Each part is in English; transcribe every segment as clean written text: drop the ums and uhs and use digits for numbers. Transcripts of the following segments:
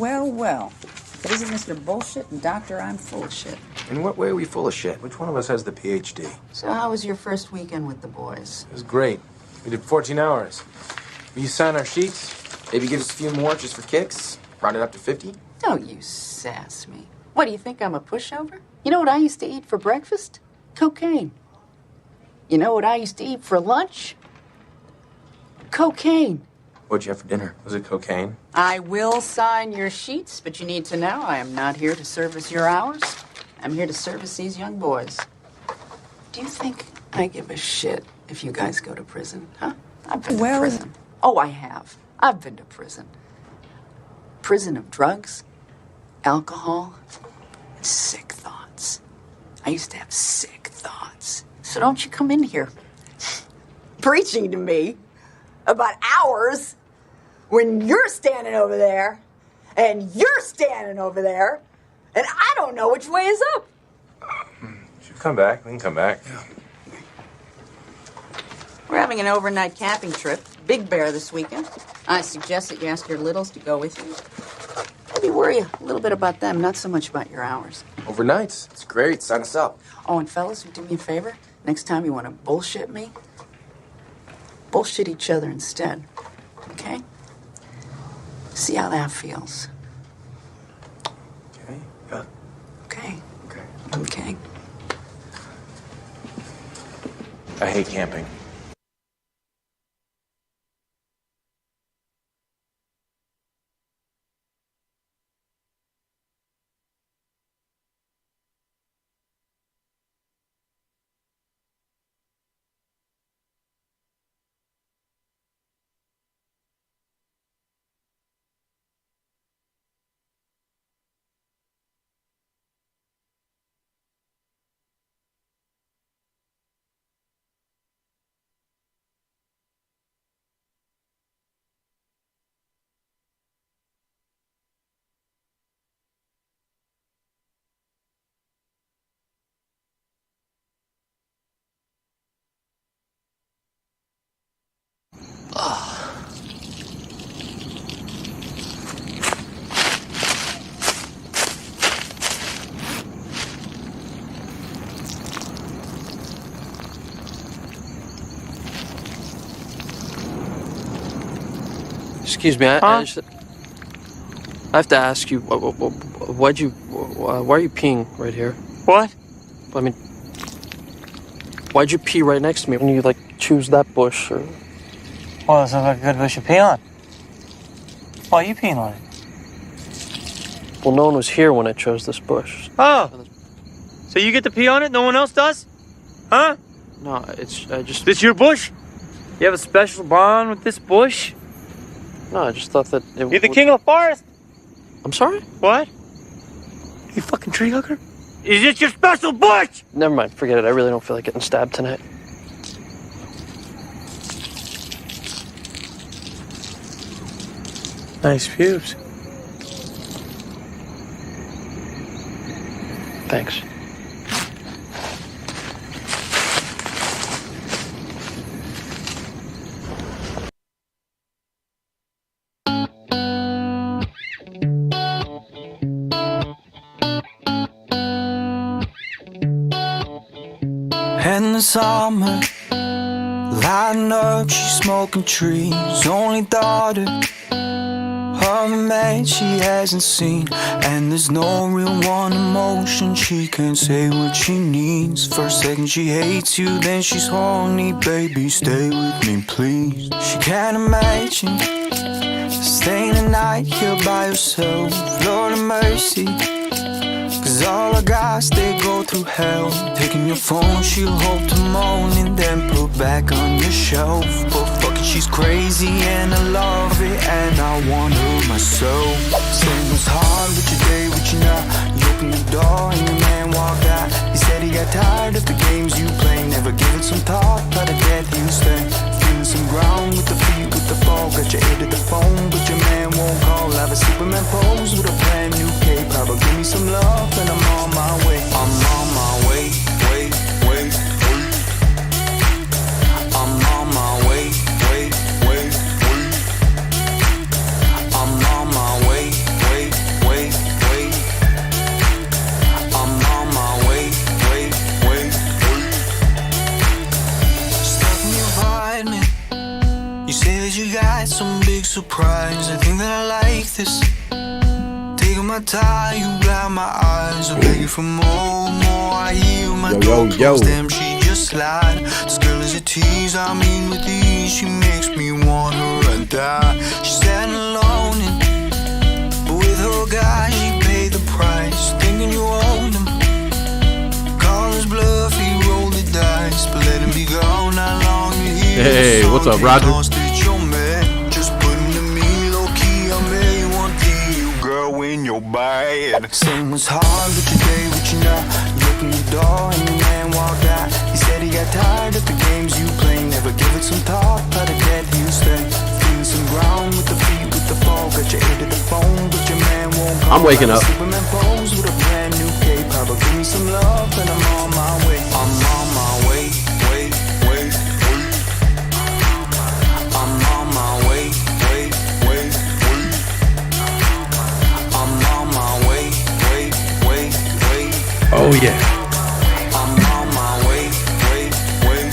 Well, well. If it isn't Mr. Bullshit and Doctor I'm full of shit. In what way are we full of shit? Which one of us has the PhD? So how was your first weekend with the boys? It was great. We did 14 hours. Will you sign our sheets? Maybe give us a few more just for kicks? Round it up to 50? Don't you sass me. What, do you think I'm a pushover? You know what I used to eat for breakfast? Cocaine. You know what I used to eat for lunch? Cocaine. What'd you have for dinner? Was it cocaine? I will sign your sheets, but you need to know I am not here to service your hours. I'm here to service these young boys. Do you think I give a shit if you guys go to prison, huh? I've been to prison. Oh, I have. I've been to prison. Prison of drugs, alcohol, and sick thoughts. I used to have sick thoughts. So don't you come in here preaching to me about hours when you're standing over there and you're standing over there and I don't know which way is up. Should come back. We can come back. Yeah. We're having an overnight camping trip. Big Bear this weekend. I suggest that you ask your littles to go with you. Maybe worry a little bit about them, not so much about your hours. Overnights. It's great. Sign us up. Oh, and fellas, do me a favor. Next time you want to bullshit me, bullshit each other instead. Okay? See how that feels. Okay. Yeah. Okay. Okay. Okay. I hate camping. Excuse me, I have to ask you, why are you peeing right here? What? I mean, why'd you pee right next to me when you, choose that bush? Or... Well, it's not a good bush to pee on. Why are you peeing on it? Well, no one was here when I chose this bush. Oh. So you get to pee on it, no one else does? Huh? No, I just... This your bush? You have a special bond with this bush? No, I just thought that it You're the king of the forest? I'm sorry? What? You fucking tree hugger? Is this your special bush? Never mind, forget it. I really don't feel like getting stabbed tonight. Nice pubes. Thanks. In the summer, lighting up, she's smoking trees. Only daughter of a man she hasn't seen. And there's no real one emotion, she can't say what she needs. First second she hates you, then she's horny. Baby, stay with me, please. She can't imagine staying the night here by herself. Lord of mercy, cause all her guys, they go through hell. Taking your phone, she'll hope to moan and then put back on your shelf. But fucking she's crazy and I love it and I want her myself. Saying it was hard with your day, with you now. You opened the door and your man walked out. He said he got tired of the games you play. Never give it some thought, but I get you stay. Feeling some ground with the feet, with the fall. Got your ear to the phone, but your man won't call. Have a Superman pose with a some love, and I'm on my way. I'm on my way, way, way, way. I'm on my way, way, way, way. I'm on my way, way, way, way. I'm on my way, way, way, way. Stuff in your vitamin. You say that you got some big surprise. I think that I like this. Taking my time, you blind my eyes. I beg you for more, more. I hear my door close. Damn, she just lied. This girl is a tease. I mean, with ease, she makes me want her and die. She's standing alone, but with her guy, she paid the price. Thinking you own him. Call his bluff, he rolled the dice, but let him be gone. How long you hear? Hey, what's up, Roger? Just putting to me low key. I may want you, girl, in your bed. Saying was hard, but today with you now. You open the door and the man walked out. He said he got tired of the games you play. Never give it some thought, but I get he'll stay. Feeling some ground with the feet, with the fall. Got your ear to the phone, but your man won't come. I'm waking up. Superman pose with a brand new cape. Papa, give me some love, and I'm on my way. I'm on my way, way, way, way. I'm on my way, way, way, way. I'm on my way, way, way, way. Oh yeah. I'm on my way, way, way, way.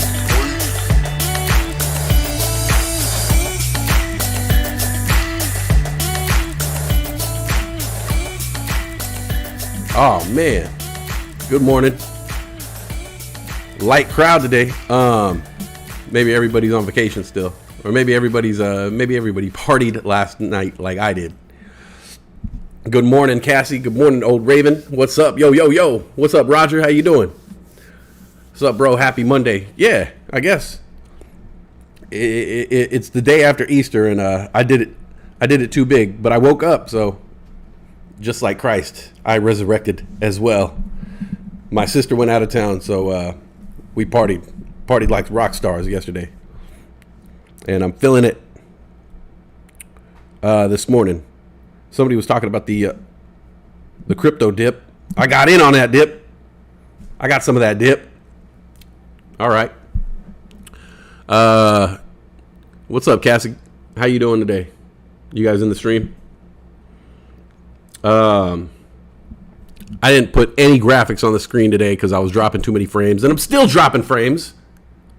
Oh man. Good morning. Light crowd today. Maybe everybody's on vacation still, or maybe everybody partied last night like I did. Good morning, Cassie. Good morning, Old Raven. What's up? Yo, yo, yo. What's up, Roger? How you doing? What's up, bro? Happy Monday. Yeah, I guess it's the day after Easter, and I did it too big, but I woke up, so just like Christ, I resurrected as well. My sister went out of town, so we partied like rock stars yesterday, and I'm feeling it this morning. Somebody was talking about the crypto dip. I got in on that dip. I got some of that dip. All right. What's up, Cassie? How you doing today? You guys in the stream? I didn't put any graphics on the screen today because I was dropping too many frames, and I'm still dropping frames.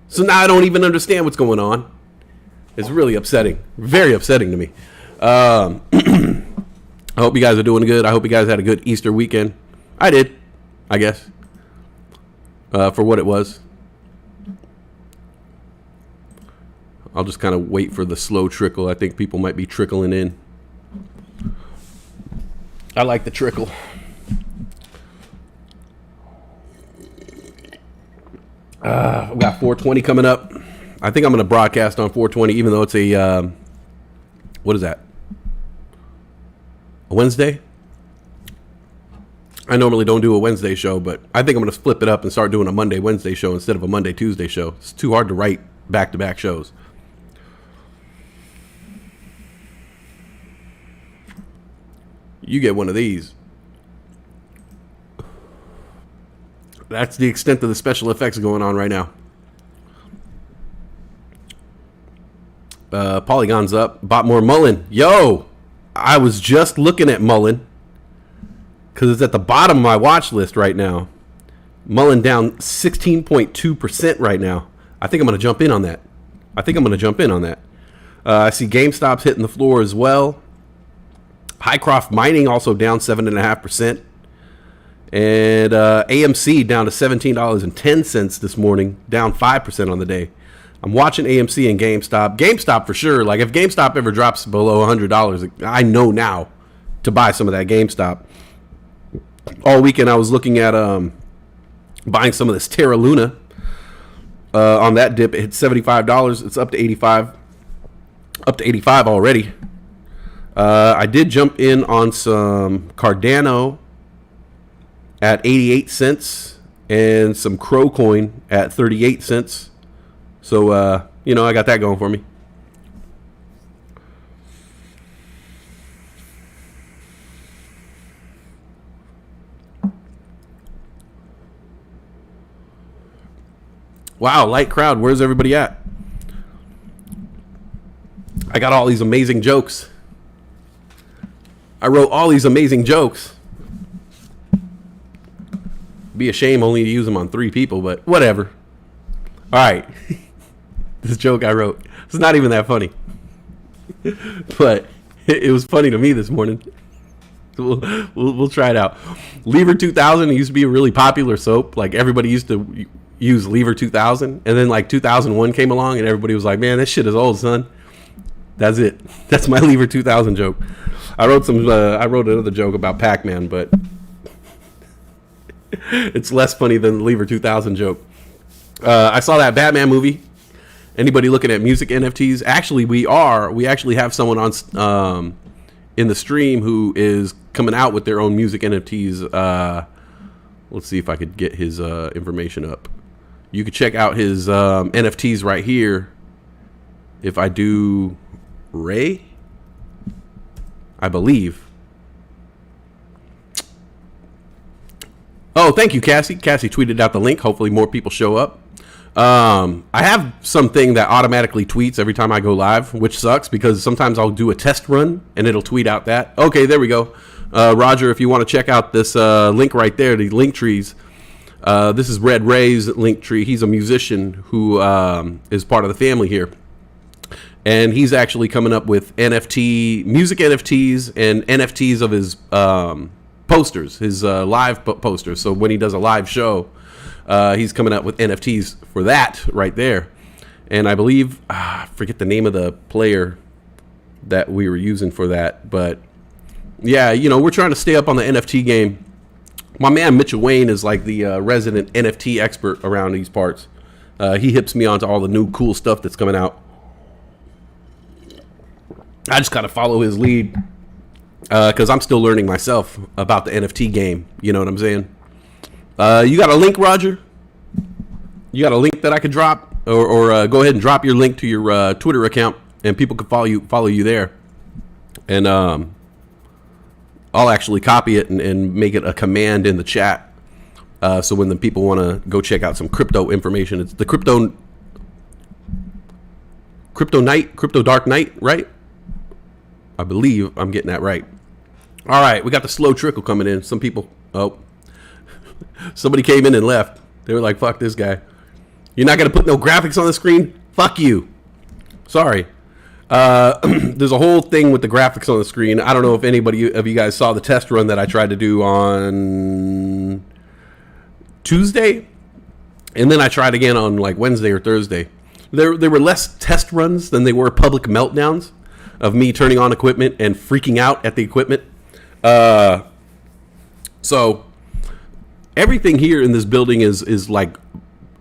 So now I don't even understand what's going on. It's really upsetting. Very upsetting to me. I hope you guys are doing good. I hope you guys had a good Easter weekend. I did, I guess, for what it was. I'll just kind of wait for the slow trickle. I think people might be trickling in. I like the trickle. We've got 420 coming up. I think I'm going to broadcast on 420, even though it's a, what is that? A Wednesday? I normally don't do a Wednesday show, but I think I'm going to flip it up and start doing a Monday, Wednesday show instead of a Monday, Tuesday show. It's too hard to write back-to-back shows. You get one of these. That's the extent of the special effects going on right now. Polygon's up. Bought more Mullen. Yo, I was just looking at Mullen because it's at the bottom of my watch list right now. Mullen down 16.2% right now. I think I'm going to jump in on that. I see GameStop's hitting the floor as well. Highcroft Mining also down 7.5%. And AMC down to $17.10 this morning, down 5% on the day. I'm watching AMC and GameStop. GameStop for sure. Like if GameStop ever drops below $100, I know now to buy some of that GameStop. All weekend I was looking at buying some of this Terra Luna. On that dip, it hit $75. It's up to $85. Up to $85 already. I did jump in on some Cardano at 88 cents and some Crow Coin at 38 cents. So, I got that going for me. Wow, light crowd. Where's everybody at? I got all these amazing jokes. I wrote all these amazing jokes. Be a shame only to use them on 3 people, but whatever. All right. This joke I wrote, it's not even that funny. But it was funny to me this morning. We'll try it out. Lever 2000 used to be a really popular soap. Like, everybody used to use Lever 2000. And then, like, 2001 came along, and everybody was like, man, that shit is old, son. That's it. That's my Lever 2000 joke. I wrote another joke about Pac-Man, but it's less funny than the Lever 2000 joke. I saw that Batman movie. Anybody looking at music NFTs? Actually, we actually have someone on in the stream who is coming out with their own music NFTs. Let's see if I could get his information up. You could check out his NFTs right here. If I do Ray, I believe. Oh, thank you, Cassie. Cassie tweeted out the link. Hopefully more people show up. I have something that automatically tweets every time I go live, which sucks because sometimes I'll do a test run and it'll tweet out that. Okay, there we go. Roger, if you want to check out this link right there, the link trees. This is Red Ray's link tree. He's a musician who is part of the family here. And he's actually coming up with music NFTs and NFTs of his posters, his live posters. So when he does a live show, he's coming up with NFTs for that right there. And I believe, I forget the name of the player that we were using for that. But yeah, we're trying to stay up on the NFT game. My man Mitchell Wayne is like the resident NFT expert around these parts. He hips me onto all the new cool stuff that's coming out. I just kind of follow his lead because I'm still learning myself about the NFT game. You know what I'm saying? You got a link, Roger? You got a link that I could drop? Or go ahead and drop your link to your Twitter account and people can follow you there. And I'll actually copy it and make it a command in the chat. So when the people want to go check out some crypto information, it's the Crypto Dark Knight, right? I believe I'm getting that right. All right, we got the slow trickle coming in. Some people, somebody came in and left. They were like, fuck this guy. You're not going to put no graphics on the screen? Fuck you. Sorry. There's a whole thing with the graphics on the screen. I don't know if anybody of you guys saw the test run that I tried to do on Tuesday. And then I tried again on like Wednesday or Thursday. There were less test runs than they were public meltdowns of me turning on equipment and freaking out at the equipment. So everything here in this building is like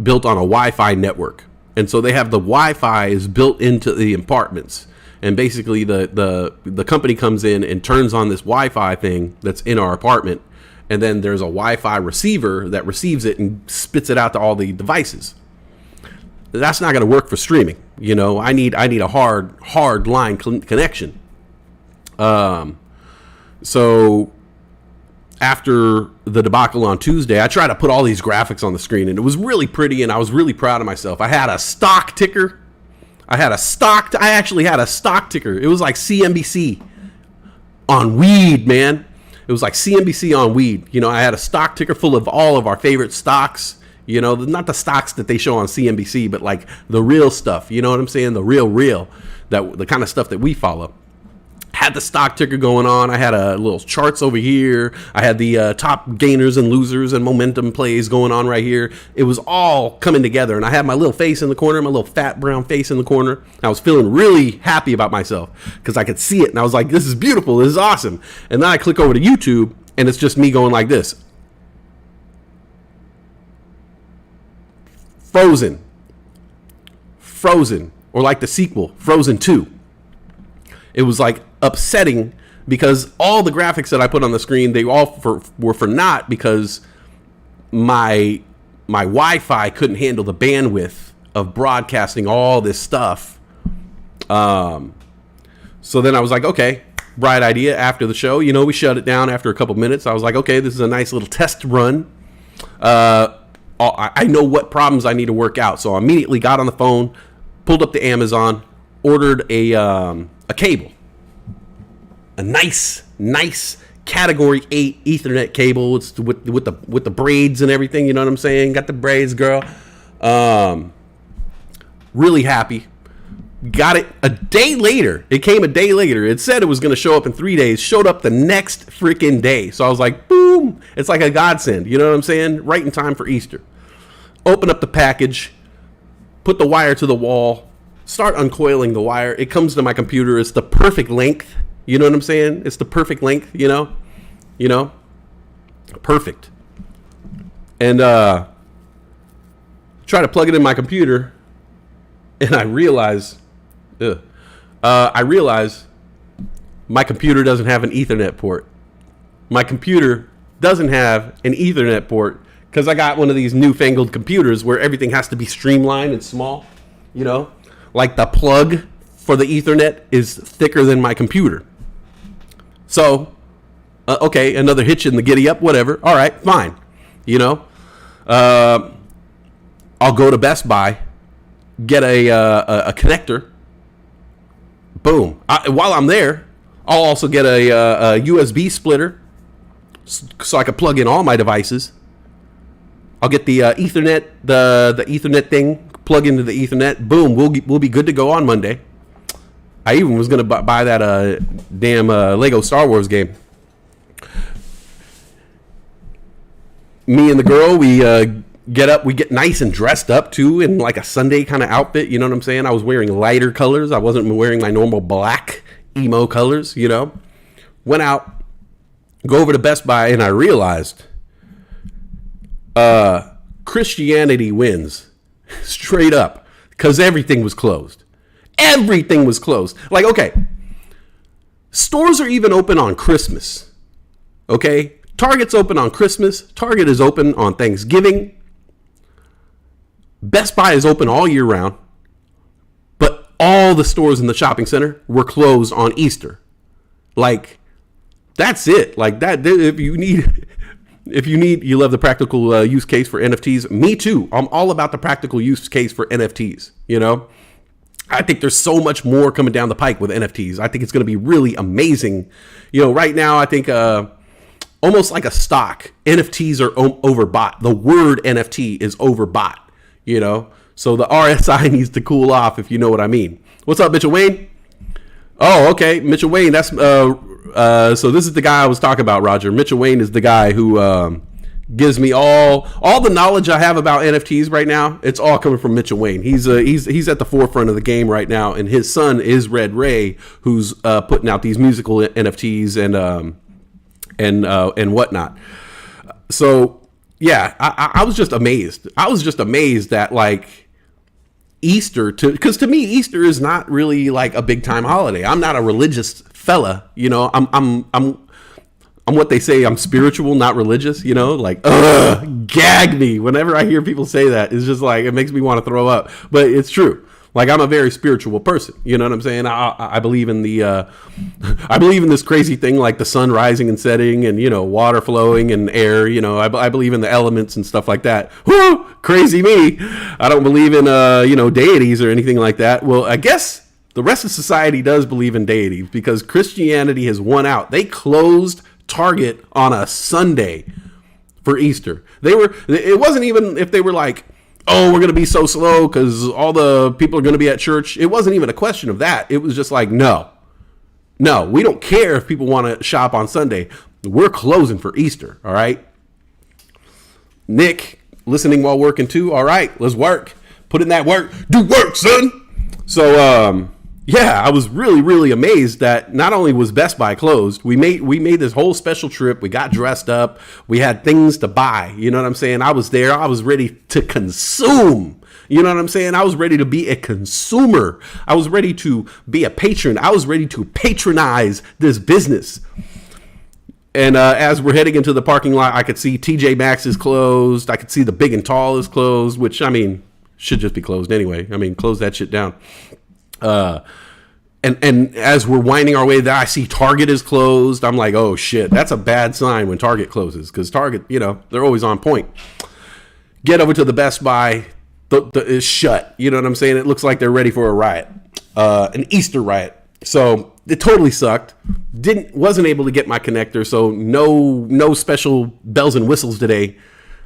built on a Wi-Fi network. And so they have the Wi-Fi is built into the apartments. And basically the company comes in and turns on this Wi-Fi thing that's in our apartment. And then there's a Wi-Fi receiver that receives it and spits it out to all the devices. That's not going to work for streaming. I need a hard line connection. So after the debacle on Tuesday, I tried to put all these graphics on the screen, and it was really pretty, and I was really proud of myself. I had a stock ticker. I actually had a stock ticker. It was like CNBC on weed, man. It was like CNBC on weed. I had a stock ticker full of all of our favorite stocks. Not the stocks that they show on CNBC, but like the real stuff. You know what I'm saying? The real, the kind of stuff that we follow. Had the stock ticker going on. I had a little charts over here. I had the top gainers and losers and momentum plays going on right here. It was all coming together. And I had my little face in the corner, my little fat brown face in the corner. I was feeling really happy about myself because I could see it. And I was like, this is beautiful. This is awesome. And then I click over to YouTube and it's just me going like this. Frozen, or like the sequel, Frozen 2. It was like upsetting because all the graphics that I put on the screen, they all were for naught because my Wi-Fi couldn't handle the bandwidth of broadcasting all this stuff. So then I was like, okay, bright idea. After the show, we shut it down after a couple minutes. I was like, okay, this is a nice little test run. I know what problems I need to work out. So I immediately got on the phone, pulled up the Amazon, ordered a cable, a nice Category 8 Ethernet cable. It's with the braids and everything. You know what I'm saying? Got the braids, girl. Really happy. Got it a day later. It came a day later. It said it was going to show up in 3 days. Showed up the next freaking day. So I was like, boom. It's like a godsend. You know what I'm saying? Right in time for Easter. Open up the package. Put the wire to the wall. Start uncoiling the wire. It comes to my computer. It's the perfect length. You know what I'm saying? It's the perfect length, you know? Perfect. And try to plug it in my computer, and I realize my computer doesn't have an Ethernet port. My computer doesn't have an Ethernet port because I got one of these newfangled computers where everything has to be streamlined and small, you know? Like the plug for the Ethernet is thicker than my computer. So, okay, another hitch in the giddy up, whatever. All right, fine. You know, I'll go to Best Buy, get a connector. Boom. While I'm there, I'll also get a USB splitter so I can plug in all my devices. I'll get the Ethernet, the Ethernet thing, plug into the Ethernet. Boom, we'll be good to go on Monday. I even was going to buy that damn Lego Star Wars game. Me and the girl, we get up, we get nice and dressed up too in like a Sunday kind of outfit. You know what I'm saying? I was wearing lighter colors. I wasn't wearing my normal black emo colors, you know. Went out, go over to Best Buy, and I realized Christianity wins straight up because everything was closed. Everything was closed. Like, okay, stores are even open on Christmas. Okay, Target's open on Christmas. Target is open on Thanksgiving. Best Buy is open all year round. But all the stores in the shopping center were closed on Easter. Like, that's it. Like that. If you need, you love the practical use case for NFTs. Me too. I'm all about the practical use case for NFTs. You know. I think there's so much more coming down the pike with NFTs. I think it's going to be really amazing. You know, right now, I think almost like a stock, NFTs are overbought. The word NFT is overbought, you know? So the RSI needs to cool off, if you know what I mean. What's up, Mitchell Wayne? Oh, okay. Mitchell Wayne, that's so this is the guy I was talking about, Roger. Mitchell Wayne is the guy who gives me all the knowledge I have about NFTs right now. It's all coming from Mitchell Wayne. He's at the forefront of the game right now, and his son is Red Ray, who's putting out these musical NFTs and whatnot. So yeah, I was just amazed. I was just amazed that like Easter, because to me Easter is not really like a big time holiday. I'm not a religious fella, you know. I'm what they say, I'm spiritual, not religious, you know, like, gag me. Whenever I hear people say that, it's just like, it makes me want to throw up, but it's true. Like, I'm a very spiritual person, you know what I'm saying? I believe in I believe in this crazy thing, like the sun rising and setting and, you know, water flowing and air, you know, I believe in the elements and stuff like that. Whoo, crazy me. I don't believe in, deities or anything like that. Well, I guess the rest of society does believe in deities because Christianity has won out. They closed Target on a Sunday for Easter. It wasn't even if they were like, oh, we're going to be so slow because all the people are going to be at church. It wasn't even a question of that. It was just like, no, we don't care if people want to shop on Sunday. We're closing for Easter. All right. Nick, listening while working too. All right, let's work. Put in that work. Do work, son. So, yeah, I was really, really amazed that not only was Best Buy closed, we made this whole special trip. We got dressed up. We had things to buy. You know what I'm saying? I was there. I was ready to consume. You know what I'm saying? I was ready to be a consumer. I was ready to be a patron. I was ready to patronize this business. And as we're heading into the parking lot, I could see TJ Maxx is closed. I could see the Big and Tall is closed, which, I mean, should just be closed anyway. I mean, close that shit down. And as we're winding our way there, I see Target is closed. I'm like, oh shit, that's a bad sign when Target closes because Target, you know, they're always on point. Get over to the Best Buy. It's shut. You know what I'm saying? It looks like they're ready for a riot, an Easter riot. So it totally sucked. Wasn't able to get my connector. So no special bells and whistles today.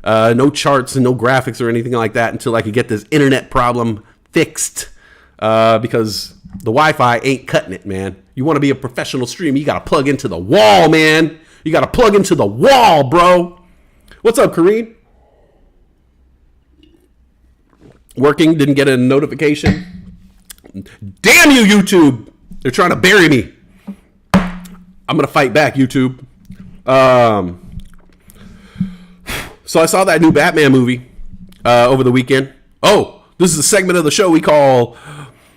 No charts and no graphics or anything like that until I could get this internet problem fixed. Because the Wi-Fi ain't cutting it, man. You want to be a professional streamer, you got to plug into the wall, man. You got to plug into the wall, bro. What's up, Kareem? Working, didn't get a notification. Damn you, YouTube. They're trying to bury me. I'm going to fight back, YouTube. So I saw that new Batman movie over the weekend. Oh, this is a segment of the show we call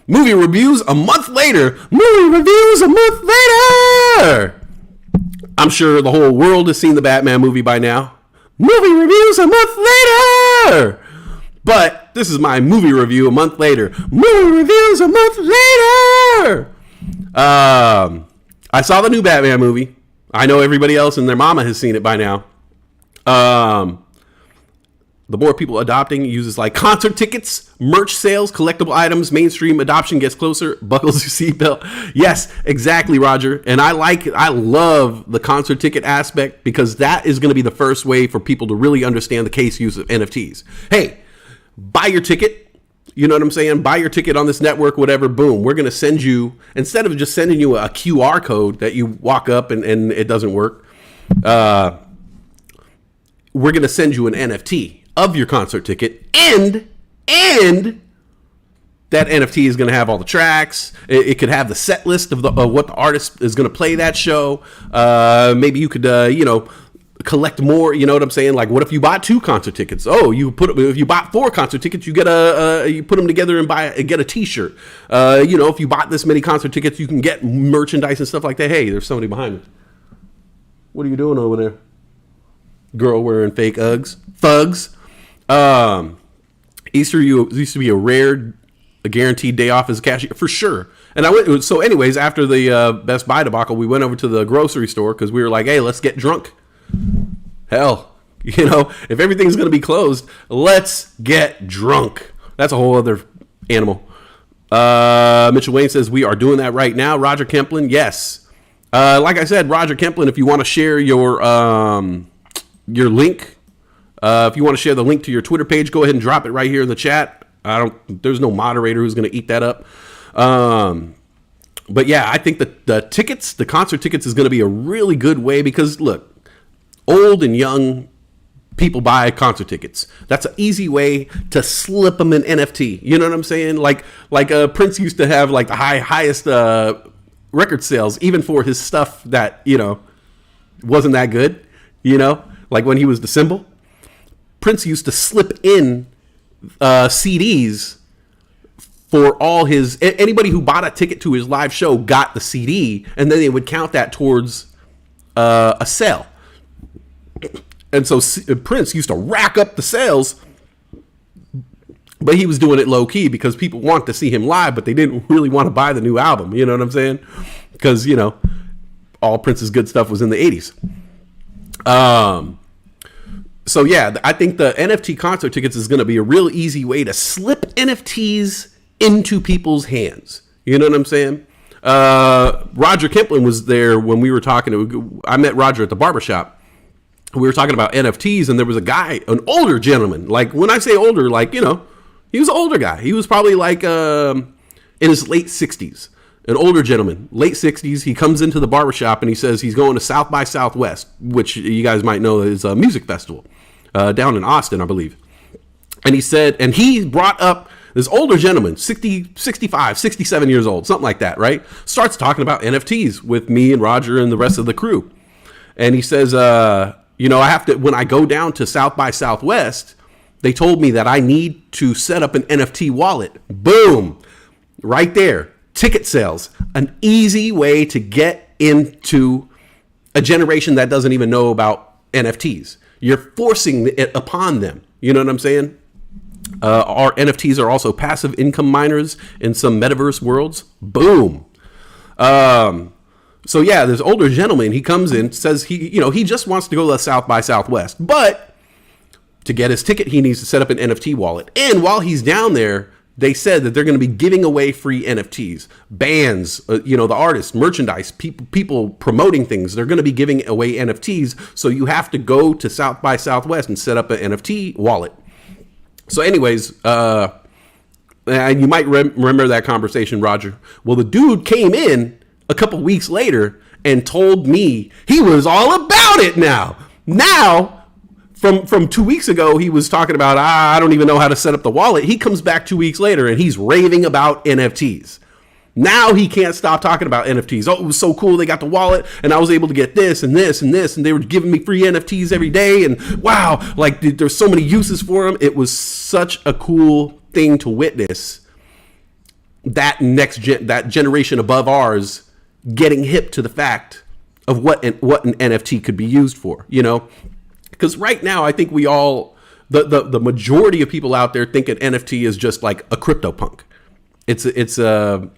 Movie Reviews a Month Later. Movie Reviews a Month Later. I'm sure the whole world has seen the Batman movie by now. Movie Reviews a Month Later. But this is my movie review a month later. Movie Reviews a Month Later. I saw the new Batman movie. I know everybody else and their mama has seen it by now. The more people adopting uses like concert tickets, merch sales, collectible items, mainstream adoption gets closer. Buckles your seatbelt. Yes, exactly, Roger. And I love the concert ticket aspect because that is going to be the first way for people to really understand the case use of NFTs. Hey, buy your ticket. You know what I'm saying? Buy your ticket on this network, whatever. Boom. We're going to send you, instead of just sending you a QR code that you walk up and it doesn't work, we're going to send you an NFT of your concert ticket, and that NFT is going to have all the tracks. It could have the set list of what the artist is going to play that show. Maybe you could, collect more. You know what I'm saying? Like, what if you bought 2 concert tickets? Oh, if you bought 4 concert tickets, you get you put them together and get a T-shirt. If you bought this many concert tickets, you can get merchandise and stuff like that. Hey, there's somebody behind me. What are you doing over there? Girl wearing fake Uggs. Thugs. Easter used to be a guaranteed day off as a cashier for sure. And I went. So, anyways, after the Best Buy debacle, we went over to the grocery store because we were like, "Hey, let's get drunk." Hell, if everything's gonna be closed, let's get drunk. That's a whole other animal. Mitchell Wayne says we are doing that right now. Roger Kemplin, yes. Like I said, Roger Kemplin, if you want to share your link. If you want to share the link to your Twitter page, go ahead and drop it right here in the chat. There's no moderator who's going to eat that up. But yeah, I think that the concert tickets is going to be a really good way because look, old and young people buy concert tickets. That's an easy way to slip them an NFT. You know what I'm saying? Like Prince used to have like the highest record sales, even for his stuff that, wasn't that good, like when he was the symbol. Prince used to slip in CDs for all anybody who bought a ticket to his live show got the CD, and then they would count that towards a sale. And so Prince used to rack up the sales, but he was doing it low key because people want to see him live, but they didn't really want to buy the new album. You know what I'm saying? Because, all Prince's good stuff was in the 80s. So yeah, I think the NFT concert tickets is going to be a real easy way to slip NFTs into people's hands. You know what I'm saying? Roger Kemplin was there when we were talking. I met Roger at the barbershop. We were talking about NFTs, and there was a guy, an older gentleman. Like when I say older, like he was an older guy. He was probably like in his late 60s. An older gentleman, late 60s. He comes into the barbershop and he says he's going to South by Southwest, which you guys might know is a music festival down in Austin, I believe. And he said, and he brought up this older gentleman, 60, 65, 67 years old, something like that, right? Starts talking about NFTs with me and Roger and the rest of the crew. And he says, I have to, when I go down to South by Southwest, they told me that I need to set up an NFT wallet. Boom, right there. Ticket sales, an easy way to get into a generation that doesn't even know about NFTs. You're forcing it upon them. You know what I'm saying? Our NFTs are also passive income miners in some metaverse worlds. Boom. So yeah, this older gentleman, he comes in, says he just wants to go to South by Southwest, but To get his ticket, he needs to set up an NFT wallet. And while he's down there, they said that they're going to be giving away free NFTs. Bands, the artists, merchandise, people promoting things, they're going to be giving away NFTs. So you have to go to South by Southwest and set up an NFT wallet. So anyways, and you might remember that conversation, Roger. Well, the dude came in a couple weeks later and told me he was all about it now. Now, from 2 weeks ago, he was talking about, I don't even know how to set up the wallet. He comes back 2 weeks later and he's raving about NFTs. Now he can't stop talking about NFTs. Oh, it was so cool. They got the wallet and I was able to get this and this and this. And they were giving me free NFTs every day. And wow, like there's so many uses for them. It was such a cool thing to witness. That that generation above ours getting hip to the fact of what an NFT could be used for, Because right now, I think we all, the majority of people out there think an NFT is just like a CryptoPunk. It's an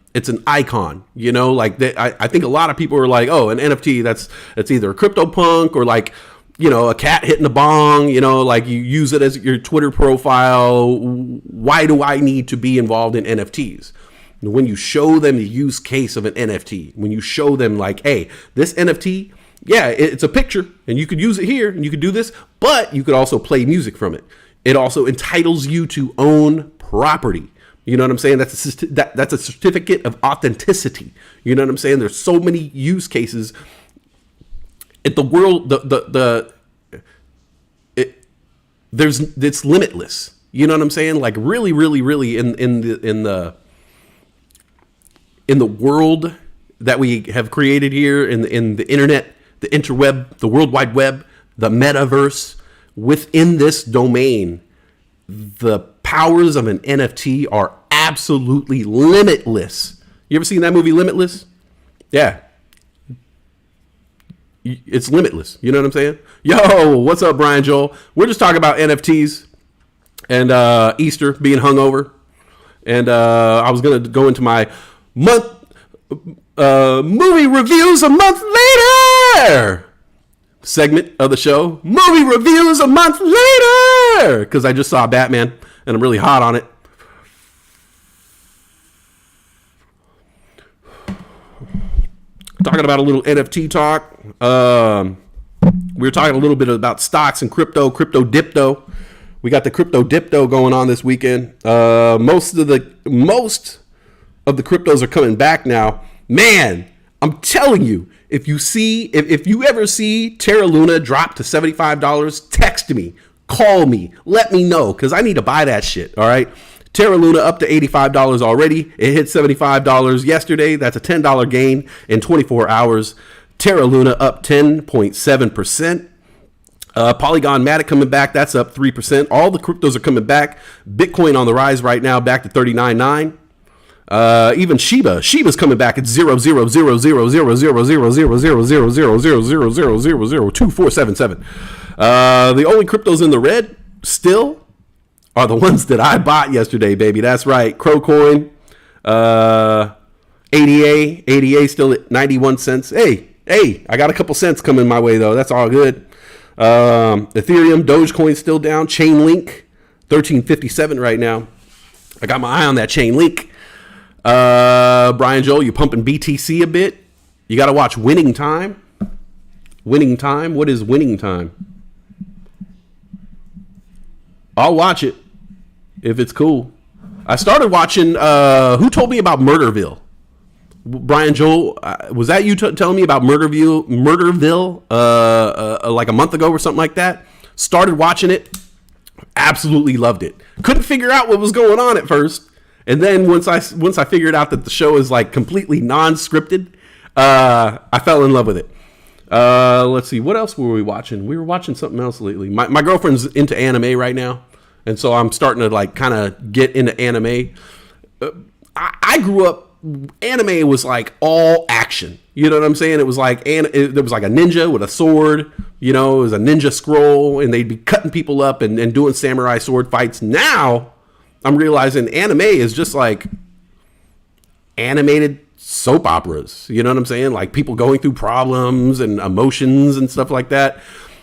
icon, I think a lot of people are like, oh, an NFT, that's either a CryptoPunk or like, a cat hitting a bong, like you use it as your Twitter profile. Why do I need to be involved in NFTs? When you show them the use case of an NFT, when you show them like, hey, this NFT, yeah, it's a picture and you could use it here and you could do this, but you could also play music from it. It also entitles you to own property. You know what I'm saying? That's a certificate of authenticity. You know what I'm saying? There's so many use cases. The world, it's limitless. You know what I'm saying? Like really, really, really in the world that we have created here in the internet, the interweb, the World Wide Web, the metaverse, within this domain, the powers of an NFT are absolutely limitless. You ever seen that movie Limitless? Yeah. It's limitless. You know what I'm saying? Yo, what's up, Brian Joel? We're just talking about NFTs and Easter being hungover. And I was going to go into my movie reviews a month later segment of the show. Movie reviews a month later, because I just saw Batman and I'm really hot on it. Talking about a little NFT talk. We were talking a little bit about stocks and crypto dipto. We got the crypto dipto going on this weekend. Most of the cryptos are coming back now. Man, I'm telling you, if you ever see Terra Luna drop to $75, text me, call me, let me know, because I need to buy that shit. All right. Terra Luna up to $85 already. It hit $75 yesterday. That's a $10 gain in 24 hours. Terra Luna up 10.7%. Polygon Matic coming back. That's up 3%. All the cryptos are coming back. Bitcoin on the rise right now, back to 39.9. Even Shiba's coming back at 0.000000000000000002477. The only cryptos in the red still are the ones that I bought yesterday, baby. That's right. Crowcoin, ADA still at 91 cents. Hey, I got a couple cents coming my way though. That's all good. Ethereum, Dogecoin still down. Chainlink, 1357 right now. I got my eye on that Chainlink. Brian Joel, you pumping BTC a bit? You got to watch Winning Time. Winning Time? What is Winning Time? I'll watch it if it's cool. I started watching, who told me about Murderville? Brian Joel, was that you telling me about Murderville like a month ago or something like that? Started watching it. Absolutely loved it. Couldn't figure out what was going on at first. And then once I figured out that the show is like completely non-scripted, I fell in love with it. Let's see, what else were we watching? We were watching something else lately. My girlfriend's into anime right now, and so I'm starting to like kind of get into anime. I grew up, anime was like all action. You know what I'm saying? It was like there was like a ninja with a sword. You know, it was a ninja scroll, and they'd be cutting people up and doing samurai sword fights. Now I'm realizing anime is just like animated soap operas. You know what I'm saying? Like people going through problems and emotions and stuff like that.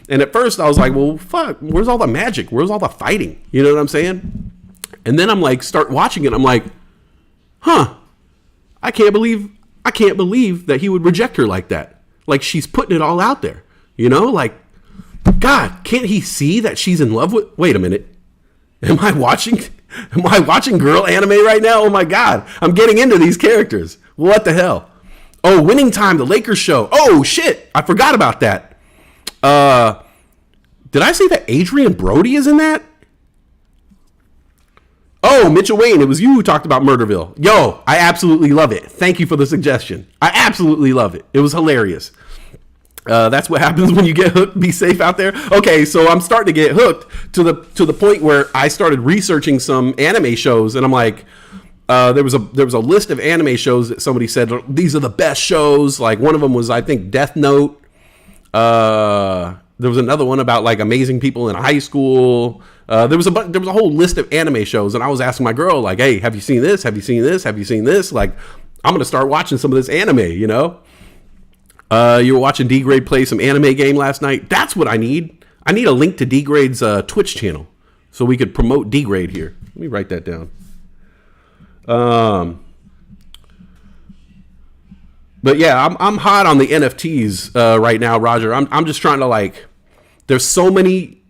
And at first I was like, well, fuck, where's all the magic? Where's all the fighting? You know what I'm saying? And then I'm like, start watching it. I'm like, huh, I can't believe that he would reject her like that. Like, she's putting it all out there, you know, like, God, can't he see that she's in love with, wait a minute. Am I watching girl anime right now? Oh my God, I'm getting into these characters. What the hell? Oh, Winning Time, the Lakers show. Oh shit, I forgot about that. Did I say that Adrian Brody is in that? Oh, Mitchell Wayne, it was you who talked about Murderville. Yo, I absolutely love it. Thank you for the suggestion. I absolutely love it. It was hilarious. That's what happens when you get hooked. Be safe out there. Okay, so I'm starting to get hooked to the point where I started researching some anime shows, and I'm like, there was a list of anime shows that somebody said these are the best shows. Like, one of them was, I think, Death Note. There was another one about like amazing people in high school. There was a whole list of anime shows, and I was asking my girl, like, hey, have you seen this? Have you seen this? Have you seen this? Like, I'm gonna start watching some of this anime, you know. You were watching D-Grade play some anime game last night. That's what I need. I need a link to D-Grade's Twitch channel so we could promote D-Grade here. Let me write that down. But yeah, I'm hot on the NFTs right now, Roger. I'm just trying to, like, there's not going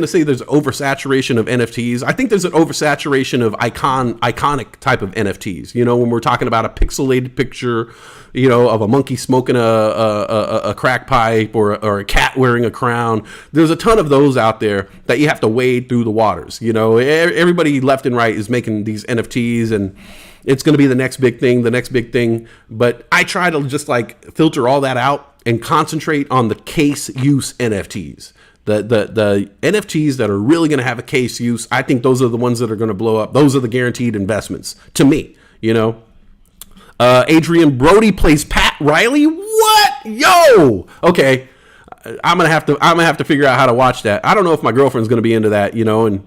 to say there's oversaturation of NFTs. I think there's an oversaturation of iconic type of NFTs. You know, when we're talking about a pixelated picture, you know, of a monkey smoking a crack pipe or a cat wearing a crown. There's a ton of those out there that you have to wade through the waters. You know, everybody left and right is making these NFTs, and it's going to be the next big thing. But I try to just like filter all that out and concentrate on the case use NFTs. The NFTs that are really going to have a case use, I think those are the ones that are going to blow up. Those are the guaranteed investments to me, you know. Adrian Brody plays Pat Riley. What? Yo. Okay. I'm gonna have to figure out how to watch that. I don't know if my girlfriend's gonna be into that, you know. And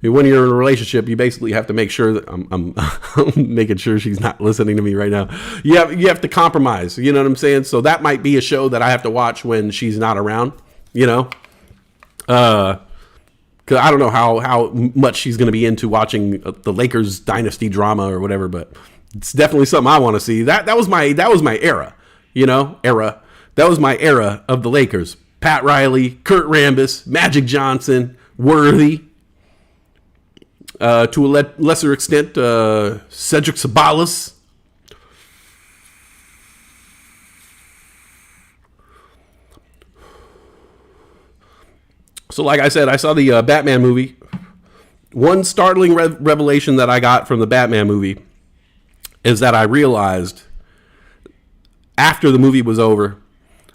when you're in a relationship, you basically have to make sure that I'm making sure she's not listening to me right now. You have to compromise. You know what I'm saying? So that might be a show that I have to watch when she's not around. You know. Because I don't know how much she's going to be into watching the Lakers dynasty drama or whatever, but it's definitely something I want to see. That was my era, you know, That was my era of the Lakers. Pat Riley, Kurt Rambis, Magic Johnson, Worthy, to a lesser extent, Cedric Sabalas. So like I said, I saw the Batman movie. One startling revelation that I got from the Batman movie is that I realized after the movie was over,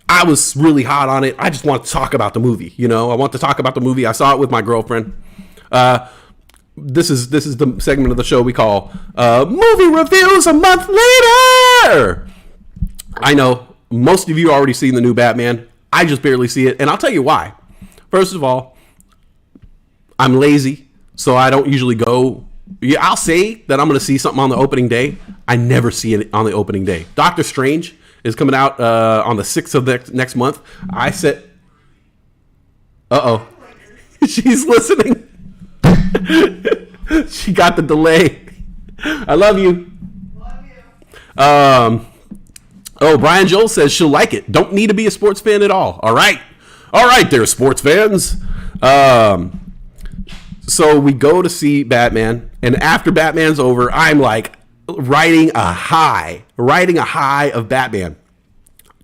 I was really hot on it. I just want to talk about the movie. You know, I want to talk about the movie. I saw it with my girlfriend. This is the segment of the show we call Movie Reviews a Month Later. I know most of you already seen the new Batman. I just barely see it, and I'll tell you why. First of all, I'm lazy, so I don't usually go. Yeah, I'll say that I'm going to see something on the opening day. I never see it on the opening day. Doctor Strange is coming out on the 6th of next month. I said, uh-oh. She's listening. She got the delay. I love you. Oh, Brian Joel says she'll like it. Don't need to be a sports fan at all. All right there, sports fans. So we go to see Batman, and after Batman's over, I'm like riding a high of Batman.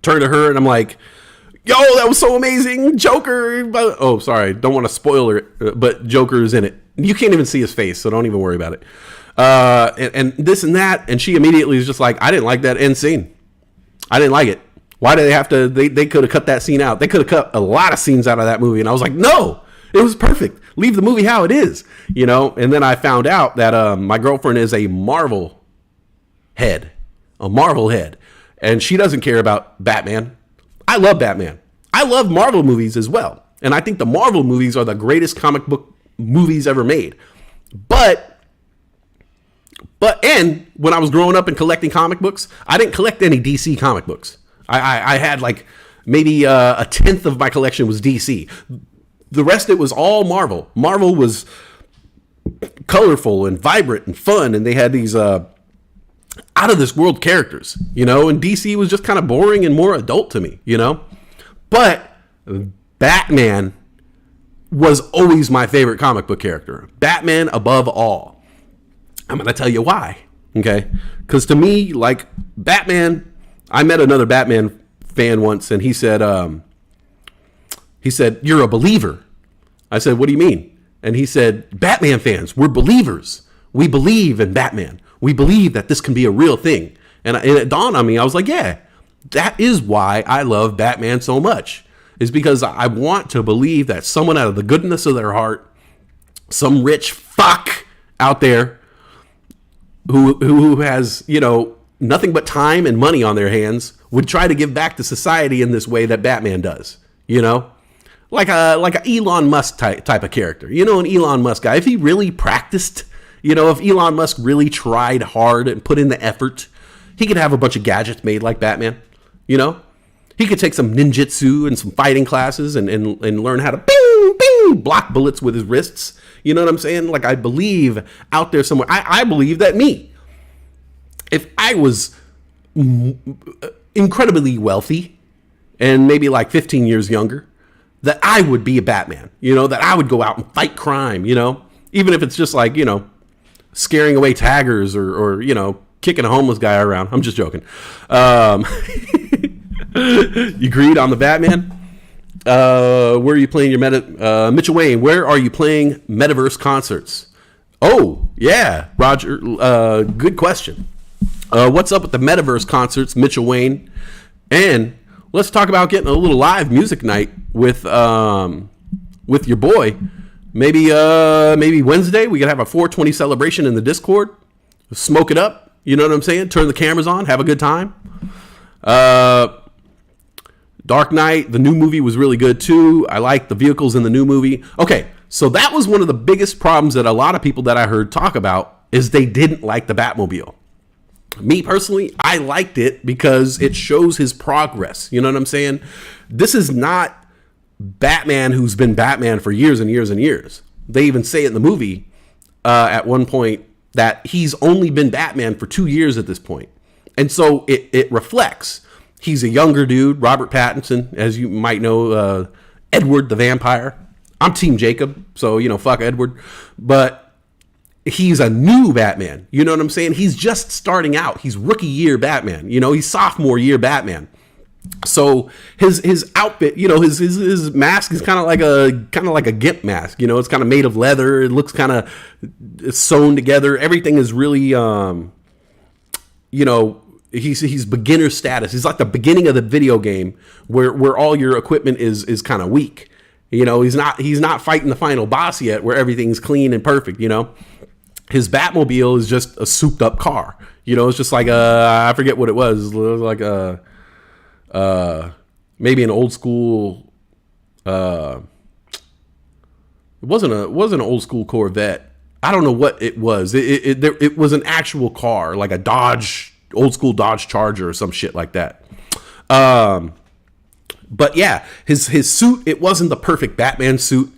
Turn to her and I'm like, yo, that was so amazing, Joker. Oh, sorry, don't want to spoil it, but Joker is in it. You can't even see his face, so don't even worry about it. And this and that, and she immediately is just like, I didn't like that end scene. I didn't like it. Why did they have to? They could have cut that scene out. They could have cut a lot of scenes out of that movie. And I was like, no, it was perfect. Leave the movie how it is, you know. And then I found out that my girlfriend is a Marvel head, and she doesn't care about Batman. I love Batman. I love Marvel movies as well, and I think the Marvel movies are the greatest comic book movies ever made. But when I was growing up and collecting comic books, I didn't collect any DC comic books. I had like Maybe a tenth of my collection was DC. The rest, it was all Marvel. Marvel was colorful and vibrant and fun, and they had these out of this world characters, you know, and DC was just kind of boring and more adult to me, you know. But Batman was always my favorite comic book character. Batman above all. I'm going to tell you why, okay? Because to me, like, Batman, I met another Batman fan once, and he said, "You're a believer." I said, "What do you mean?" And he said, "Batman fans, we're believers. We believe in Batman. We believe that this can be a real thing." And it dawned on me, I was like, yeah, that is why I love Batman so much. Is because I want to believe that someone out of the goodness of their heart, some rich fuck out there who has, you know, nothing but time and money on their hands would try to give back to society in this way that Batman does, you know? Like a Elon Musk type of character. You know, an Elon Musk guy, if he really practiced, you know, if Elon Musk really tried hard and put in the effort, he could have a bunch of gadgets made like Batman, you know? He could take some ninjutsu and some fighting classes and learn how to bing, bing, block bullets with his wrists. You know what I'm saying? Like, I believe out there somewhere, I believe that if I was incredibly wealthy and maybe like 15 years younger, that I would be a Batman, you know, that I would go out and fight crime, you know, even if it's just like, you know, scaring away taggers or you know, kicking a homeless guy around. I'm just joking. You agreed on the Batman? Where are you playing your Mitchell Wayne, where are you playing metaverse concerts? Oh, yeah, Roger. Good question. What's up with the metaverse concerts, Mitchell Wayne? And let's talk about getting a little live music night with your boy. Maybe Wednesday we could have a 420 celebration in the Discord. Smoke it up. You know what I'm saying? Turn the cameras on. Have a good time. Dark Knight, the new movie was really good too. I like the vehicles in the new movie. Okay, so that was one of the biggest problems that a lot of people that I heard talk about is they didn't like the Batmobile. Me personally, I liked it because it shows his progress. You know what I'm saying? This is not Batman who's been Batman for years and years and years. They even say it in the movie at one point that he's only been Batman for 2 years at this point. And so it reflects. He's a younger dude, Robert Pattinson, as you might know, Edward the Vampire. I'm Team Jacob, so, you know, fuck Edward. But he's a new Batman. You know what I'm saying? He's just starting out. He's rookie year Batman. You know, he's sophomore year Batman. So his outfit, you know, his mask is kind of like a gimp mask. You know, it's kind of made of leather. It looks kind of sewn together. Everything is really, you know, he's beginner status. He's like the beginning of the video game where all your equipment is kind of weak. You know, he's not fighting the final boss yet where everything's clean and perfect, you know. His Batmobile is just a souped up car. You know, it's just like I forget what it was. It was like maybe an old school it wasn't an old school Corvette. I don't know what it was. It was an actual car, like a old school Dodge Charger or some shit like that. But yeah, his suit, it wasn't the perfect Batman suit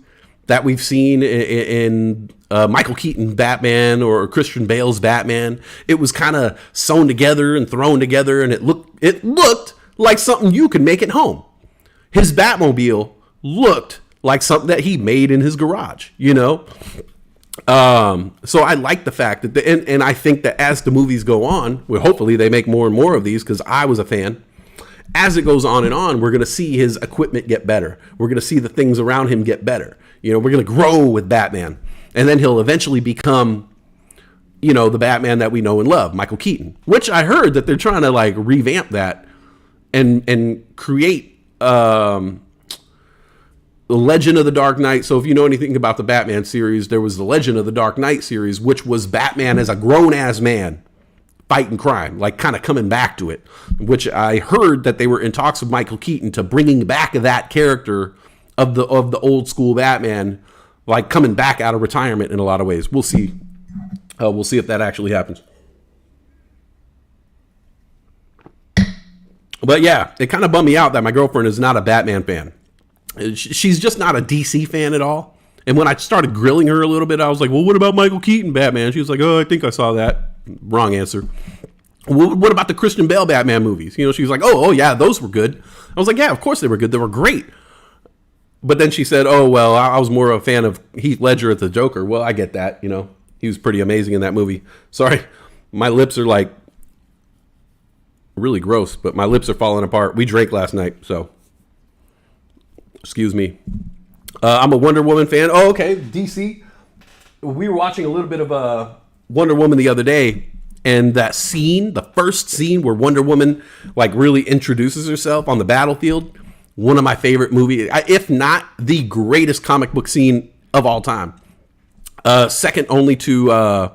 that we've seen in Michael Keaton Batman or Christian Bale's Batman. It was kind of sewn together and thrown together, and it looked like something you could make at home. His Batmobile looked like something that he made in his garage, you know? So I like the fact that and I think that as the movies go on, well, hopefully they make more and more of these because I was a fan. As it goes on and on, we're going to see his equipment get better. We're going to see the things around him get better. You know, we're going to grow with Batman. And then he'll eventually become, you know, the Batman that we know and love, Michael Keaton. Which I heard that they're trying to like revamp that and create the Legend of the Dark Knight. So if you know anything about the Batman series, there was the Legend of the Dark Knight series, which was Batman as a grown-ass man fighting crime, like kind of coming back to it, which I heard that they were in talks with Michael Keaton to bringing back that character of the old school Batman, like coming back out of retirement in a lot of ways. We'll see. We'll see if that actually happens. But yeah, it kind of bummed me out that my girlfriend is not a Batman fan. She's just not a DC fan at all. And when I started grilling her a little bit, I was like, well, what about Michael Keaton Batman? She was like, oh, I think I saw that. Wrong answer. What about the Christian Bale Batman movies? You know, she was like, oh, yeah, those were good. I was like, yeah, of course they were good. They were great. But then she said, oh, well, I was more a fan of Heath Ledger as the Joker. Well, I get that, you know. He was pretty amazing in that movie. Sorry, my lips are like really gross, but my lips are falling apart. We drank last night, so excuse me. I'm a Wonder Woman fan. Oh, okay, DC. We were watching a little bit of Wonder Woman the other day, and that scene, the first scene where Wonder Woman like really introduces herself on the battlefield, one of my favorite movies, if not the greatest comic book scene of all time. Second only to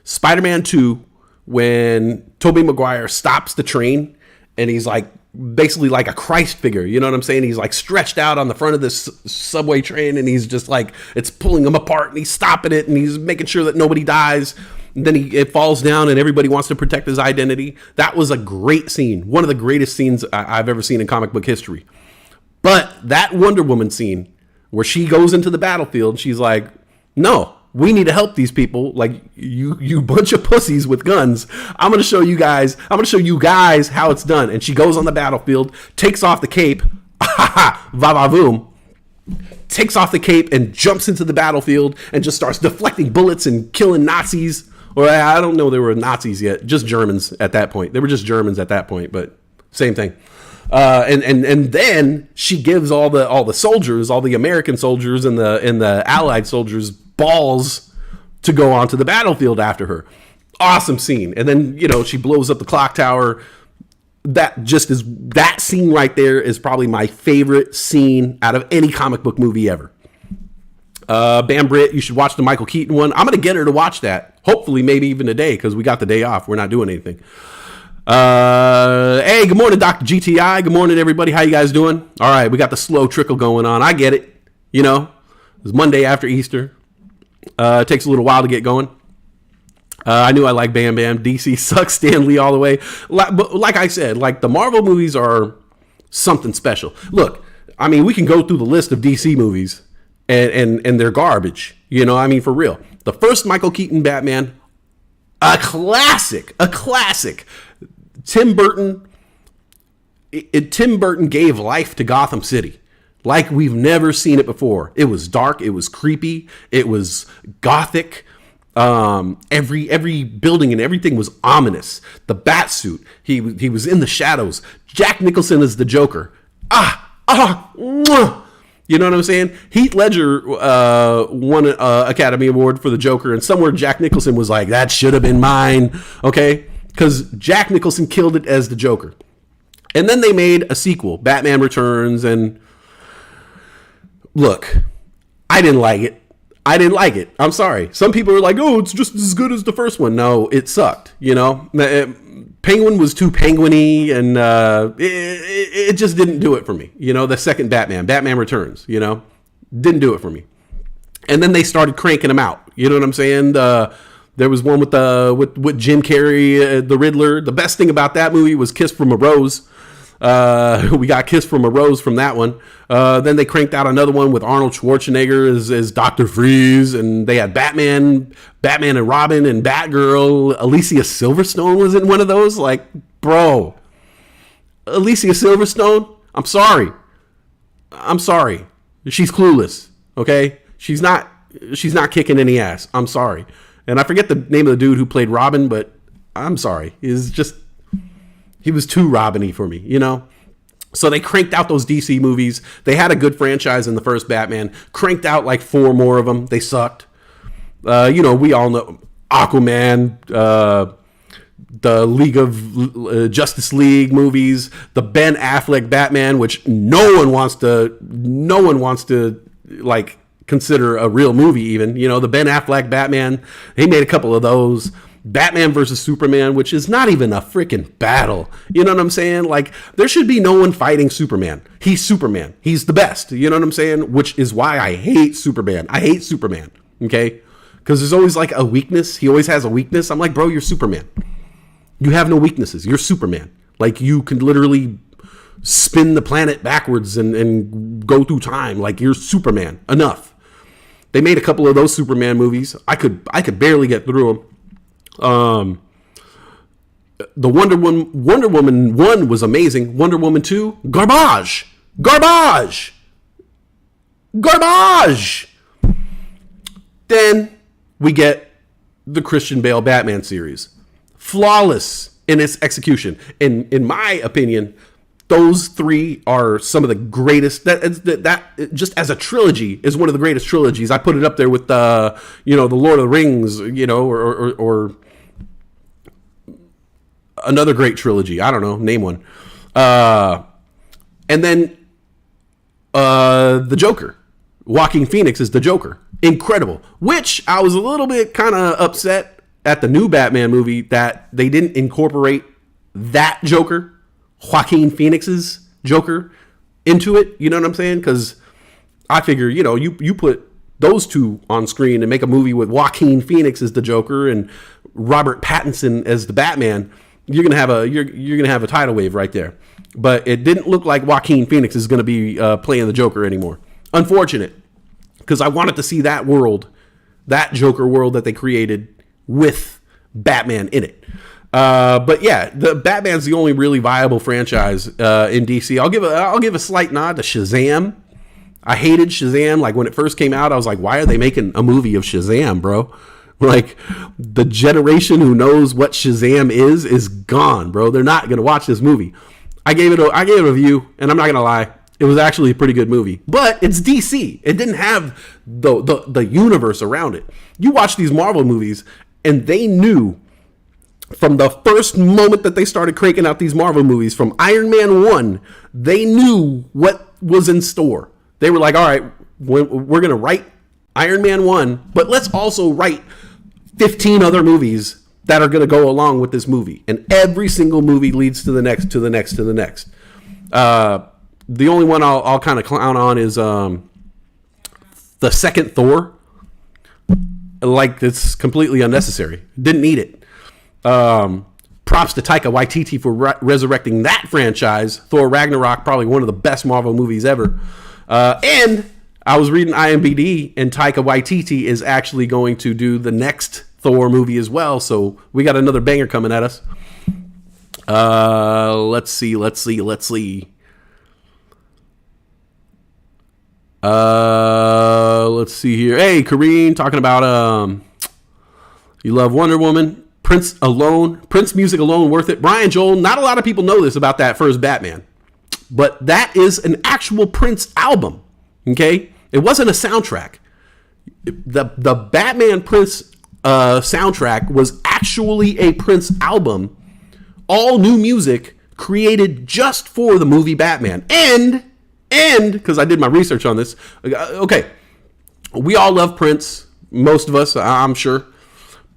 Spider-Man 2, when Tobey Maguire stops the train and he's like basically like a Christ figure, you know what I'm saying? He's like stretched out on the front of this subway train, and he's just like, it's pulling him apart, and he's stopping it, and he's making sure that nobody dies. And then it falls down, and everybody wants to protect his identity. That was a great scene, one of the greatest scenes I've ever seen in comic book history. But that Wonder Woman scene where she goes into the battlefield, she's like, no, we need to help these people. Like, you bunch of pussies with guns. I'm going to show you guys how it's done. And she goes on the battlefield, takes off the cape, va-va-voom, takes off the cape and jumps into the battlefield and just starts deflecting bullets and killing Nazis. Or I don't know, they were Nazis yet, just Germans at that point. They were just Germans at that point, but same thing. And then she gives all the soldiers, all the American soldiers and the Allied soldiers, balls to go onto the battlefield after her. Awesome scene. And then, you know, she blows up the clock tower. That scene right there is probably my favorite scene out of any comic book movie ever. Bam Britt, you should watch the Michael Keaton one. I'm gonna get her to watch that. Hopefully, maybe even today, because we got the day off. We're not doing anything. Hey, good morning, Dr. GTI. Good morning, everybody. How you guys doing? All right, we got the slow trickle going on. I get it. You know, it's Monday after Easter. It takes a little while to get going. I knew I liked Bam Bam. DC sucks. Stan Lee all the way. But like I said, like the Marvel movies are something special. Look, I mean, we can go through the list of DC movies and they're garbage. You know, I mean, for real. The first Michael Keaton Batman, a classic. Tim Burton gave life to Gotham City like we've never seen it before. It was dark. It was creepy. It was gothic. Every building and everything was ominous. The bat suit. He was in the shadows. Jack Nicholson is the Joker. Mwah. You know what I'm saying? Heath Ledger won an Academy Award for the Joker, and somewhere Jack Nicholson was like, that should have been mine. Okay? Because Jack Nicholson killed it as the Joker. And then they made a sequel, Batman Returns, and look, I didn't like it. I'm sorry. Some people are like, oh, it's just as good as the first one. No, it sucked, you know? Penguin was too penguin-y, and it just didn't do it for me. You know, the second Batman Returns, you know? Didn't do it for me. And then they started cranking them out. You know what I'm saying? There was one with Jim Carrey, the Riddler. The best thing about that movie was Kiss from a Rose. We got Kiss from a Rose from that one. Then they cranked out another one with Arnold Schwarzenegger as Dr. Freeze, and they had Batman and Robin and Batgirl. Alicia Silverstone was in one of those. Like, bro, Alicia Silverstone, I'm sorry. She's clueless. Okay, she's not kicking any ass. I'm sorry. And I forget the name of the dude who played Robin, but I'm sorry. He was too Robin-y for me, you know? So they cranked out those DC movies. They had a good franchise in the first Batman. Cranked out like 4 more of them. They sucked. You know, we all know Aquaman, the League of Justice League movies, the Ben Affleck Batman, which no one wants to like consider a real movie even. You know, the Ben Affleck Batman, he made a couple of those. Batman versus Superman, which is not even a freaking battle. You know what I'm saying? Like, there should be no one fighting Superman. He's Superman. He's the best. You know what I'm saying? Which is why I hate Superman. I hate Superman. Okay? Because there's always like a weakness. He always has a weakness. I'm like, bro, you're Superman. You have no weaknesses. You're Superman. Like, you can literally spin the planet backwards and go through time like you're Superman. Enough. They made a couple of those Superman movies. I could barely get through them. The Wonder Woman 1 was amazing. Wonder Woman 2, garbage. Then we get the Christian Bale Batman series. Flawless in its execution. In my opinion, those three are some of the greatest. That just as a trilogy is one of the greatest trilogies. I put it up there with the Lord of the Rings, or another great trilogy. I don't know, name one. And then the Joker. Joaquin Phoenix is the Joker. Incredible. Which I was a little bit kind of upset at the new Batman movie that they didn't incorporate that Joker, Joaquin Phoenix's Joker, into it. You know what I'm saying? Because I figure, you put those two on screen and make a movie with Joaquin Phoenix as the Joker and Robert Pattinson as the Batman, you're gonna have a tidal wave right there. But it didn't look like Joaquin Phoenix is gonna be playing the Joker anymore. Unfortunate, because I wanted to see that world, that Joker world that they created with Batman in it. But yeah, the Batman's the only really viable franchise in DC. I'll give a slight nod to Shazam. I hated Shazam. Like when it first came out, I was like, why are they making a movie of Shazam, bro? Like the generation who knows what Shazam is gone, bro. They're not gonna watch this movie. I gave it a view, and I'm not gonna lie. It was actually a pretty good movie, but it's DC. It didn't have the universe around it. You watch these Marvel movies, and they knew from the first moment that they started cranking out these Marvel movies, from Iron Man 1, they knew what was in store. They were like, all right, we're going to write Iron Man 1, but let's also write 15 other movies that are going to go along with this movie. And every single movie leads to the next, to the next, to the next. The only one I'll kind of clown on is the second Thor. Like, it's completely unnecessary. Didn't need it. Props to Taika Waititi for resurrecting that franchise. Thor Ragnarok, probably one of the best Marvel movies ever. And I was reading IMDb, and Taika Waititi is actually going to do the next Thor movie as well. So we got another banger coming at us. Let's see. Let's see here. Hey, Kareem, talking about you love Wonder Woman. Prince music alone worth it. Brian Joel, not a lot of people know this about that first Batman, but that is an actual Prince album. Okay, it wasn't a soundtrack. The Batman Prince soundtrack was actually a Prince album, all new music created just for the movie Batman. And because I did my research on this, okay, we all love Prince, most of us, I'm sure.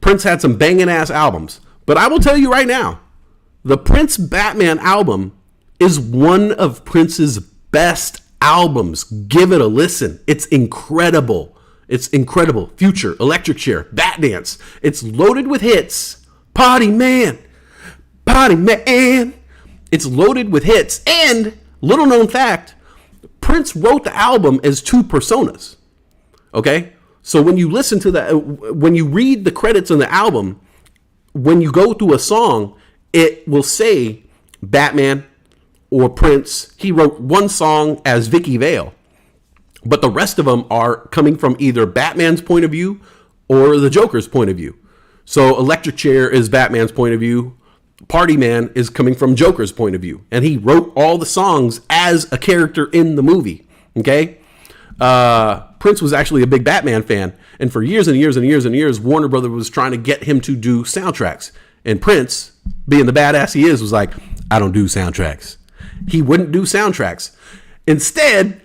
Prince had some banging ass albums, but I will tell you right now, the Prince Batman album is one of Prince's best albums. Give it a listen. It's incredible. It's incredible. Future, Electric Chair, Bat Dance. It's loaded with hits. Party Man. It's loaded with hits. And little known fact, Prince wrote the album as two personas. Okay? So when you listen to when you read the credits on the album, when you go through a song, it will say Batman or Prince. He wrote one song as Vicky Vale, but the rest of them are coming from either Batman's point of view or the Joker's point of view. So Electric Chair is Batman's point of view. Party Man is coming from Joker's point of view. And he wrote all the songs as a character in the movie. Okay? Prince was actually a big Batman fan, and for years and years and years and years, Warner Brothers was trying to get him to do soundtracks. And Prince, being the badass he is, was like, I don't do soundtracks. He wouldn't do soundtracks. Instead,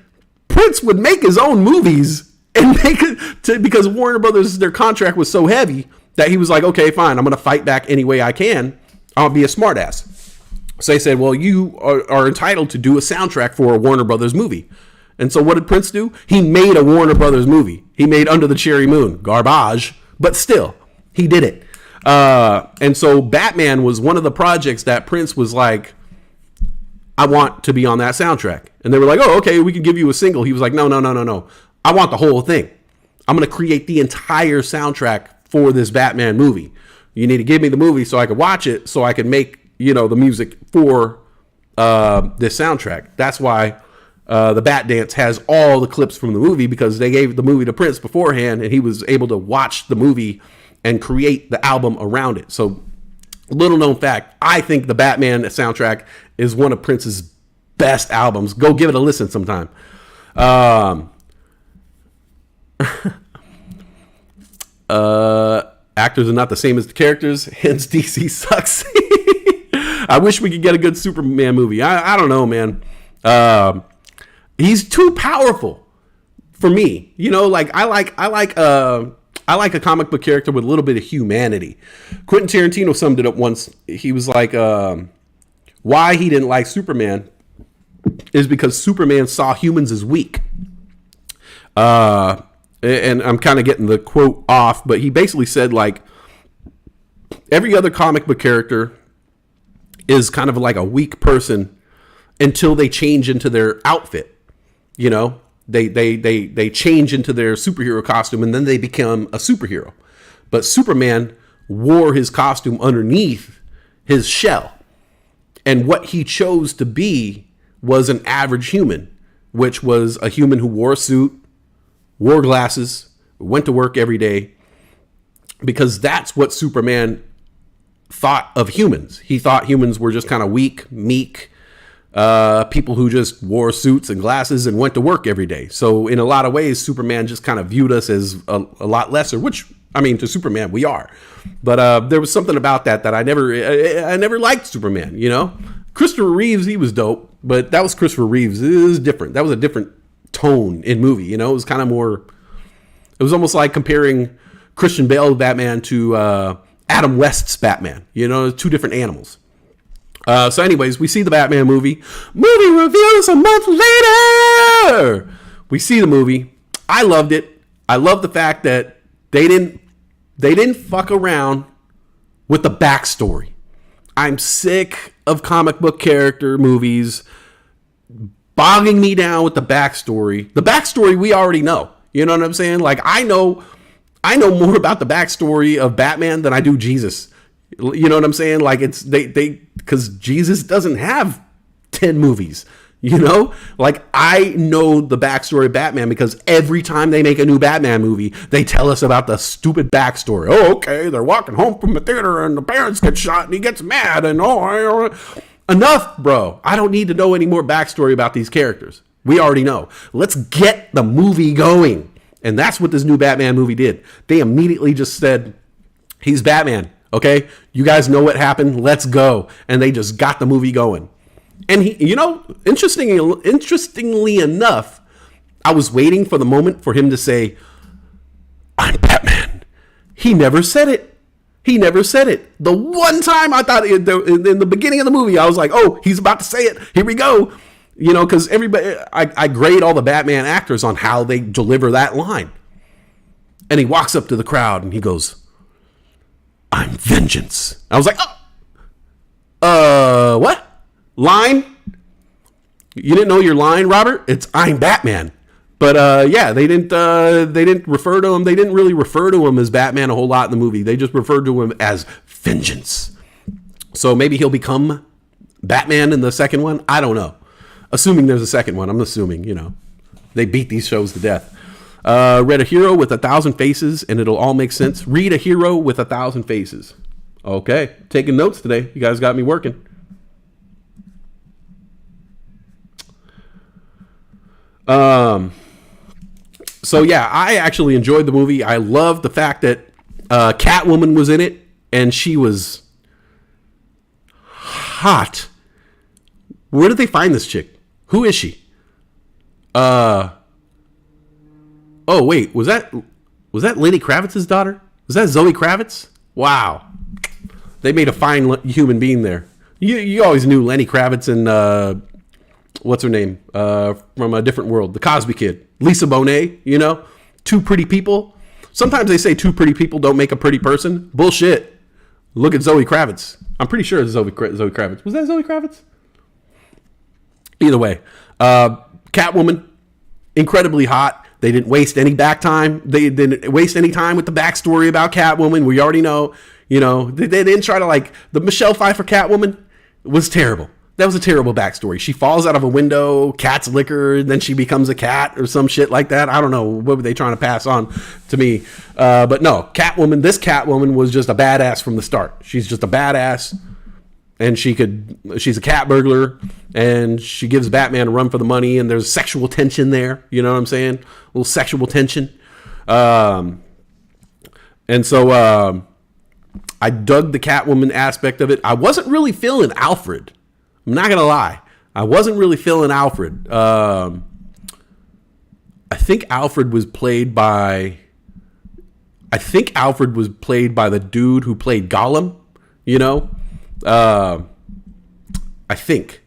Prince would make his own movies and make it because Warner Brothers, their contract was so heavy that he was like, okay, fine, I'm going to fight back any way I can. I'll be a smartass. So they said, well, you are entitled to do a soundtrack for a Warner Brothers movie. And so what did Prince do? He made a Warner Brothers movie. He made Under the Cherry Moon. Garbage. But still, he did it. And so Batman was one of the projects that Prince was like, I want to be on that soundtrack. And they were like, oh, okay, we can give you a single. He was like, no. I want the whole thing. I'm going to create the entire soundtrack for this Batman movie. You need to give me the movie so I can watch it, so I can make, the music for this soundtrack. That's why the Bat Dance has all the clips from the movie, because they gave the movie to Prince beforehand, and he was able to watch the movie and create the album around it. So, little known fact, I think the Batman soundtrack is one of Prince's best albums. Go give it a listen sometime. Actors are not the same as the characters, hence DC sucks. I wish we could get a good Superman movie. I don't know, man. He's too powerful for me. I like a comic book character with a little bit of humanity. Quentin Tarantino summed it up once. He was like, why he didn't like Superman is because Superman saw humans as weak. And I'm kind of getting the quote off, but he basically said, like, every other comic book character is kind of like a weak person until they change into their outfit. They change into their superhero costume, and then they become a superhero. But Superman wore his costume underneath his shell. And what he chose to be was an average human, which was a human who wore a suit, wore glasses, went to work every day, because that's what Superman thought of humans. He thought humans were just kind of weak, meek, people who just wore suits and glasses and went to work every day. So in a lot of ways, Superman just kind of viewed us as a lot lesser, which, I mean, to Superman, we are. But there was something about that I never liked Superman, Christopher Reeves, he was dope, but that was Christopher Reeves. It was different. That was a different tone in movie. It was kind of more, it was almost like comparing Christian Bale's Batman to Adam West's Batman. Two different animals. So anyways, we see the Batman movie. Movie reviews a month later. We see the movie. I loved it. I love the fact that they didn't fuck around with the backstory. I'm sick of comic book character movies bogging me down with the backstory. The backstory we already know. You know what I'm saying? Like, I know more about the backstory of Batman than I do Jesus. You know what I'm saying? Like, it's because Jesus doesn't have 10 movies. Like, I know the backstory of Batman because every time they make a new Batman movie, they tell us about the stupid backstory. Oh, okay, they're walking home from the theater and the parents get shot and he gets mad and enough, bro. I don't need to know any more backstory about these characters. We already know. Let's get the movie going. And that's what this new Batman movie did. They immediately just said, he's Batman. Okay, you guys know what happened. Let's go. And they just got the movie going. And he, interestingly enough, I was waiting for the moment for him to say, I'm Batman. He never said it. The one time I thought in the beginning of the movie, I was like, oh, he's about to say it. Here we go. Because everybody, I grade all the Batman actors on how they deliver that line. And he walks up to the crowd and he goes, I'm vengeance. I was like, what? Line? You didn't know your line, Robert? It's I'm Batman. But yeah, they didn't refer to him. They didn't really refer to him as Batman a whole lot in the movie. They just referred to him as vengeance. So maybe he'll become Batman in the second one. I don't know. Assuming there's a second one. I'm assuming, they beat these shows to death. Read a hero with 1,000 faces and it'll all make sense. Read a hero with 1,000 faces. Okay. Taking notes today. You guys got me working. So yeah, I actually enjoyed the movie. I love the fact that Catwoman was in it and she was hot. Where did they find this chick? Who is she? Oh wait, was that Lenny Kravitz's daughter? Was that Zoe Kravitz? Wow, they made a fine human being there. You always knew Lenny Kravitz and what's her name from A Different World, the Cosby Kid, Lisa Bonet. Two pretty people. Sometimes they say two pretty people don't make a pretty person. Bullshit. Look at Zoe Kravitz. I'm pretty sure it's Zoe Kravitz. Was that Zoe Kravitz? Either way, Catwoman, incredibly hot. They didn't waste any back time. They didn't waste any time with the backstory about Catwoman. We already know, they didn't try to like the Michelle Pfeiffer Catwoman was terrible. That was a terrible backstory. She falls out of a window, cats lick her, and then she becomes a cat or some shit like that. I don't know. What were they trying to pass on to me? But no, this Catwoman was just a badass from the start. She's just a badass, and she's a cat burglar, and she gives Batman a run for the money, and there's sexual tension there. You know what I'm saying? A little sexual tension. And so I dug the Catwoman aspect of it. I wasn't really feeling Alfred. I'm not going to lie. I wasn't really feeling Alfred. I think Alfred was played by the dude who played Gollum, I think.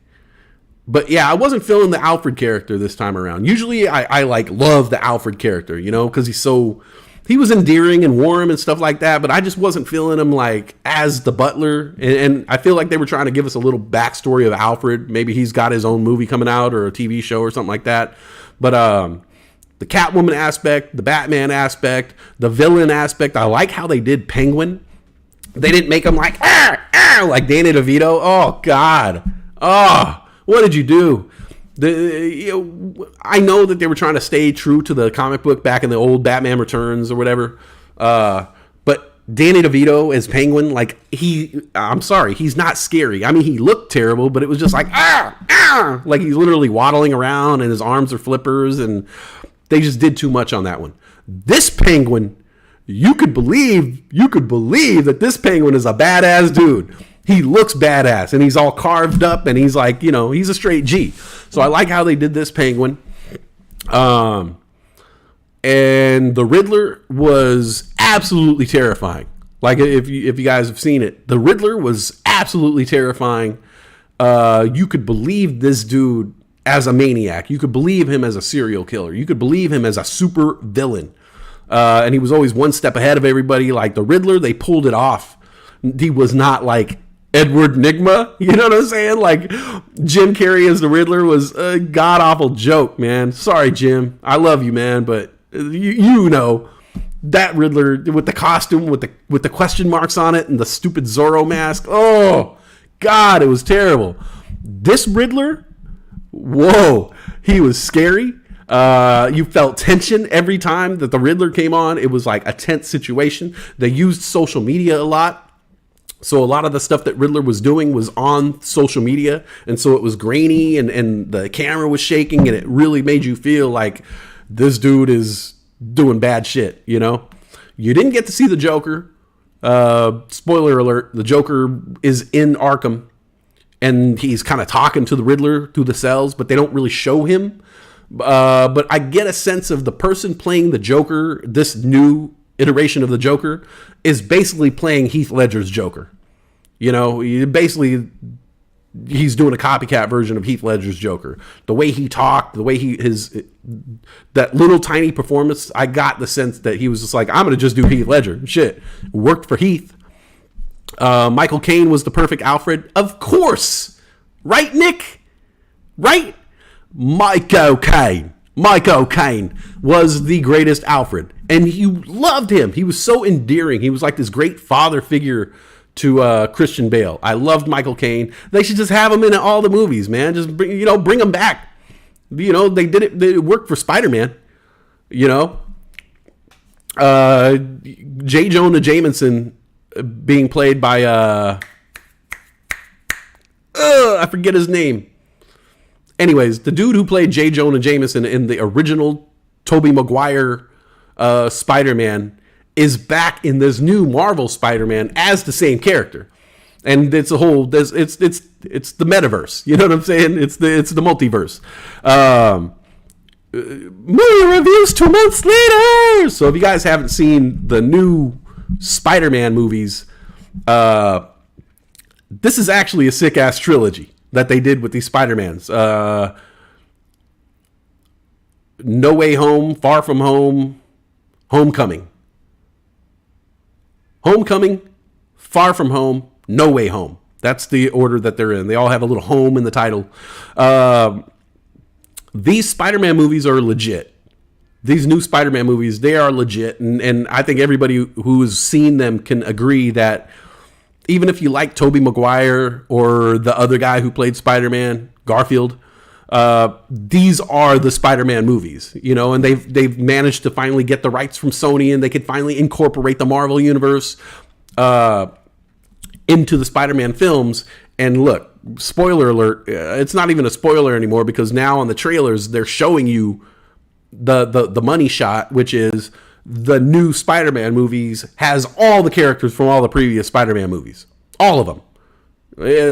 But yeah, I wasn't feeling the Alfred character this time around. Usually I like love the Alfred character, because he was endearing and warm and stuff like that, but I just wasn't feeling him like as the butler. And I feel like they were trying to give us a little backstory of Alfred. Maybe he's got his own movie coming out or a TV show or something like that. But the Catwoman aspect, the Batman aspect, the villain aspect, I like how they did Penguin. They didn't make him like Danny DeVito. Oh, God. Oh, what did you do? I know that they were trying to stay true to the comic book back in the old Batman Returns or whatever. But Danny DeVito as Penguin, I'm sorry, he's not scary. I mean, he looked terrible, but it was just like, like he's literally waddling around and his arms are flippers, and they just did too much on that one. This Penguin, you could believe that this Penguin is a badass dude. He looks badass, and he's all carved up, and he's like, he's a straight G. So I like how they did this Penguin. And the Riddler was absolutely terrifying. Like, if you guys have seen it, the Riddler was absolutely terrifying. You could believe this dude as a maniac. You could believe him as a serial killer. You could believe him as a super villain. And he was always one step ahead of everybody. Like the Riddler, they pulled it off. He was not like Edward Nygma, you know what I'm saying? Like Jim Carrey as the Riddler was a god awful joke, man. Sorry, Jim, I love you, man, but that Riddler with the costume with the question marks on it and the stupid Zorro mask. Oh God, it was terrible. This Riddler, whoa, he was scary. You felt tension every time that the Riddler came on. It was like a tense situation. They used social media a lot. So a lot of the stuff that Riddler was doing was on social media. And so it was grainy and the camera was shaking, and it really made you feel like this dude is doing bad shit, You didn't get to see the Joker. Spoiler alert, the Joker is in Arkham, and he's kind of talking to the Riddler through the cells, but they don't really show him. But I get a sense of the person playing the Joker, this new iteration of the Joker, is basically playing Heath Ledger's Joker. He's doing a copycat version of Heath Ledger's Joker. The way he talked, the way that little tiny performance, I got the sense that he was just like, I'm going to just do Heath Ledger. Shit. It worked for Heath. Michael Caine was the perfect Alfred. Of course. Right, Nick? Right? Michael Caine was the greatest Alfred, and you loved him. He was so endearing. He was like this great father figure to Christian Bale. I loved Michael Caine. They should just have him in all the movies, man. Just bring him back. They did it. It worked for Spider-Man. J. Jonah Jameson being played by I forget his name. Anyways, the dude who played J. Jonah Jameson in the original Tobey Maguire Spider-Man is back in this new Marvel Spider-Man as the same character. And it's the metaverse. You know what I'm saying? It's the multiverse. Movie reviews 2 months later. So if you guys haven't seen the new Spider-Man movies, this is actually a sick ass trilogy that they did with these Spider-Mans. No Way Home, Far From Home, Homecoming. Homecoming, Far From Home, No Way Home. That's the order that they're in. They all have a little home in the title. These Spider-Man movies are legit. These new Spider-Man movies, they are legit. And I think everybody who's seen them can agree that even if you like Tobey Maguire or the other guy who played Spider-Man, Garfield, these are the Spider-Man movies, you know, and they've managed to finally get the rights from Sony, and they could finally incorporate the Marvel universe into the Spider-Man films. And look, spoiler alert, it's not even a spoiler anymore, because now on the trailers they're showing you the money shot, which is the new Spider-Man movies has all the characters from all the previous Spider-Man movies, all of them,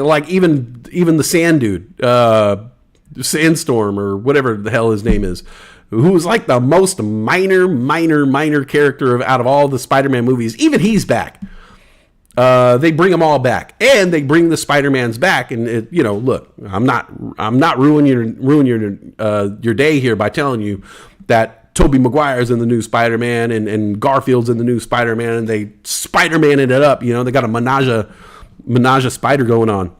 like even the Sand Dude, Sandstorm, or whatever the hell his name is, who was like the most minor character out of all the Spider-Man movies. Even he's back. They bring them all back, and they bring the Spider-Mans back. And it, you know, look, I'm not ruining your day here by telling you that Tobey Maguire's in the new Spider-Man and Garfield's in the new Spider-Man, and they Spider-Man-ed it up. You know, they got a menage a spider going on.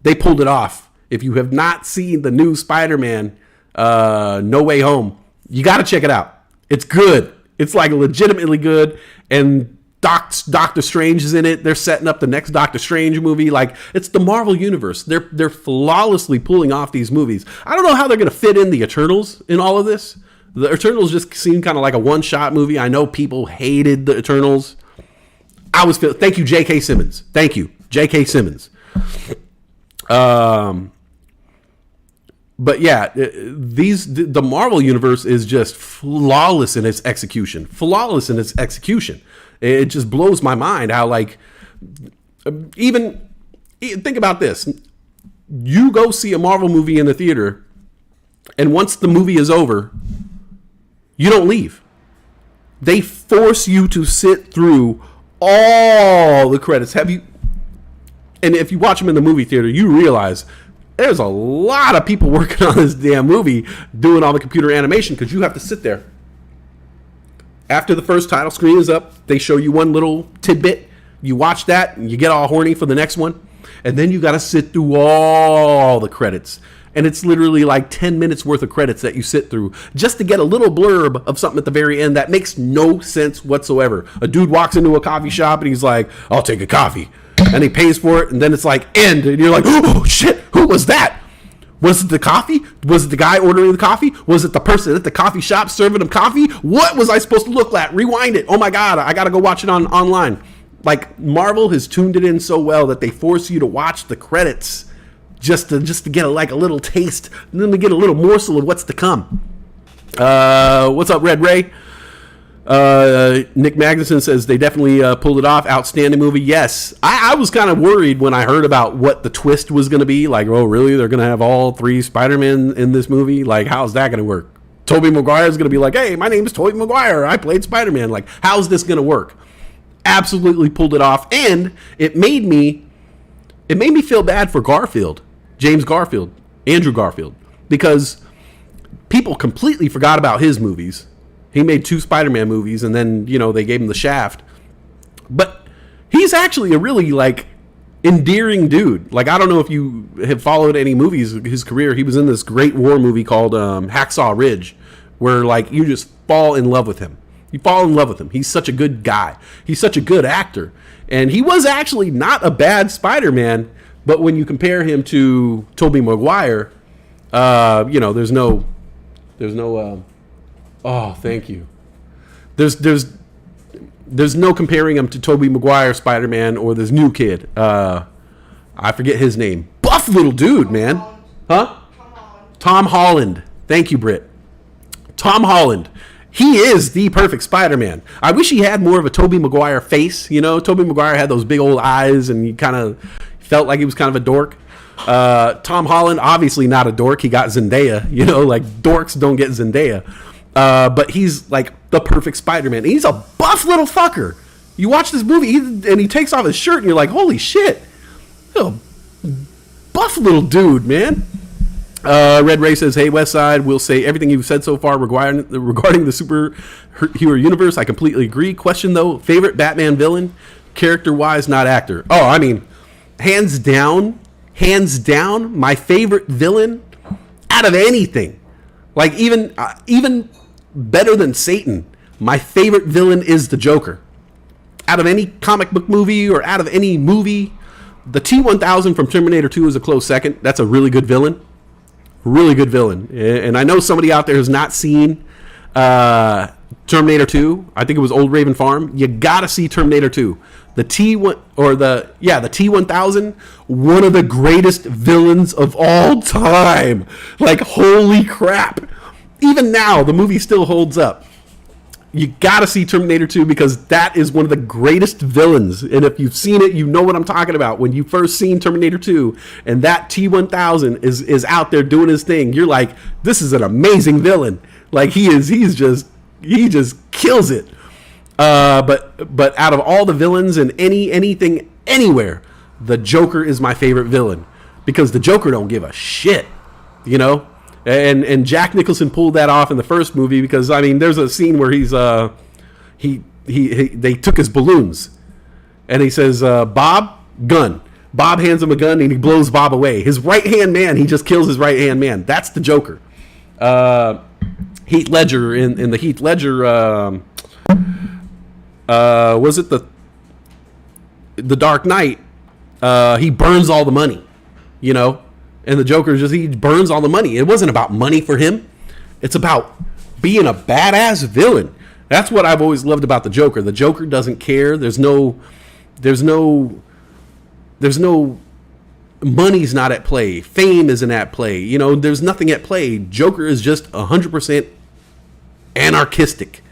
They pulled it off. If you have not seen the new Spider-Man, No Way Home, you got to check it out. It's good. It's like legitimately good. And Doctor Strange is in it. They're setting up the next Doctor Strange movie. Like, it's the Marvel universe. They're flawlessly pulling off these movies. I don't know how they're going to fit in the Eternals in all of this. The Eternals just seemed kind of like a one-shot movie. I know people hated the Eternals. Thank you, J.K. Simmons. Thank you, J.K. Simmons. But yeah, the Marvel universe is just flawless in its execution. It just blows my mind how, like, even think about this. You go see a Marvel movie in the theater, and once the movie is over, you don't leave. They force you to sit through all the credits. And if you watch them in the movie theater, you realize there's a lot of people working on this damn movie doing all the computer animation, because you have to sit there. After the first title screen is up, they show you one little tidbit. You watch that, and you get all horny for the next one. And then you got to sit through all the credits. And it's literally like 10 minutes worth of credits that you sit through just to get a little blurb of something at the very end that makes no sense whatsoever. A dude walks into a coffee shop, and he's like, I'll take a coffee. And he pays for it, and then it's like, end. And you're like, oh, shit, who was that? Was it the coffee? Was it the guy ordering the coffee? Was it the person at the coffee shop serving him coffee? What was I supposed to look like? Rewind it. Oh my God, I got to go watch it online. Like, Marvel has tuned it in so well that they force you to watch the credits just to get a little taste, and then to get a little morsel of what's to come. What's up, Red Ray? Nick Magnuson says they definitely pulled it off. Outstanding movie. Yes. I was kind of worried when I heard about what the twist was going to be. Like, oh, really? They're going to have all three Spider-Men in this movie? Like, how's that going to work? Tobey Maguire is going to be like, hey, my name's Tobey Maguire. I played Spider-Man. Like, how's this going to work? Absolutely pulled it off. And it made me feel bad for Garfield. Andrew Garfield. Because people completely forgot about his movies. He made 2 Spider-Man movies, and then, you know, they gave him the shaft. But he's actually a really, like, endearing dude. Like, I don't know if you have followed any movies of his career. He was in this great war movie called Hacksaw Ridge, where, like, you just fall in love with him. You fall in love with him. He's such a good guy. He's such a good actor. And he was actually not a bad Spider-Man, but when you compare him to Tobey Maguire, you know, there's no oh, thank you. There's no comparing him to Tobey Maguire Spider-Man or this new kid. I forget his name. Buff little dude, man. Huh? Tom Holland. Thank you, Britt. Tom Holland. He is the perfect Spider-Man. I wish he had more of a Tobey Maguire face. You know, Tobey Maguire had those big old eyes, and he kind of felt like he was kind of a dork. Tom Holland, obviously not a dork. He got Zendaya. You know, like, dorks don't get Zendaya. But he's like the perfect Spider-Man. He's a buff little fucker. You watch this movie, and he takes off his shirt, and you're like, holy shit. A buff little dude, man. Red Ray says, hey, Westside, we'll say everything you've said so far regarding the superhero universe. I completely agree. Question, though, favorite Batman villain? character-wise, not actor. Oh, I mean, hands down, my favorite villain out of anything. Like even better than Satan. My favorite villain is the Joker. Out of any comic book movie or out of any movie, the T-1000 from Terminator 2 is a close second. That's a really good villain. Really good villain. And I know somebody out there who's not seen Terminator 2. I think it was Old Raven Farm. You gotta see Terminator 2. The T-1000, one of the greatest villains of all time. Like, holy crap. Even now, the movie still holds up. You gotta see Terminator 2 because that is one of the greatest villains. And if you've seen it, you know what I'm talking about. When you first seen Terminator 2 and that T-1000 is out there doing his thing, you're like, this is an amazing villain. Like, he just kills it. But out of all the villains in anything, anywhere, the Joker is my favorite villain because the Joker don't give a shit, you know? And Jack Nicholson pulled that off in the first movie because, I mean, there's a scene where they took his balloons and he says, Bob, gun. Bob hands him a gun and he blows Bob away. His right-hand man, he just kills his right-hand man. That's the Joker. Heath Ledger in the Heath Ledger, was it the Dark Knight? He burns all the money, you know? And the Joker he burns all the money. It wasn't about money for him. It's about being a badass villain. That's what I've always loved about the Joker. The Joker doesn't care. There's no money's not at play. Fame isn't at play. You know, there's nothing at play. Joker is just 100% anarchistic.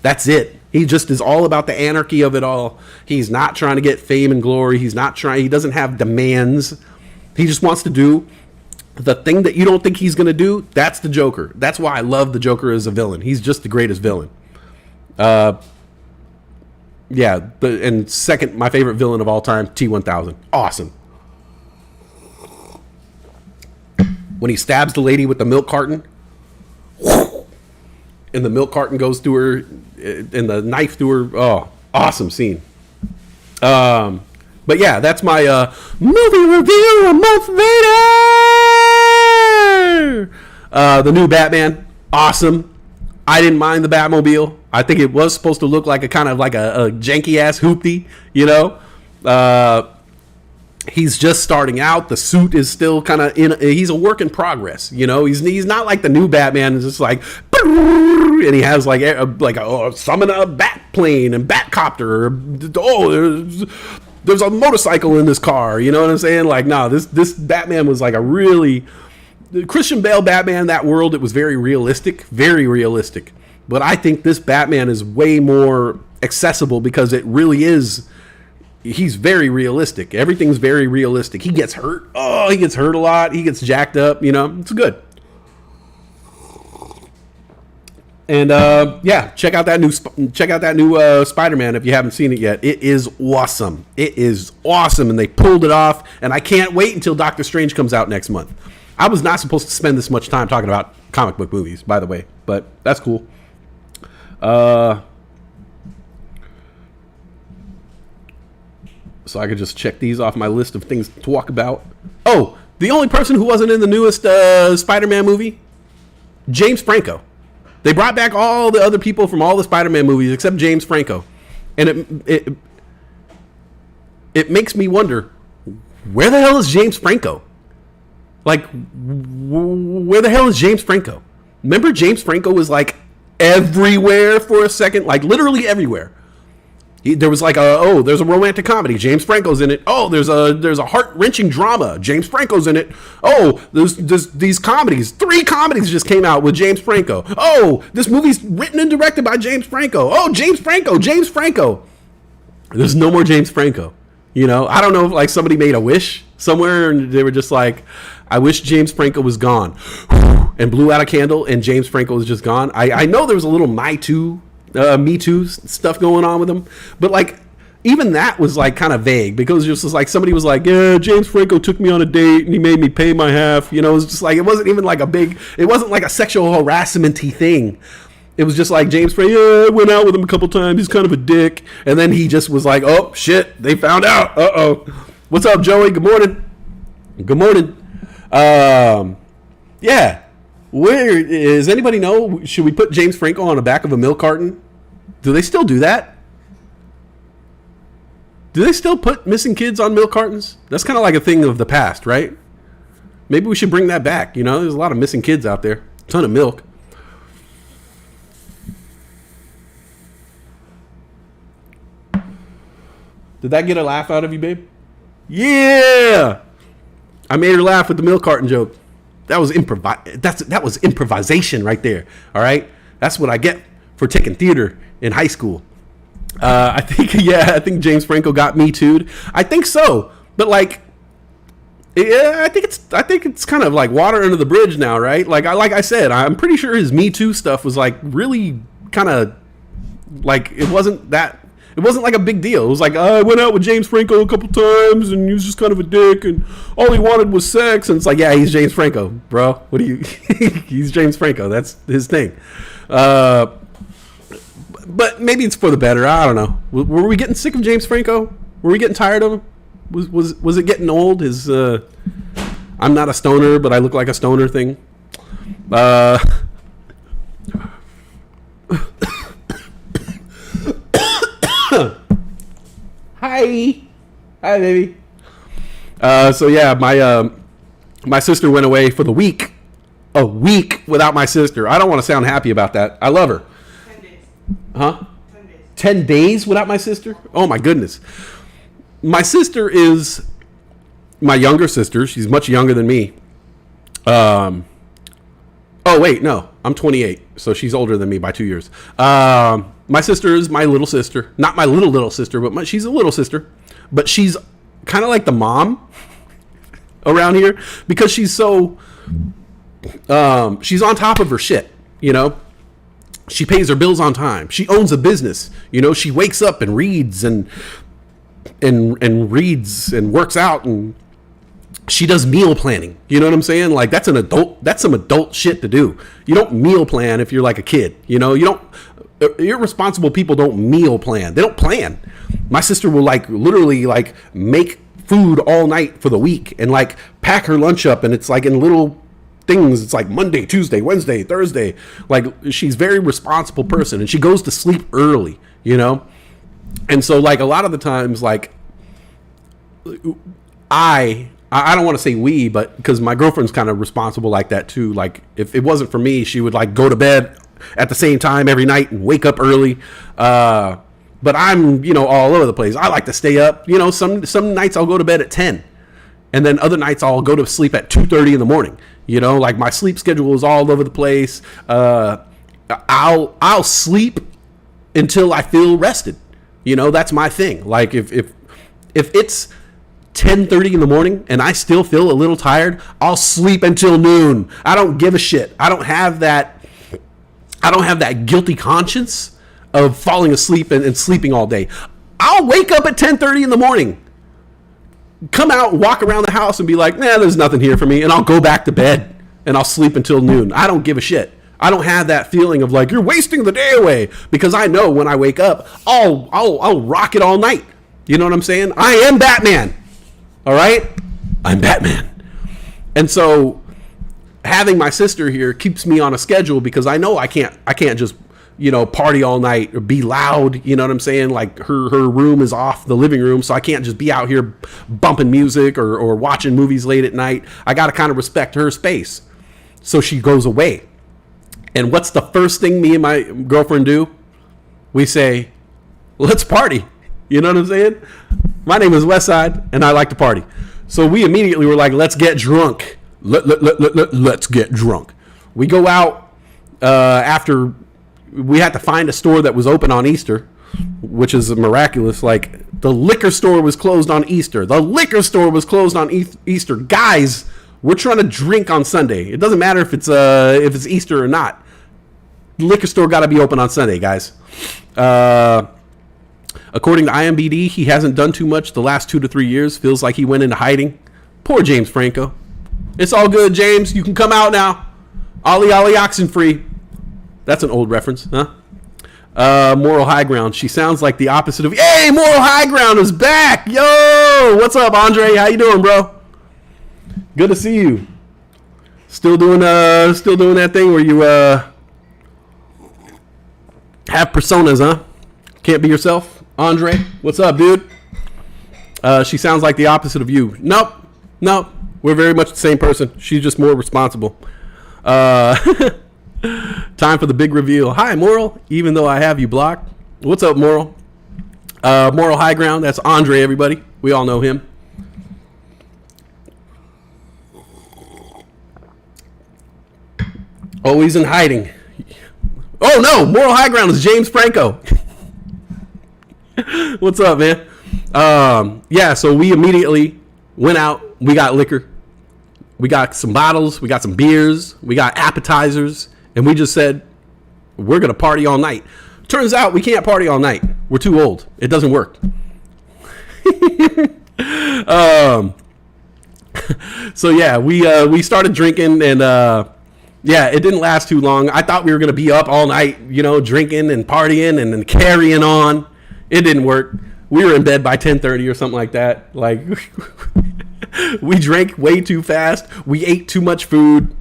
That's it. He just is all about the anarchy of it all. He's not trying to get fame and glory. He doesn't have demands. He just wants to do the thing that you don't think he's going to do. That's the Joker. That's why I love the Joker as a villain. He's just the greatest villain. And second, my favorite villain of all time, T-1000. Awesome. When he stabs the lady with the milk carton, and the milk carton goes through her, and the knife through her. Oh, awesome scene. But yeah, that's my movie review a month later. The new Batman, awesome. I didn't mind the Batmobile. I think it was supposed to look like a kind of like a janky ass hoopty, you know. He's just starting out. The suit is still kind of he's a work in progress, you know. He's not like the new Batman. It's just like, and he has like summon a bat plane and bat copter. There's a motorcycle in this car. You know what I'm saying? Like, no, this Batman was like a really Christian Bale Batman. That world, it was very realistic. But I think this Batman is way more accessible because it really is. He's very realistic. Everything's very realistic. He gets hurt. Oh, he gets hurt a lot. He gets jacked up. You know, it's good. And check out that new Spider-Man if you haven't seen it yet. It is awesome. And they pulled it off. And I can't wait until Doctor Strange comes out next month. I was not supposed to spend this much time talking about comic book movies, by the way, but that's cool. So I could just check these off my list of things to talk about. Oh, the only person who wasn't in the newest Spider-Man movie, James Franco. They brought back all the other people from all the Spider-Man movies except James Franco. And it makes me wonder, where the hell is James Franco? Like, where the hell is James Franco? Remember James Franco was like everywhere for a second, like literally everywhere. There was like there's a romantic comedy. James Franco's in it. Oh, there's a heart-wrenching drama. James Franco's in it. Oh, there's these comedies. 3 comedies just came out with James Franco. Oh, this movie's written and directed by James Franco. Oh, James Franco. There's no more James Franco. You know, I don't know if like somebody made a wish somewhere and they were just like, I wish James Franco was gone, and blew out a candle and James Franco was just gone. I know there was a little Me Too stuff going on with him, but like even that was like kind of vague because it was just like somebody was like, yeah, James Franco took me on a date and he made me pay my half. You know, it was just like, it wasn't even like it wasn't like a sexual harassment-y thing. It was just like James Franco, yeah, I went out with him a couple times. He's kind of a dick. And then he just was like, oh, shit, they found out. Uh-oh. What's up, Joey? Good morning. Good morning. Yeah. Where does anybody know? Should we put James Franco on the back of a milk carton? Do they still do that? Do they still put missing kids on milk cartons? That's kind of like a thing of the past, right? Maybe we should bring that back. You know, there's a lot of missing kids out there. A ton of milk. Did that get a laugh out of you, babe? Yeah! I made her laugh with the milk carton joke. That was that was improvisation right there. All right? That's what I get for taking theater in high school. I think James Franco got Me Too'd. I think so. But like, yeah, I think it's kind of like water under the bridge now, right? Like I said, I'm pretty sure his Me Too stuff was like really kind of like it wasn't like a big deal. It was like, I went out with James Franco a couple times and he was just kind of a dick and all he wanted was sex. And it's like, yeah, he's James Franco, bro. What do you, he's James Franco. That's his thing. But maybe it's for the better. I don't know. Were we getting sick of James Franco? Were we getting tired of him? Was it getting old? His, I'm not a stoner, but I look like a stoner thing. Hi, baby. So yeah, my sister went away for the week. A week without my sister. I don't want to sound happy about that. I love her. 10 days. Huh? 10 days. 10 days without my sister? Oh my goodness. My sister is my younger sister. She's much younger than me. Oh wait, no. I'm 28, so she's older than me by 2 years. My sister is my little sister. Not my little sister, but she's a little sister. But she's kind of like the mom around here because she's so... she's on top of her shit, you know? She pays her bills on time. She owns a business. You know, she wakes up and reads and reads and works out and she does meal planning. You know what I'm saying? Like that's some adult shit to do. You don't meal plan if you're like a kid. You know, irresponsible people don't meal plan. They don't plan. My sister will like literally like make food all night for the week and like pack her lunch up and it's like in little things. It's like Monday, Tuesday, Wednesday, Thursday. Like she's a very responsible person and she goes to sleep early, you know? And so like a lot of the times, like I don't want to say we, but because my girlfriend's kind of responsible like that too. Like if it wasn't for me, she would like go to bed at the same time every night and wake up early. But I'm, you know, all over the place. I like to stay up, you know, some nights I'll go to bed at 10 and then other nights I'll go to sleep at 2:30 in the morning. You know, like my sleep schedule is all over the place. I'll sleep until I feel rested. You know, that's my thing. Like if it's 10:30 in the morning and I still feel a little tired, I'll sleep until noon. I don't give a shit. I don't have that guilty conscience of falling asleep and sleeping all day. I'll wake up at 10:30 in the morning, come out, walk around the house and be like, nah, there's nothing here for me. And I'll go back to bed and I'll sleep until noon. I don't give a shit. I don't have that feeling of like, you're wasting the day away, because I know when I wake up, I'll rock it all night. You know what I'm saying? I am Batman. All right? I'm Batman. And so having my sister here keeps me on a schedule because I know I can't just, you know, party all night or be loud. You know what I'm saying? Like her room is off the living room, so I can't just be out here bumping music or watching movies late at night. I got to kind of respect her space. So she goes away. And what's the first thing me and my girlfriend do? We say, let's party. You know what I'm saying? My name is Westside, and I like to party. So we immediately were like, let's get drunk. Let's get drunk. We go out after we had to find a store that was open on Easter, which is miraculous. Like the liquor store was closed on Easter. The liquor store was closed on Easter. Guys, we're trying to drink on Sunday. It doesn't matter if it's Easter or not. The liquor store got to be open on Sunday, guys. According to IMDb, he hasn't done too much the last 2 to 3 years. Feels like he went into hiding. Poor James Franco. It's all good, James. You can come out now. Ollie oxen free. That's an old reference, huh? Moral High Ground. She sounds like the opposite of. Hey, Moral High Ground is back. Yo, what's up, Andre? How you doing, bro? Good to see you. Still doing that thing where you have personas, huh? Can't be yourself, Andre. What's up, dude? She sounds like the opposite of you. Nope. We're very much the same person. She's just more responsible. Time for the big reveal. Hi, Moral. Even though I have you blocked. What's up, Moral? Moral High Ground. That's Andre, everybody. We all know him. Always in hiding. Oh, no. Moral High Ground is James Franco. What's up, man? Yeah, so we immediately went out. We got liquor. We got some bottles. We got some beers. We got appetizers. And we just said, we're going to party all night. Turns out we can't party all night. We're too old. It doesn't work. So, yeah, we started drinking. And, yeah, it didn't last too long. I thought we were going to be up all night, drinking and partying and then carrying on. It didn't work. We were in bed by 10:30 or something like that. Like, we drank way too fast. We ate too much food.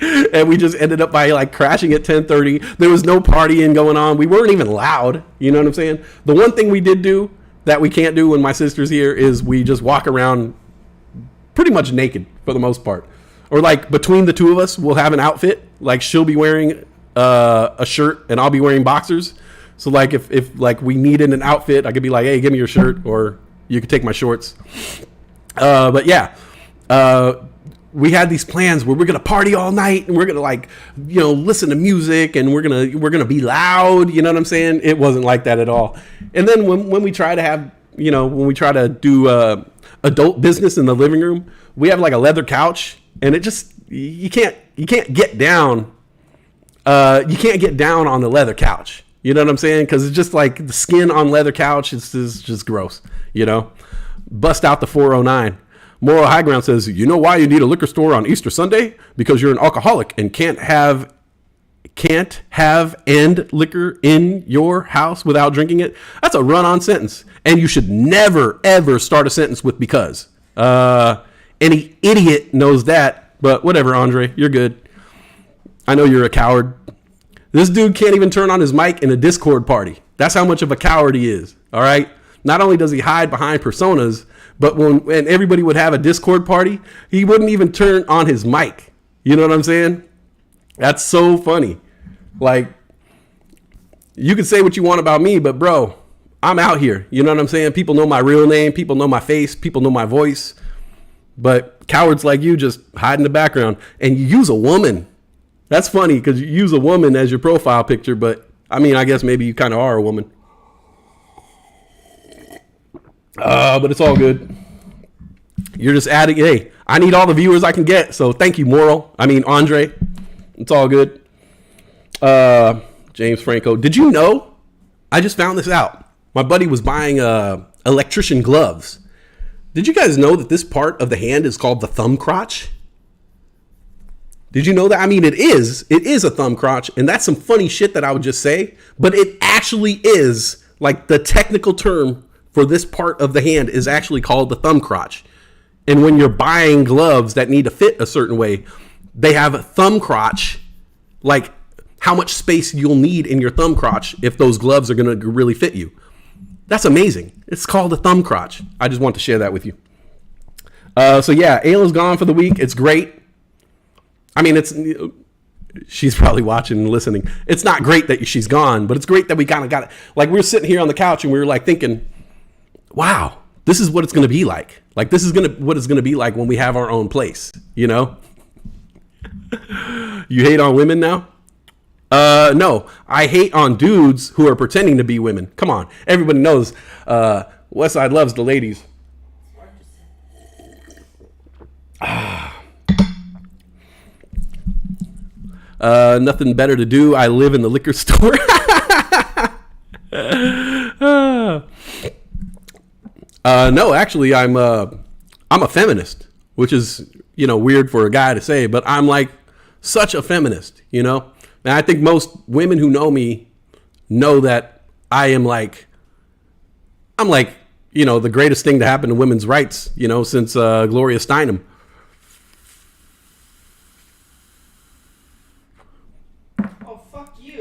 And we just ended up by like crashing at 10:30. There was no partying going on. We weren't even loud. You know what I'm saying? The one thing we did do that we can't do when my sister's here is we just walk around pretty much naked for the most part. Or like between the two of us, we'll have an outfit. Like she'll be wearing a shirt and I'll be wearing boxers. So like if like we needed an outfit, I could be like, hey, give me your shirt, or you could take my shorts. But yeah, we had these plans where we're gonna party all night and we're gonna like, listen to music and we're gonna be loud. You know what I'm saying? It wasn't like that at all. And then when we try to have, when we try to do adult business in the living room, we have like a leather couch, and it just you can't get down. You can't get down on the leather couch. You know what I'm saying? Because it's just like the skin on leather couch is just gross. Bust out the 409. Moral High Ground says, you know why you need a liquor store on Easter Sunday? Because you're an alcoholic and can't have and liquor in your house without drinking it. That's a run-on sentence. And you should never, ever start a sentence with because. Any idiot knows that. But whatever, Andre. You're good. I know you're a coward. This dude can't even turn on his mic in a Discord party. That's how much of a coward he is. All right. Not only does he hide behind personas, but when everybody would have a Discord party, he wouldn't even turn on his mic. You know what I'm saying? That's so funny. Like, you can say what you want about me, but bro, I'm out here. You know what I'm saying? People know my real name. People know my face. People know my voice. But cowards like you just hide in the background, and you use a woman. That's funny because you use a woman as your profile picture, but I mean, I guess maybe you kind of are a woman. But it's all good. You're just adding, hey, I need all the viewers I can get. So thank you, Andre. It's all good. James Franco. Did you know? I just found this out. My buddy was buying electrician gloves. Did you guys know that this part of the hand is called the thumb crotch? Did you know that? I mean, it is a thumb crotch, and that's some funny shit that I would just say, but it actually is, like, the technical term for this part of the hand is actually called the thumb crotch. And when you're buying gloves that need to fit a certain way, they have a thumb crotch, like how much space you'll need in your thumb crotch if those gloves are going to really fit you. That's amazing. It's called a thumb crotch. I just want to share that with you. So yeah, Ayla's gone for the week. It's great. I mean, she's probably watching and listening. It's not great that she's gone, but it's great that we kind of got it. Like, we were sitting here on the couch and we were like thinking, wow, this is what it's going to be like. Like, this is what it's going to be like when we have our own place, You hate on women now? No, I hate on dudes who are pretending to be women. Come on. Everybody knows Westside loves the ladies. Nothing better to do. I live in the liquor store. No, actually, I'm a feminist, which is, weird for a guy to say, but I'm like such a feminist, And I think most women who know me know that I'm like, the greatest thing to happen to women's rights, since Gloria Steinem. Oh, fuck you.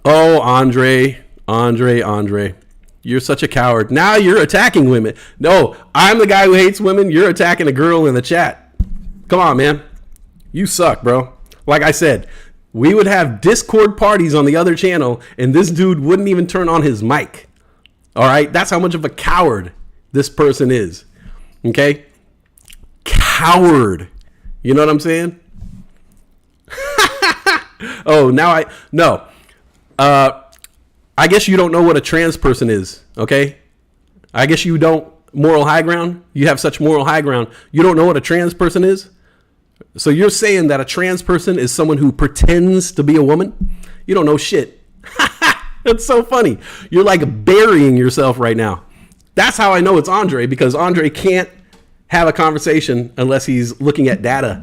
Oh, Andre. You're such a coward. Now you're attacking women. No, I'm the guy who hates women. You're attacking a girl in the chat. Come on, man. You suck, bro. Like I said, we would have Discord parties on the other channel, and this dude wouldn't even turn on his mic. All right? That's how much of a coward this person is. Okay? Coward. You know what I'm saying? Oh, no. I guess you don't know what a trans person is, okay? I guess you don't. Moral high ground? You have such moral high ground. You don't know what a trans person is? So you're saying that a trans person is someone who pretends to be a woman? You don't know shit. That's so funny. You're like burying yourself right now. That's how I know it's Andre, because Andre can't have a conversation unless he's looking at data.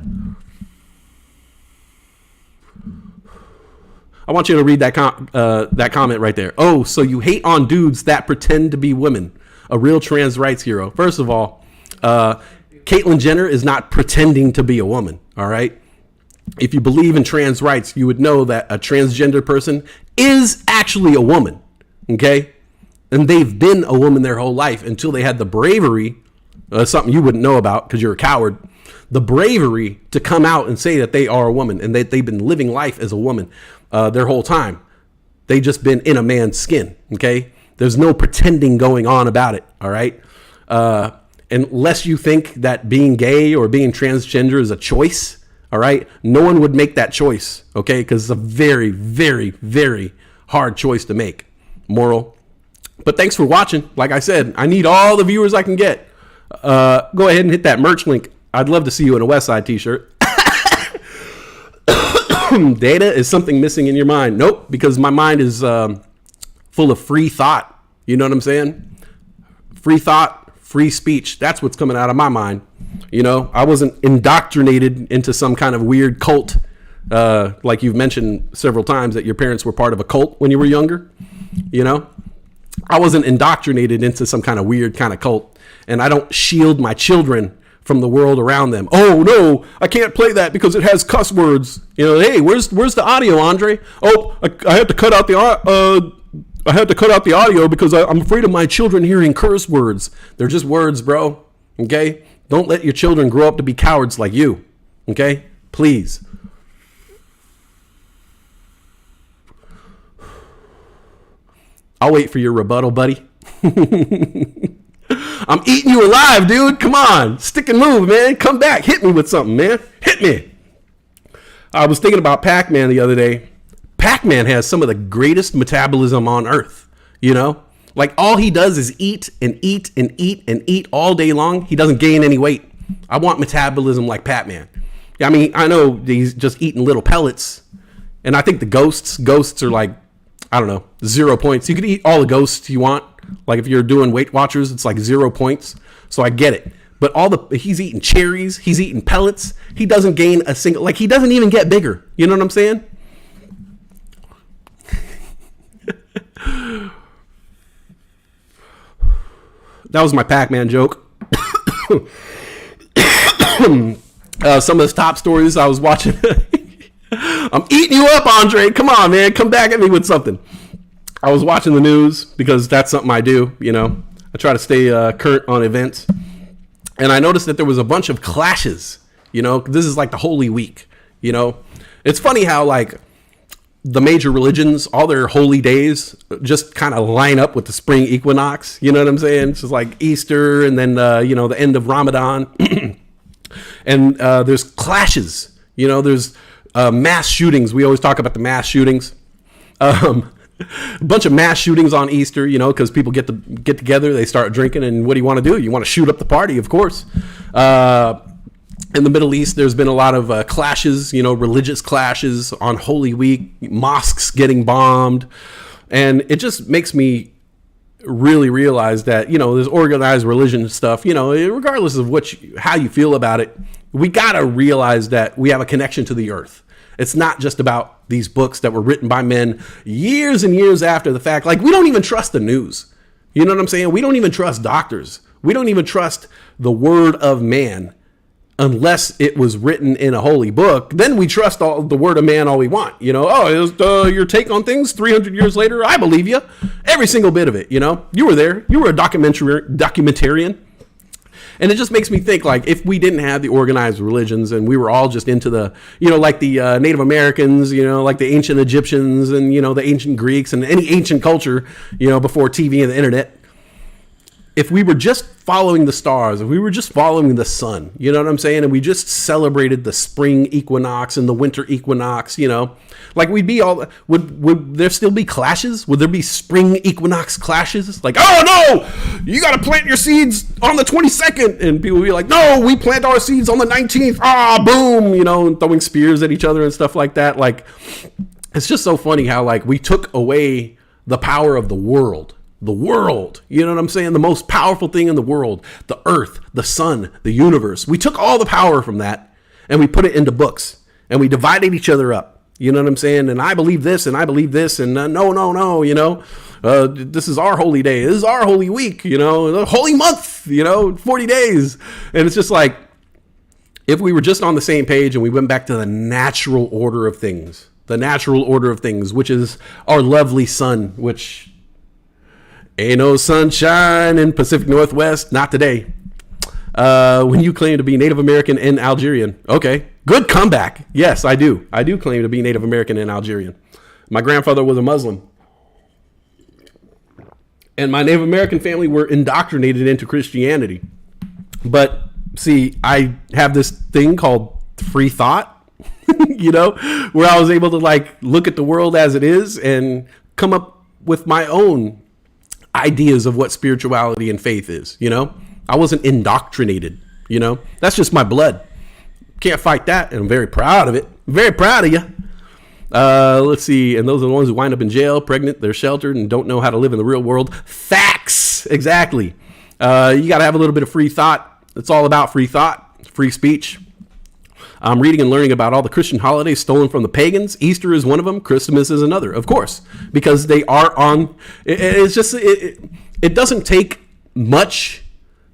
I want you to read that comment right there. Oh, so you hate on dudes that pretend to be women. A real trans rights hero. First of all, Caitlyn Jenner is not pretending to be a woman, all right? If you believe in trans rights, you would know that a transgender person is actually a woman, okay? And they've been a woman their whole life until they had the bravery, something you wouldn't know about because you're a coward, the bravery to come out and say that they are a woman and that they've been living life as a woman their whole time. They just been in a man's skin, okay? There's no pretending going on about it, all right? Unless you think that being gay or being transgender is a choice, all right? No one would make that choice, okay? Because it's a very, very, very hard choice to make, moral. But thanks for watching. Like I said, I need all the viewers I can get. Go ahead and hit that merch link. I'd love to see you in a Westside t-shirt. Data is something missing in your mind. Nope, because my mind is full of free thought. You know what I'm saying? Free thought, free speech. That's what's coming out of my mind. You know, I wasn't indoctrinated into some kind of weird cult. Like you've mentioned several times that your parents were part of a cult when you were younger. You know, I wasn't indoctrinated into some kind of weird kind of cult. And I don't shield my children from the world around them. Oh no, I can't play that because it has cuss words. You know, hey, where's the audio, Andre? Oh, I had to cut out the audio because I'm afraid of my children hearing curse words. They're just words, bro. Okay? Don't let your children grow up to be cowards like you. Okay? Please. I'll wait for your rebuttal, buddy. I'm eating you alive, dude. Come on. Stick and move, man. Come back. Hit me with something, man. Hit me. I was thinking about Pac-Man the other day. Pac-Man has some of the greatest metabolism on earth. You know? Like, all he does is eat and eat and eat and eat all day long. He doesn't gain any weight. I want metabolism like Pac-Man. I mean, I know he's just eating little pellets. And I think the ghosts are like, I don't know, 0 points. You could eat all the ghosts you want. Like if you're doing Weight Watchers, it's like 0 points. So I get it. But he's eating cherries, he's eating pellets. He doesn't gain a single, like he doesn't even get bigger. You know what I'm saying? That was my Pac-Man joke. Some of the top stories I was watching. I'm eating you up, Andre. Come on, man. Come back at me with something. I was watching the news because that's something I do, you know. I try to stay current on events. And I noticed that there was a bunch of clashes, you know. This is like the Holy Week, you know. It's funny how, like, the major religions, all their holy days just kind of line up with the spring equinox. You know what I'm saying? It's just like Easter and then, you know, the end of Ramadan. And there's clashes, you know. There's mass shootings. We always talk about the mass shootings. A bunch of mass shootings on Easter, you know, because people get together, they start drinking, and what do you want to do? You want to shoot up the party, of course. In the Middle East, there's been a lot of clashes, you know, religious clashes on Holy Week, mosques getting bombed, and it just makes me really realize that, you know, there's organized religion stuff, you know, regardless of how you feel about it, We got to realize that we have a connection to the earth. It's not just about these books that were written by men years and years after the fact. Like, we don't even trust the news. You know what I'm saying? We don't even trust doctors. We don't even trust the word of man unless it was written in a holy book. Then we trust all the word of man all we want. You know, your take on things 300 years later, I believe you. Every single bit of it, you know. You were there. You were a documentarian. And it just makes me think, like, if we didn't have the organized religions and we were all just into the, you know, like the Native Americans, you know, like the ancient Egyptians and, you know, the ancient Greeks and any ancient culture, you know, before TV and the internet, if we were just following the stars, if we were just following the sun, you know what I'm saying? And we just celebrated the spring equinox and the winter equinox, you know, like we'd be all, would there still be clashes? Would there be spring equinox clashes? Like, oh no, you got to plant your seeds on the 22nd. And people would be like, no, we plant our seeds on the 19th. Ah, boom, you know, and throwing spears at each other and stuff like that. Like, it's just so funny how, like, we took away the power of the world. The world, you know what I'm saying? The most powerful thing in the world, the earth, the sun, the universe. We took all the power from that and we put it into books and we divided each other up. You know what I'm saying? And I believe this and I believe this and no, you know, this is our holy day. This is our holy week, you know, the holy month, you know, 40 days. And it's just like, if we were just on the same page and we went back to the natural order of things, which is our lovely sun, which ain't no sunshine in Pacific Northwest, not today. When you claim to be Native American and Algerian. Okay, good comeback. Yes, I do. I do claim to be Native American and Algerian. My grandfather was a Muslim. And my Native American family were indoctrinated into Christianity. But see, I have this thing called free thought, you know, where I was able to, like, look at the world as it is and come up with my own ideas of what spirituality and faith is. You know, I wasn't indoctrinated, you know, that's just my blood. Can't fight that. And I'm very proud of it. Very proud of you. Let's see. And those are the ones who wind up in jail, pregnant, they're sheltered and don't know how to live in the real world. Facts. Exactly. You got to have a little bit of free thought. It's all about free thought, free speech. I'm reading and learning about all the Christian holidays stolen from the pagans. Easter is one of them. Christmas is another, of course, because they are on. It's just, it doesn't take much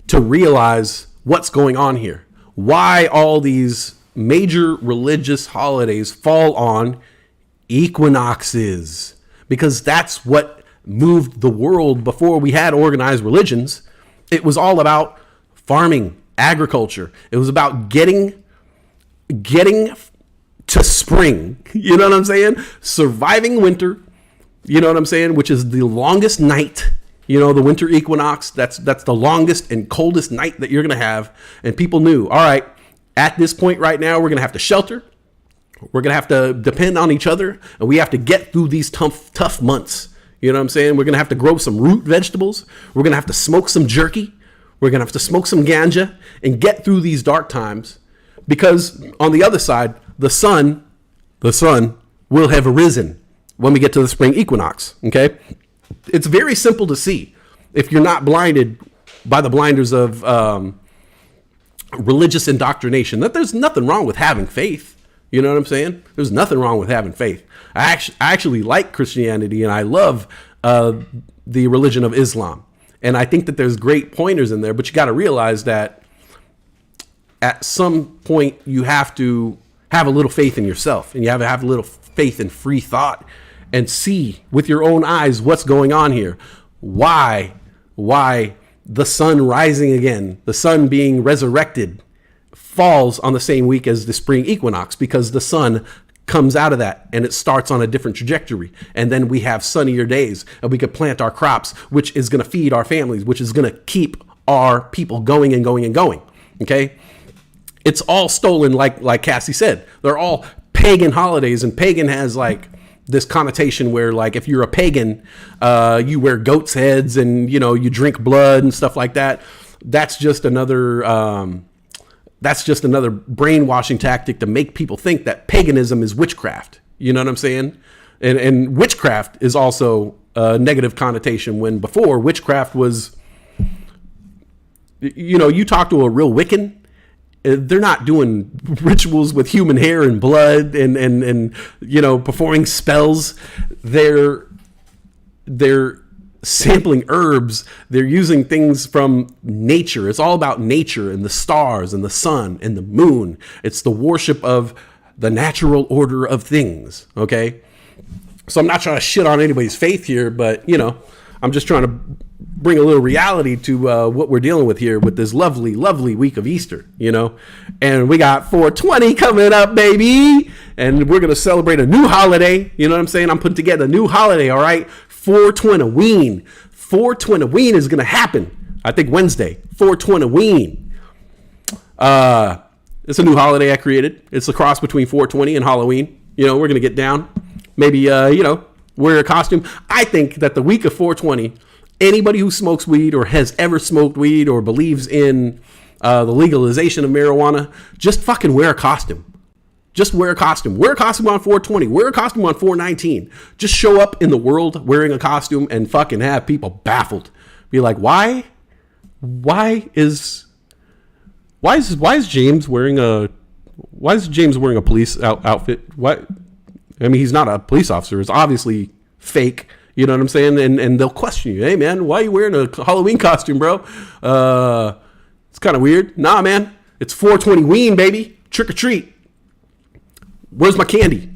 to realize what's going on here. Why all these major religious holidays fall on equinoxes, because that's what moved the world before we had organized religions. It was all about farming, agriculture. It was about getting to spring, you know what I'm saying? Surviving winter, you know what I'm saying? Which is the longest night, you know, the winter equinox. That's the longest and coldest night that you're going to have. And people knew, all right, at this point right now, we're going to have to shelter. We're going to have to depend on each other. And we have to get through these tough months. You know what I'm saying? We're going to have to grow some root vegetables. We're going to have to smoke some jerky. We're going to have to smoke some ganja and get through these dark times. Because on the other side, the sun will have arisen when we get to the spring equinox, okay? It's very simple to see if you're not blinded by the blinders of religious indoctrination, that there's nothing wrong with having faith. You know what I'm saying? There's nothing wrong with having faith. I actually like Christianity, and I love the religion of Islam. And I think that there's great pointers in there, but you got to realize that at some point you have to have a little faith in yourself, and you have to have a little faith in free thought and see with your own eyes what's going on here. Why the sun rising again, the sun being resurrected, falls on the same week as the spring equinox, because the sun comes out of that and it starts on a different trajectory. And then we have sunnier days and we could plant our crops, which is going to feed our families, which is going to keep our people going and going and going. Okay. It's all stolen. Like Cassie said, they're all pagan holidays, and pagan has like this connotation where, like, if you're a pagan, you wear goat's heads and, you know, you drink blood and stuff like that. That's just another brainwashing tactic to make people think that paganism is witchcraft. You know what I'm saying? And witchcraft is also a negative connotation, when before witchcraft was, you know, you talk to a real Wiccan they're not doing rituals with human hair and blood and performing spells. They're sampling herbs. They're using things from nature. It's all about nature and the stars and the sun and the moon. It's the worship of the natural order of things. Okay. So I'm not trying to shit on anybody's faith here, but I'm just trying to bring a little reality to what we're dealing with here with this lovely, lovely week of Easter, and we got 420 coming up, baby. And we're going to celebrate a new holiday. You know what I'm saying? I'm putting together a new holiday. All right. 420-ween. 420-ween is going to happen. I think Wednesday. 420-ween. It's a new holiday I created. It's a cross between 420 and Halloween. We're going to get down. Maybe, wear a costume. I think that the week of 420, anybody who smokes weed or has ever smoked weed or believes in the legalization of marijuana, just fucking wear a costume. Just wear a costume. Wear a costume on 420. Wear a costume on 419. Just show up in the world wearing a costume and fucking have people baffled. Be like, why is James wearing a police outfit? What? I mean, he's not a police officer. It's obviously fake. You know what I'm saying? And they'll question you. Hey, man, why are you wearing a Halloween costume, bro? It's kind of weird. Nah, man. It's 420-ween, baby. Trick or treat. Where's my candy?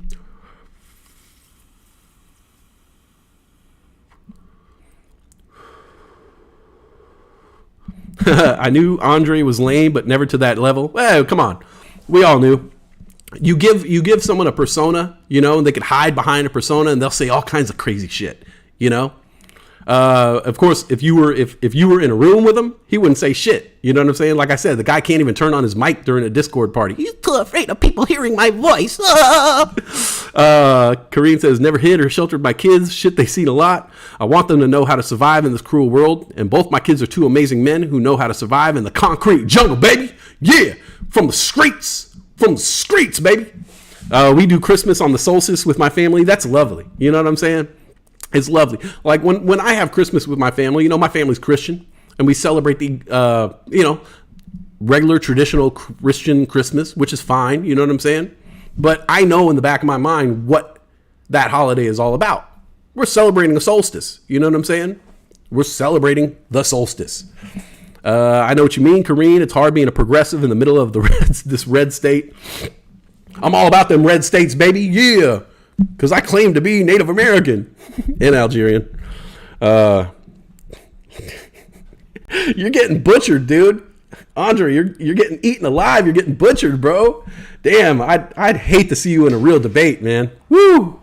I knew Andre was lame, but never to that level. Well, come on. We all knew. You give someone a persona, and they could hide behind a persona and they'll say all kinds of crazy shit, Of course, if you were in a room with him, he wouldn't say shit. You know what I'm saying? Like I said, the guy can't even turn on his mic during a Discord party. He's too afraid of people hearing my voice. Kareen says, never hid or sheltered my kids. Shit, they seen a lot. I want them to know how to survive in this cruel world. And both my kids are two amazing men who know how to survive in the concrete jungle, baby. Yeah, from the streets. From the streets, baby. We do Christmas on the solstice with my family. That's lovely. You know what I'm saying? It's lovely. Like when I have Christmas with my family, my family's Christian, and we celebrate the, regular traditional Christian Christmas, which is fine. You know what I'm saying? But I know in the back of my mind what that holiday is all about. We're celebrating a solstice. You know what I'm saying? We're celebrating the solstice. I know what you mean, Kareen. It's hard being a progressive in the middle of this red state. I'm all about them red states, baby. Yeah. Because I claim to be Native American and Algerian. You're getting butchered, dude. Andre, you're getting eaten alive. You're getting butchered, bro. Damn, I'd hate to see you in a real debate, man. Woo.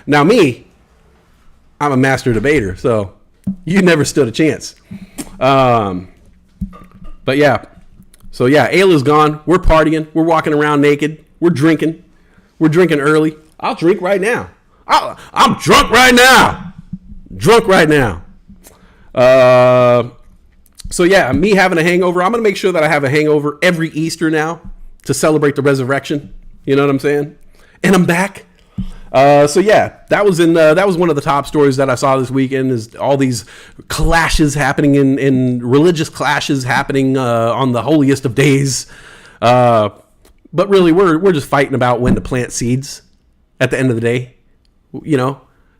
Now me, I'm a master debater, so you never stood a chance. But yeah, so yeah, Ayla's gone. We're partying. We're walking around naked. We're drinking. We're drinking early. I'll drink right now. I'm drunk right now. Drunk right now. So yeah, me having a hangover. I'm going to make sure that I have a hangover every Easter now to celebrate the resurrection. You know what I'm saying? And I'm back. So yeah, that was one of the top stories that I saw this weekend, is all these clashes happening in religious clashes happening on the holiest of days. But really, we're just fighting about when to plant seeds. At the end of the day,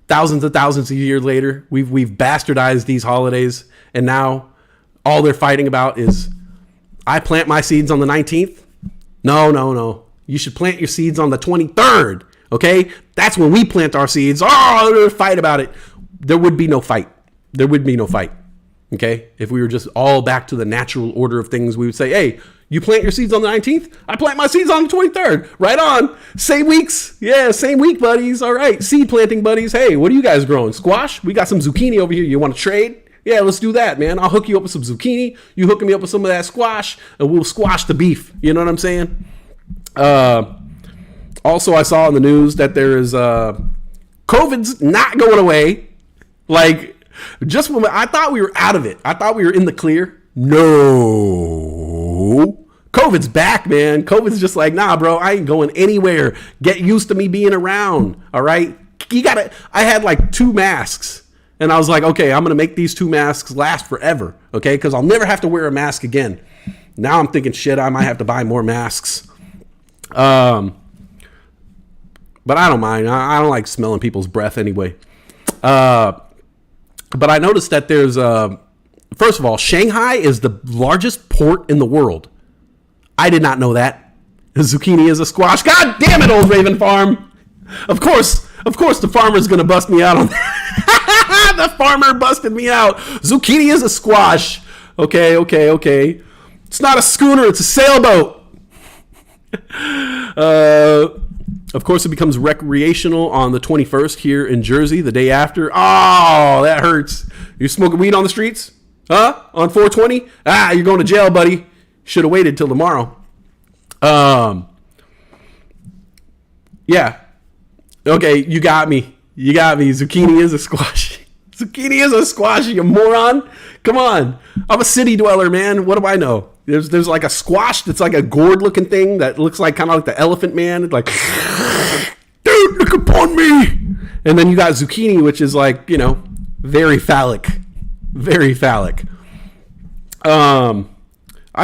thousands and thousands of years later, we've bastardized these holidays, and now all they're fighting about is, I plant my seeds on the 19th. No. You should plant your seeds on the 23rd. Okay, that's when we plant our seeds. Oh, there's a fight about it. There would be no fight. Okay, if we were just all back to the natural order of things, we would say, hey, you plant your seeds on the 19th. I plant my seeds on the 23rd. Right on. Same weeks. Yeah, same week, buddies. All right, seed planting buddies. Hey, what are you guys growing? Squash? We got some zucchini over here. You want to trade? Yeah, let's do that, man. I'll hook you up with some zucchini. You hook me up with some of that squash, and we'll squash the beef. You know what I'm saying? Also, I saw in the news that there is COVID's not going away. Like, just when I thought we were out of it, I thought we were in the clear. No, COVID's back, man. COVID's just like, nah, bro, I ain't going anywhere. Get used to me being around. All right, I had like 2 masks, and I was like, okay, I'm gonna make these 2 masks last forever. Okay, because I'll never have to wear a mask again. Now I'm thinking, shit, I might have to buy more masks. But I don't mind. I don't like smelling people's breath anyway. But I noticed that there's, first of all, Shanghai is the largest port in the world. I did not know that. Zucchini is a squash. God damn it, Old Raven Farm. Of course, the farmer's going to bust me out on that. The farmer busted me out. Zucchini is a squash. Okay. It's not a schooner, it's a sailboat. Of course, it becomes recreational on the 21st here in Jersey, the day after. Oh, that hurts. You smoking weed on the streets? Huh? On 420? You're going to jail, buddy. Should have waited till tomorrow. Yeah. Okay, you got me. Zucchini is a squash. Zucchini is a squash, you moron. Come on. I'm a city dweller, man. What do I know? There's like a squash that's like a gourd looking thing that looks like kind of like the Elephant Man. It's like, dude, look upon me. And then you got zucchini, which is like, very phallic. Very phallic. I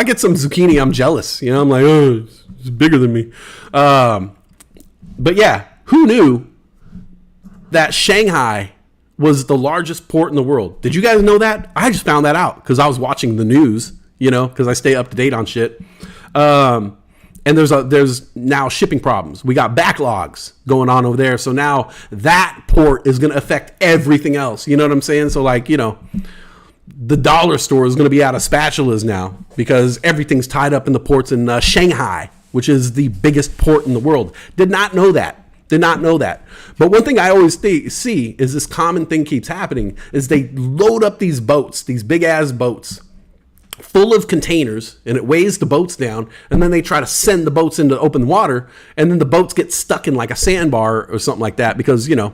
get some zucchini, I'm jealous. I'm like, oh, it's bigger than me. But yeah, who knew that Shanghai was the largest port in the world? Did you guys know that? I just found that out because I was watching the news, because I stay up to date on shit. And there's now shipping problems. We got backlogs going on over there. So now that port is going to affect everything else. You know what I'm saying? So like, the dollar store is going to be out of spatulas now because everything's tied up in the ports in Shanghai, which is the biggest port in the world. Did not know that. But one thing I always see is this common thing keeps happening is they load up these boats, these big ass boats full of containers, and it weighs the boats down, and then they try to send the boats into open water, and then the boats get stuck in like a sandbar or something like that because, the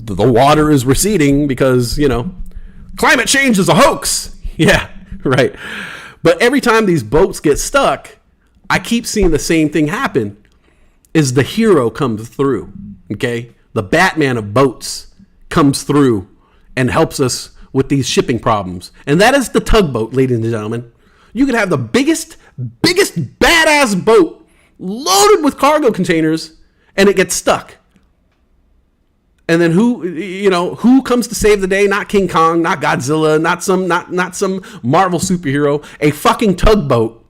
water is receding because, climate change is a hoax. Yeah, right. But every time these boats get stuck, I keep seeing the same thing happen. Is the hero comes through, okay? The Batman of boats comes through and helps us with these shipping problems. And that is the tugboat, ladies and gentlemen. You could have the biggest badass boat loaded with cargo containers and it gets stuck. And then who comes to save the day? Not King Kong, not Godzilla, not some Marvel superhero, a fucking tugboat.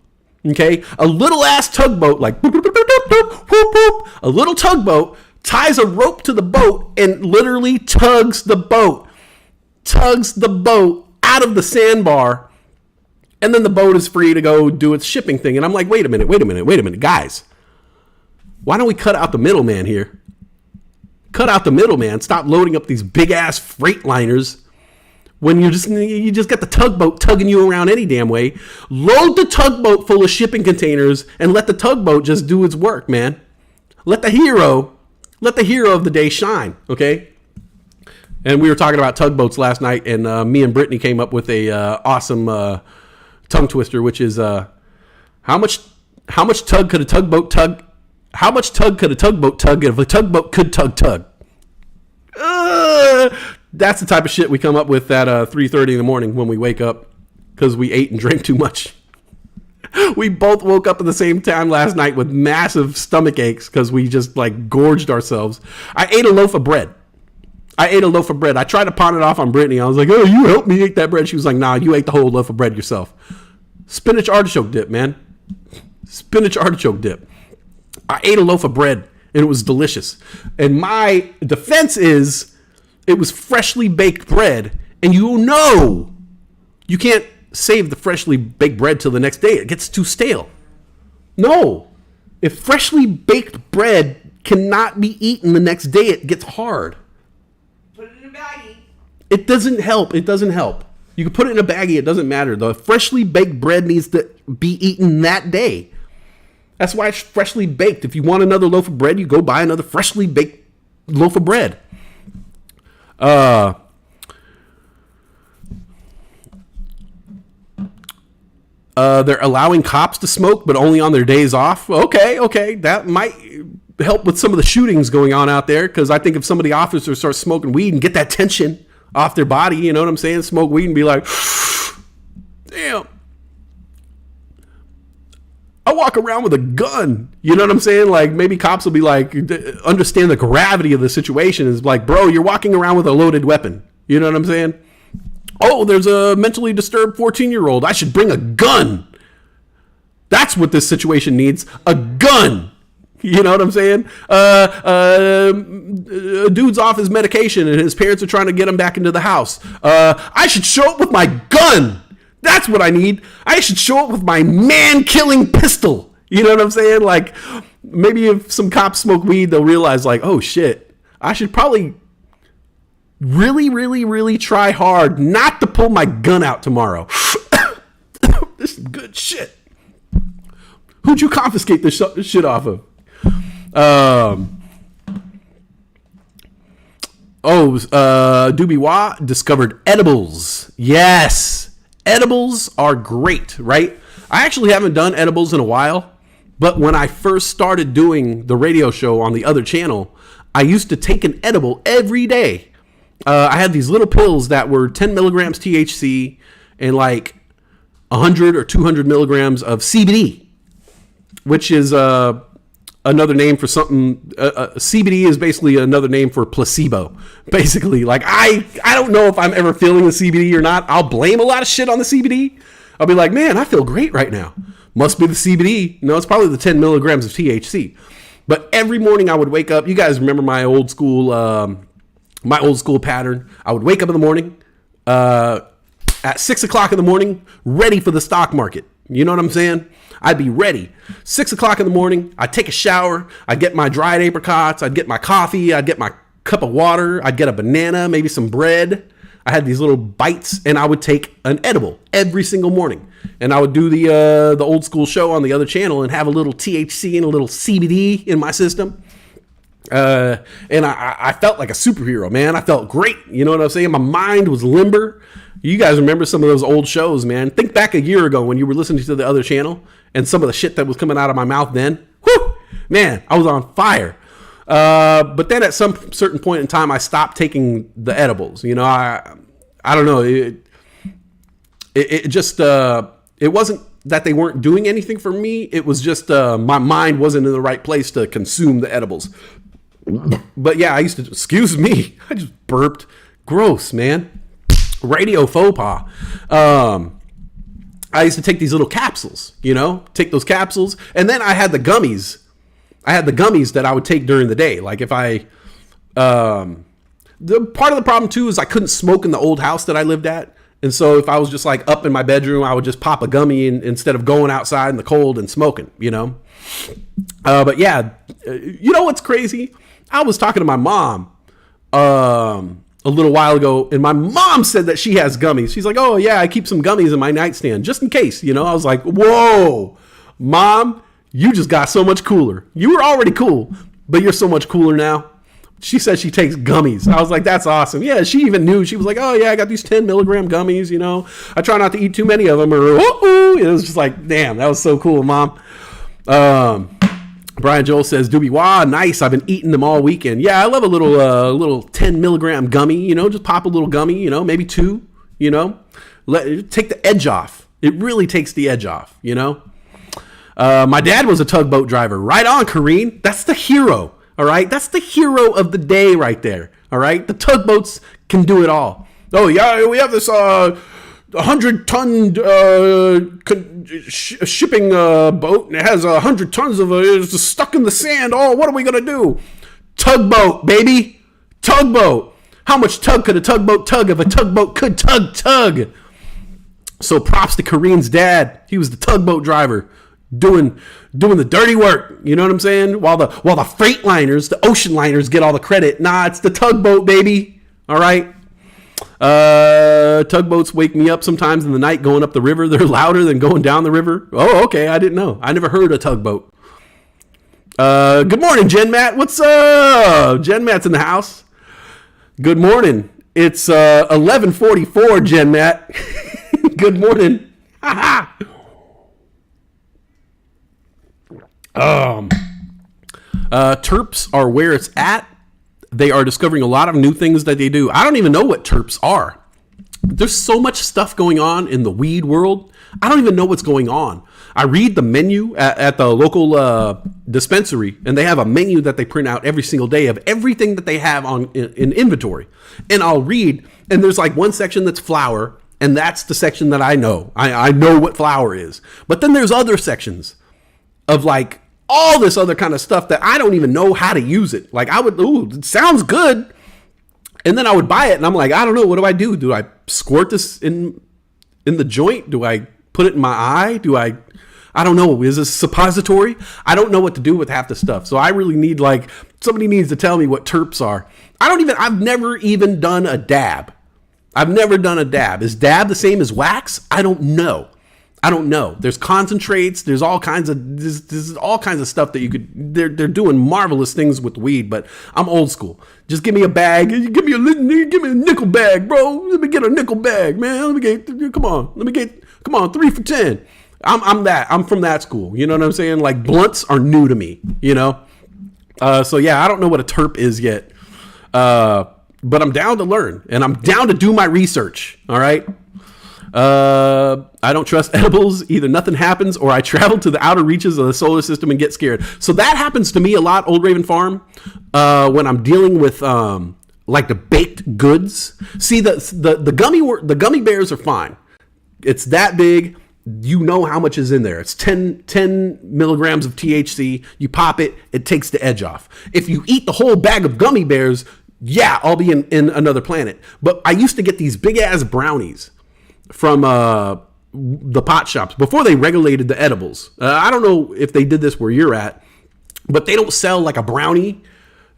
Okay, a little ass tugboat, like boop, boop, boop, boop, boop, boop, boop. A little tugboat ties a rope to the boat and literally tugs the boat out of the sandbar, and then the boat is free to go do its shipping thing. And I'm like, wait a minute, guys, why don't we cut out the middleman here? Cut out the middleman. Stop loading up these big ass freight liners. When you just got the tugboat tugging you around any damn way. Load the tugboat full of shipping containers and let the tugboat just do its work, man. Let the hero of the day shine, okay? And we were talking about tugboats last night, and me and Brittany came up with a awesome tongue twister, which is how much tug could a tugboat tug? How much tug could a tugboat tug if a tugboat could tug? That's the type of shit we come up with at 3:30 in the morning when we wake up because we ate and drank too much. We both woke up at the same time last night with massive stomach aches because we just like gorged ourselves. I ate a loaf of bread. I tried to pawn it off on Brittany. I was like, oh, you helped me eat that bread. She was like, nah, you ate the whole loaf of bread yourself. Spinach artichoke dip, man. Spinach artichoke dip. I ate a loaf of bread and it was delicious. And my defense is, it was freshly baked bread, and you can't save the freshly baked bread till the next day. It gets too stale. No. If freshly baked bread cannot be eaten the next day, it gets hard. Put it in a baggie. It doesn't help. You can put it in a baggie. It doesn't matter. The freshly baked bread needs to be eaten that day. That's why it's freshly baked. If you want another loaf of bread, you go buy another freshly baked loaf of bread. They're allowing cops to smoke, but only on their days off. Okay. That might help with some of the shootings going on out there. Because I think if some of the officers start smoking weed and get that tension off their body, you know what I'm saying? Smoke weed and be like, damn. I walk around with a gun. You know what I'm saying? Like, maybe cops will be like, understand the gravity of the situation. Is like, bro, you're walking around with a loaded weapon. You know what I'm saying? Oh, there's a mentally disturbed 14-year-old. I should bring a gun. That's what this situation needs. A gun. You know what I'm saying? A dude's off his medication and his parents are trying to get him back into the house. I should show up with my gun. That's what I need. I should show up with my man-killing pistol. You know what I'm saying? Like, maybe if some cops smoke weed, they'll realize, like, oh, shit, I should probably really, really, really try hard not to pull my gun out tomorrow. This is good shit. Who'd you confiscate this shit off of? Doobie Wah discovered edibles. Yes. Edibles are great, right? I actually haven't done edibles in a while, but when I first started doing the radio show on the other channel, I used to take an edible every day. I had these little pills that were 10 milligrams THC and like 100 or 200 milligrams of CBD, which is another name for something. CBD is basically another name for placebo. Basically, like I don't know if I'm ever feeling the CBD or not. I'll blame a lot of shit on the CBD. I'll be like, man, I feel great right now. Must be the CBD. No, it's probably the 10 milligrams of THC. But every morning I would wake up. You guys remember my old school pattern? I would wake up in the morning at 6 o'clock in the morning, ready for the stock market. You know what I'm saying? I'd be ready. 6 o'clock in the morning, I'd take a shower, I'd get my dried apricots, I'd get my coffee, I'd get my cup of water, I'd get a banana, maybe some bread. I had these little bites, and I would take an edible every single morning. And I would do the old school show on the other channel and have a little THC and a little CBD in my system. And I felt like a superhero, man. I felt great. You know what I'm saying? My mind was limber. You guys remember some of those old shows, man. Think back a year ago when you were listening to the other channel and some of the shit that was coming out of my mouth then. Whew! Man, I was on fire. But then at some certain point in time, I stopped taking the edibles. You know, I don't know. It just, it wasn't that they weren't doing anything for me. It was just my mind wasn't in the right place to consume the edibles. But yeah, I used to, excuse me, I just burped. Gross, man. Radio faux pas. I used to take these little capsules, you know, take those capsules. And then I had the gummies. I had the gummies that I would take during the day. Like if I, the part of the problem too is I couldn't smoke in the old house that I lived at. And so if I was just like up in my bedroom, I would just pop a gummy instead of going outside in the cold and smoking, you know? But yeah, you know what's crazy? I was talking to my mom a little while ago, and my mom said that she has gummies. She's like, oh yeah, I keep some gummies in my nightstand just in case, you know? I was like, whoa, Mom, you just got so much cooler. You were already cool, but you're so much cooler now. She said she takes gummies. I was like, that's awesome. Yeah, she even knew. She was like, oh yeah, I got these 10 milligram gummies, you know? I try not to eat too many of them, or it was just like, damn, that was so cool, Mom. Brian Joel says, Doobie Wah, nice. I've been eating them all weekend. Yeah, I love a little 10 milligram gummy, you know, just pop a little gummy, you know, maybe 2, you know, take the edge off. It really takes the edge off, you know. My dad was a tugboat driver. Right on, Kareen. That's the hero, all right? That's the hero of the day right there, all right? The tugboats can do it all. Oh, yeah, we have this 100-ton shipping boat, and it has 100 tons of it. It's just stuck in the sand. Oh, what are we going to do? Tugboat, baby. Tugboat. How much tug could a tugboat tug if a tugboat could tug? So props to Kareen's dad. He was the tugboat driver doing the dirty work. You know what I'm saying? While the freight liners, the ocean liners get all the credit. Nah, it's the tugboat, baby. All right. Tugboats wake me up sometimes in the night going up the river. They're louder than going down the river. Oh, okay. I didn't know. I never heard a tugboat. Good morning, Jen Matt. What's up? Jen Matt's in the house. Good morning. It's 11:44, Jen Matt. Good morning. Terps are where it's at. They are discovering a lot of new things that they do. I don't even know what terps are. There's so much stuff going on in the weed world. I don't even know what's going on. I read the menu at the local dispensary, and they have a menu that they print out every single day of everything that they have in inventory. And I'll read, and there's like one section that's flour, and that's the section that I know. I know what flour is. But then there's other sections of like all this other kind of stuff that I don't even know how to use it. Like it sounds good. And then I would buy it, and I'm like, I don't know, what do I do? Do I squirt this in the joint? Do I put it in my eye? I don't know. Is this suppository? I don't know what to do with half the stuff. So I really need, like, somebody needs to tell me what terps are. I've never even done a dab. I've never done a dab. Is dab the same as wax? I don't know. There's concentrates. There's all kinds of all kinds of stuff that you could. They're doing marvelous things with weed, but I'm old school. Just give me a bag. Give me a nickel bag, bro. Let me get a nickel bag, man. Come on, 3 for $10. I'm from that school. You know what I'm saying? Like, blunts are new to me. You know. So yeah, I don't know what a terp is yet. But I'm down to learn, and I'm down to do my research. All right. I don't trust edibles. Either nothing happens or I travel to the outer reaches of the solar system and get scared. So that happens to me a lot, Old Raven Farm, when I'm dealing with like the baked goods. See, the gummy bears are fine. It's that big. You know how much is in there. It's 10 milligrams of THC. You pop it, it takes the edge off. If you eat the whole bag of gummy bears, yeah, I'll be in another planet. But I used to get these big ass brownies from the pot shops before they regulated the edibles. I don't know if they did this where you're at, but they don't sell like a brownie.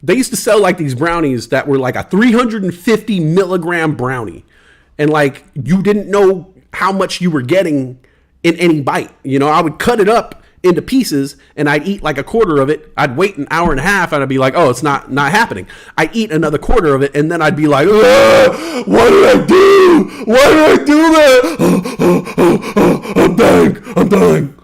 They used to sell like these brownies that were like a 350 milligram brownie. And like, you didn't know how much you were getting in any bite. You know, I would cut it up into pieces and I'd eat like a quarter of it. I'd wait an hour and a half and I'd be like, oh, it's not happening. I'd eat another quarter of it and then I'd be like, what did I do? Why did I do that? I'm dying.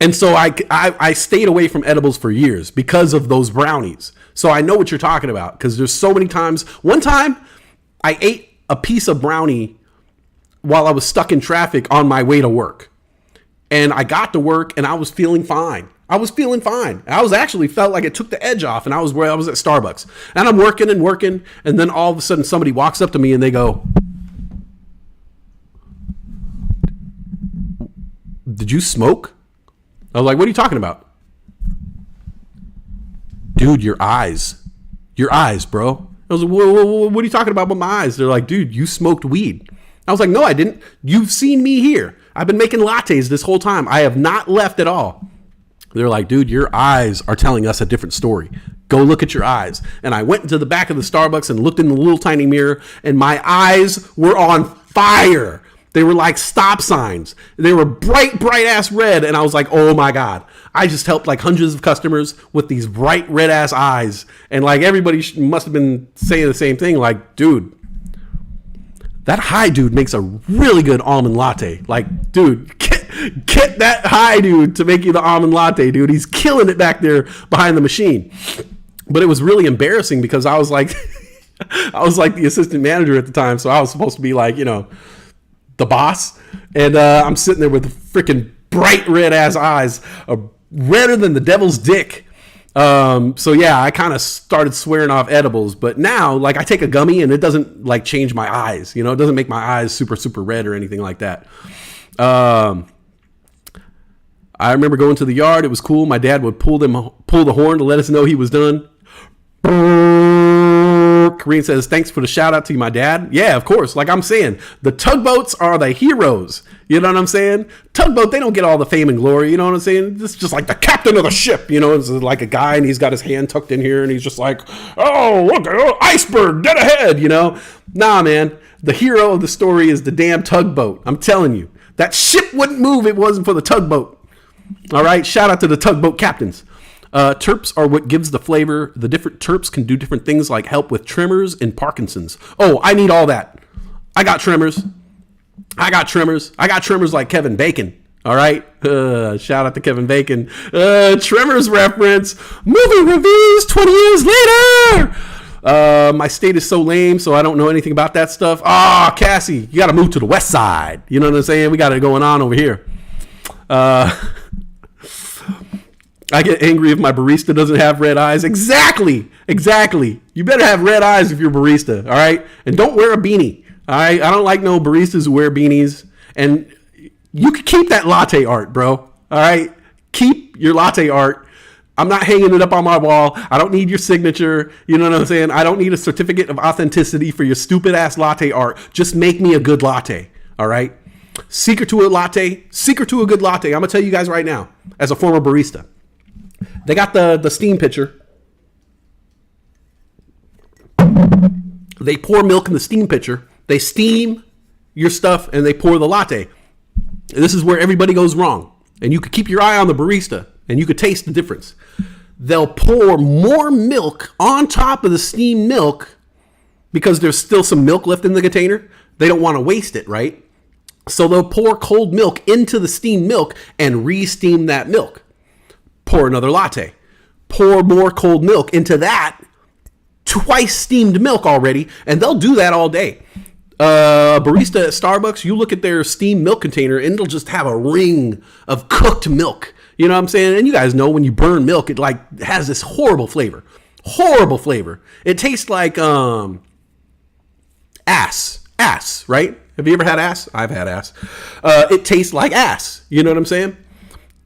And so I stayed away from edibles for years because of those brownies. So I know what you're talking about, because there's so many times. One time I ate a piece of brownie while I was stuck in traffic on my way to work. And I got to work and I was feeling fine. I actually felt like it took the edge off, and I was at Starbucks. And I'm working, and then all of a sudden somebody walks up to me and they go, "Did you smoke?" I was like, "What are you talking about?" "Dude, your eyes, bro." I was like, "What are you talking about with my eyes?" They're like, "Dude, you smoked weed." I was like, "No, I didn't. You've seen me here. I've been making lattes this whole time. I have not left at all." They're like, "Dude, your eyes are telling us a different story. Go look at your eyes." And I went into the back of the Starbucks and looked in the little tiny mirror, and my eyes were on fire. They were like stop signs. They were bright ass red. And I was like, oh my God. I just helped like hundreds of customers with these bright red ass eyes. And like everybody must have been saying the same thing. Like, dude, that high dude makes a really good almond latte. Like, dude, get that high dude to make you the almond latte, dude. He's killing it back there behind the machine. But it was really embarrassing because I was like, I was like the assistant manager at the time. So I was supposed to be like, you know, the boss. And I'm sitting there with freaking bright red ass eyes, redder than the devil's dick. So yeah, I kind of started swearing off edibles, but now like I take a gummy and it doesn't like change my eyes, you know, it doesn't make my eyes super red or anything like that. I remember going to the yard. It was cool. My dad would pull the horn to let us know he was done. Kareem says, thanks for the shout out to my dad. Yeah, of course. Like I'm saying, the tugboats are the heroes. You know what I'm saying? Tugboat, they don't get all the fame and glory. You know what I'm saying? This is just like the captain of the ship. You know, it's like a guy and he's got his hand tucked in here and he's just like, oh, look, iceberg dead ahead. You know, nah, man. The hero of the story is the damn tugboat. I'm telling you, that ship wouldn't move if it wasn't for the tugboat. All right. Shout out to the tugboat captains. Terps are what gives the flavor. The different terps can do different things like help with tremors and Parkinson's. Oh, I need all that. I got tremors like Kevin Bacon. All right. Shout out to Kevin Bacon. Tremors reference. Movie reviews 20 years later. My state is so lame, so I don't know anything about that stuff. Ah, Cassie, you got to move to the west side. You know what I'm saying? We got it going on over here. I get angry if my barista doesn't have red eyes. Exactly. You better have red eyes if you're a barista, all right? And don't wear a beanie, all right? I don't like no baristas who wear beanies. And you can keep that latte art, bro, all right? Keep your latte art. I'm not hanging it up on my wall. I don't need your signature. You know what I'm saying? I don't need a certificate of authenticity for your stupid-ass latte art. Just make me a good latte, all right? Secret to a good latte. I'm going to tell you guys right now, as a former barista. They got the steam pitcher. They pour milk in the steam pitcher. They steam your stuff and they pour the latte. This is where everybody goes wrong. And you could keep your eye on the barista and you could taste the difference. They'll pour more milk on top of the steamed milk because there's still some milk left in the container. They don't want to waste it, right? So they'll pour cold milk into the steamed milk and re-steam that milk. Pour another latte. Pour more cold milk into that twice steamed milk already, and they'll do that all day. Barista at Starbucks, you look at their steamed milk container, and it'll just have a ring of cooked milk. You know what I'm saying? And you guys know when you burn milk, it like has this horrible flavor. It tastes like ass, right? Have you ever had ass? I've had ass. It tastes like ass. You know what I'm saying?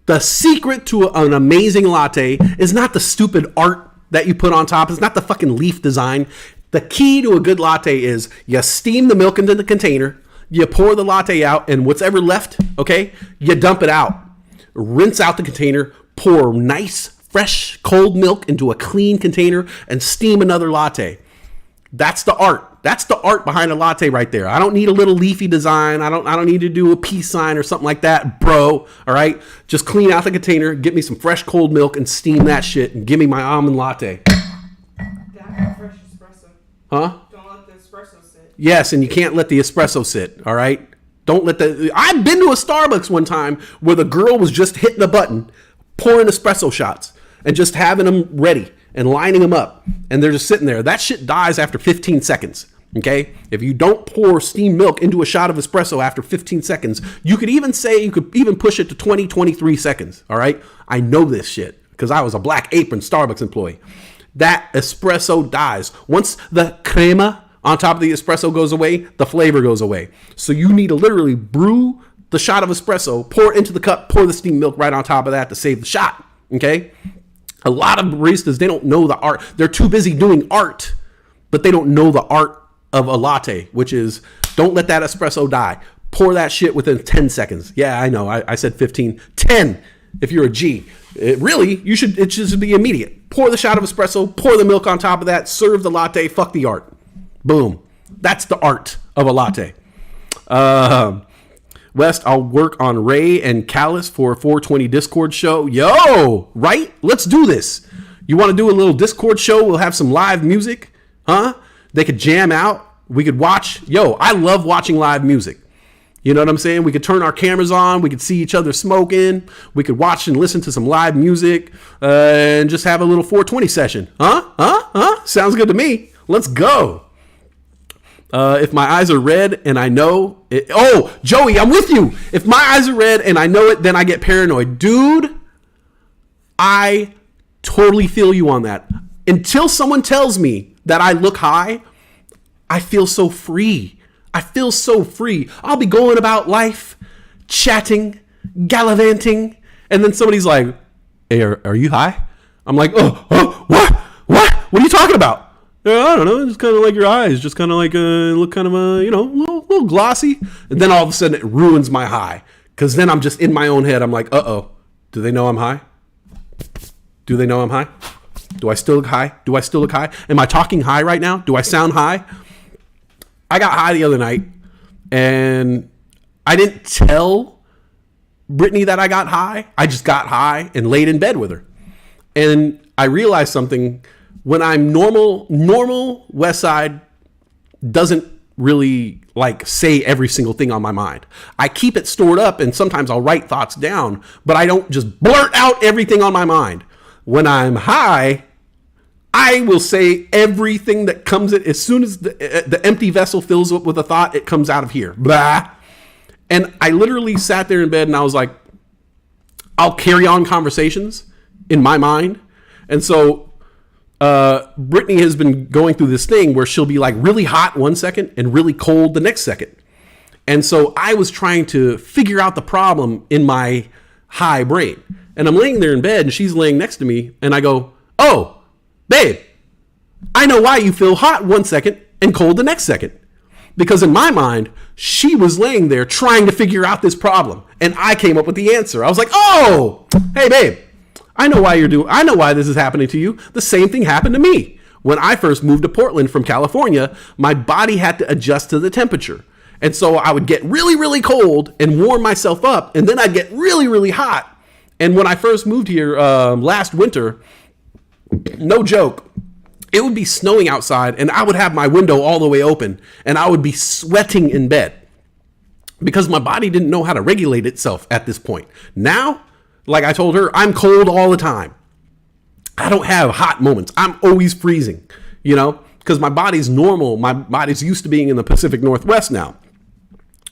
The secret to an amazing latte is not the stupid art that you put on top. It's not the fucking leaf design. The key to a good latte is you steam the milk into the container, you pour the latte out, and what's ever left, okay, you dump it out. Rinse out the container, pour nice, fresh, cold milk into a clean container, and steam another latte. That's the art. That's the art behind a latte right there. I don't need a little leafy design. I don't need to do a peace sign or something like that, bro. All right? Just clean out the container, get me some fresh cold milk, and steam that shit, and give me my almond latte. Dad, fresh espresso. Huh? Don't let the espresso sit. Yes, and you can't let the espresso sit, all right? Don't let the... I've been to a Starbucks one time where the girl was just hitting a button, pouring espresso shots, and just having them ready and lining them up, and they're just sitting there. That shit dies after 15 seconds, okay? If you don't pour steamed milk into a shot of espresso after 15 seconds, you could even push it to 20, 23 seconds, all right? I know this shit because I was a Black Apron Starbucks employee. That espresso dies. Once the crema on top of the espresso goes away, the flavor goes away. So you need to literally brew the shot of espresso, pour it into the cup, pour the steamed milk right on top of that to save the shot, okay? A lot of baristas, they don't know the art. They're too busy doing art, but they don't know the art of a latte, which is don't let that espresso die. Pour that shit within 10 seconds. Yeah, I know. I said 15. 10 if you're a G. It should be immediate. Pour the shot of espresso, pour the milk on top of that, serve the latte, fuck the art. Boom. That's the art of a latte. West, I'll work on Ray and Callus for a 420 Discord show. Yo, right? Let's do this. You want to do a little Discord show? We'll have some live music, huh? They could jam out. We could watch. Yo, I love watching live music. You know what I'm saying? We could turn our cameras on. We could see each other smoking. We could watch and listen to some live music and just have a little 420 session. Huh? Sounds good to me. Let's go. If my eyes are red and I know it. Oh, Joey, I'm with you. If my eyes are red and I know it, then I get paranoid. Dude, I totally feel you on that. Until someone tells me that I look high, I feel so free. I'll be going about life, chatting, gallivanting, and then somebody's like, hey, are you high? I'm like, what? What are you talking about? I don't know. It's kind of like your eyes, just kind of like look kind of a little glossy. And then all of a sudden it ruins my high because then I'm just in my own head. I'm like, do they know I'm high? Do they know I'm high? Do I still look high? Am I talking high right now? Do I sound high? I got high the other night and I didn't tell Brittany that I got high. I just got high and laid in bed with her. And I realized something. When I'm normal Westside doesn't really like say every single thing on my mind. I keep it stored up and sometimes I'll write thoughts down, but I don't just blurt out everything on my mind. When I'm high, I will say everything that comes in as soon as the empty vessel fills up with a thought, it comes out of here. Blah. And I literally sat there in bed and I was like, I'll carry on conversations in my mind. And so Brittany has been going through this thing where she'll be like really hot one second and really cold the next second. And so I was trying to figure out the problem in my high brain. And I'm laying there in bed and she's laying next to me and I go, oh, babe, I know why you feel hot one second and cold the next second. Because in my mind, she was laying there trying to figure out this problem. And I came up with the answer. I was like, oh, hey, babe, I know why this is happening to you. The same thing happened to me. When I first moved to Portland from California, my body had to adjust to the temperature. And so I would get really, really cold and warm myself up. And then I'd get really, really hot. And when I first moved here last winter, no joke, it would be snowing outside and I would have my window all the way open and I would be sweating in bed because my body didn't know how to regulate itself at this point. Now, like I told her, I'm cold all the time. I don't have hot moments. I'm always freezing, because my body's normal. My body's used to being in the Pacific Northwest now.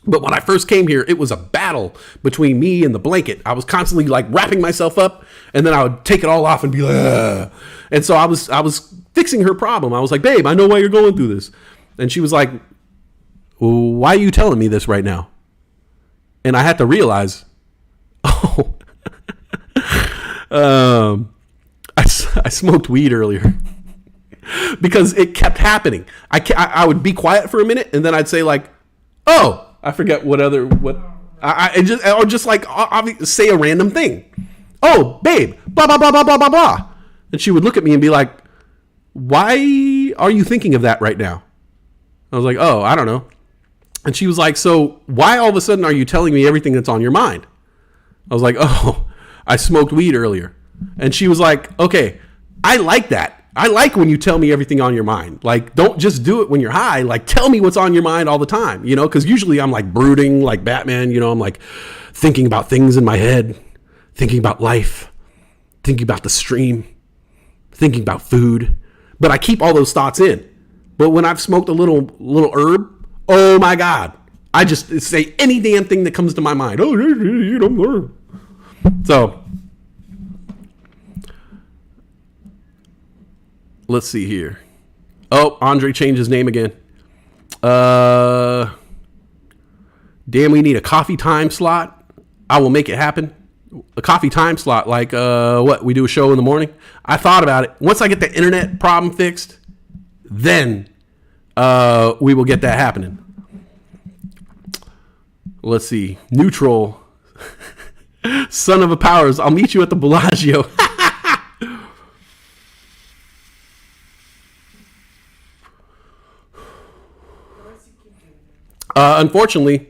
But when I first came here, it was a battle between me and the blanket. I was constantly like wrapping myself up and then I would take it all off and be like, ugh. And so I was fixing her problem. I was like, babe, I know why you're going through this. And she was like, well, why are you telling me this right now? And I had to realize, I smoked weed earlier because it kept happening. I would be quiet for a minute and then I'd say like, oh, I forget I just like say a random thing. Oh, babe, blah, blah, blah, blah, blah, blah, blah. And she would look at me and be like, why are you thinking of that right now? I was like, oh, I don't know. And she was like, so why all of a sudden are you telling me everything that's on your mind? I was like, oh, I smoked weed earlier. And she was like, okay, I like that. I like when you tell me everything on your mind. Like, don't just do it when you're high. Like, tell me what's on your mind all the time, because usually I'm like brooding like Batman, I'm like thinking about things in my head, thinking about life, thinking about the stream, thinking about food. But I keep all those thoughts in. But when I've smoked a little herb, oh my God, I just say any damn thing that comes to my mind. Oh, so let's see here. Oh, Andre changed his name again. Damn, we need a coffee time slot. I will make it happen. A coffee time slot, like what we do a show in the morning. I thought about it. Once I get the internet problem fixed, then we will get that happening. Let's see. Neutral. Son of a powers. I'll meet you at the Bellagio. Unfortunately,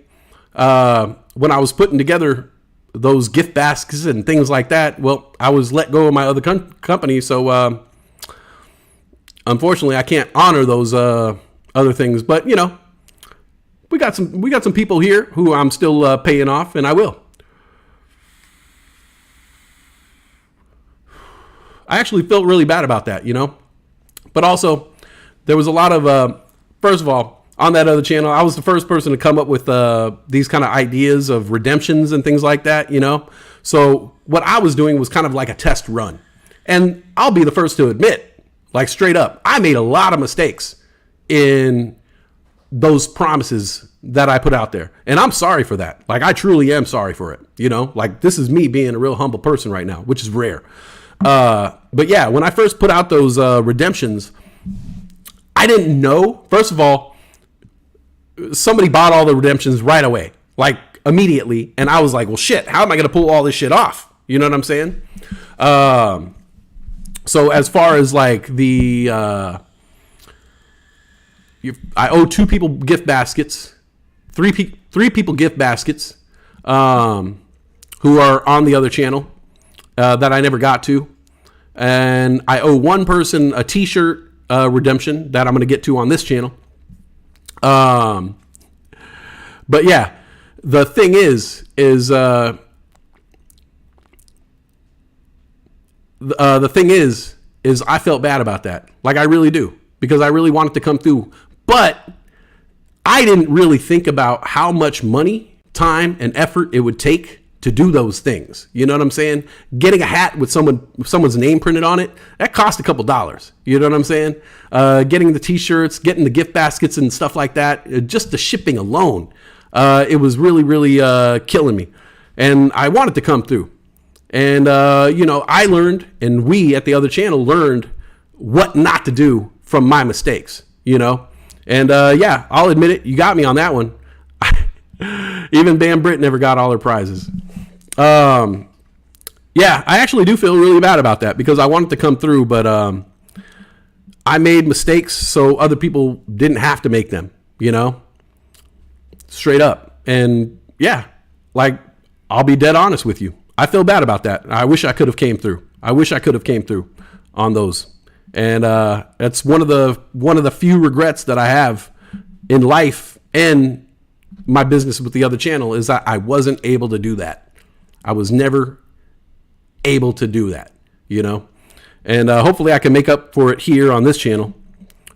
when I was putting together those gift baskets and things like that, well, I was let go of my other company, so unfortunately, I can't honor those other things. But we got some people here who I'm still paying off, and I will. I actually felt really bad about that, but also there was a lot of first of all, on that other channel, I was the first person to come up with these kind of ideas of redemptions and things like that, So what I was doing was kind of like a test run. And I'll be the first to admit, like straight up, I made a lot of mistakes in those promises that I put out there. And I'm sorry for that. Like, I truly am sorry for it. Like, this is me being a real humble person right now, which is rare. But yeah, when I first put out those redemptions, I didn't know, first of all, somebody bought all the redemptions right away, like immediately. And I was like, well, shit, how am I going to pull all this shit off? You know what I'm saying? So as far as like I owe 2 people gift baskets, three people gift baskets, who are on the other channel, that I never got to. And I owe 1 person a t-shirt, redemption that I'm going to get to on this channel. But yeah, the thing is the thing is is I felt bad about that. Like I really do, because I really wanted to come through. But I didn't really think about how much money, time, and effort it would take to do those things. You know what I'm saying? Getting a hat with someone's name printed on it, that cost a couple dollars. You know what I'm saying? Getting the t-shirts, getting the gift baskets and stuff like that, just the shipping alone, it was really, really killing me. And I wanted to come through. And, I learned, and we at the other channel learned what not to do from my mistakes, And, I'll admit it. You got me on that one. Even Bam Britt never got all her prizes. I actually do feel really bad about that because I wanted to come through, but I made mistakes so other people didn't have to make them, straight up. And I'll be dead honest with you. I feel bad about that. I wish I could have came through. On those. And that's one of the few regrets that I have in life and my business with the other channel is that I wasn't able to do that. I was never able to do that, and hopefully I can make up for it here on this channel.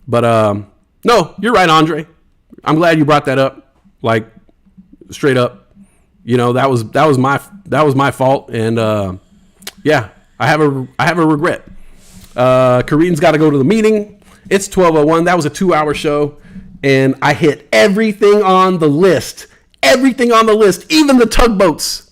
But no, you're right, Andre. I'm glad you brought that up, like straight up. That was my fault, and I have a regret. Kareen's got to go to the meeting. It's 12:01. That was a 2-hour show, and I hit everything on the list. Everything on the list, even the tugboats.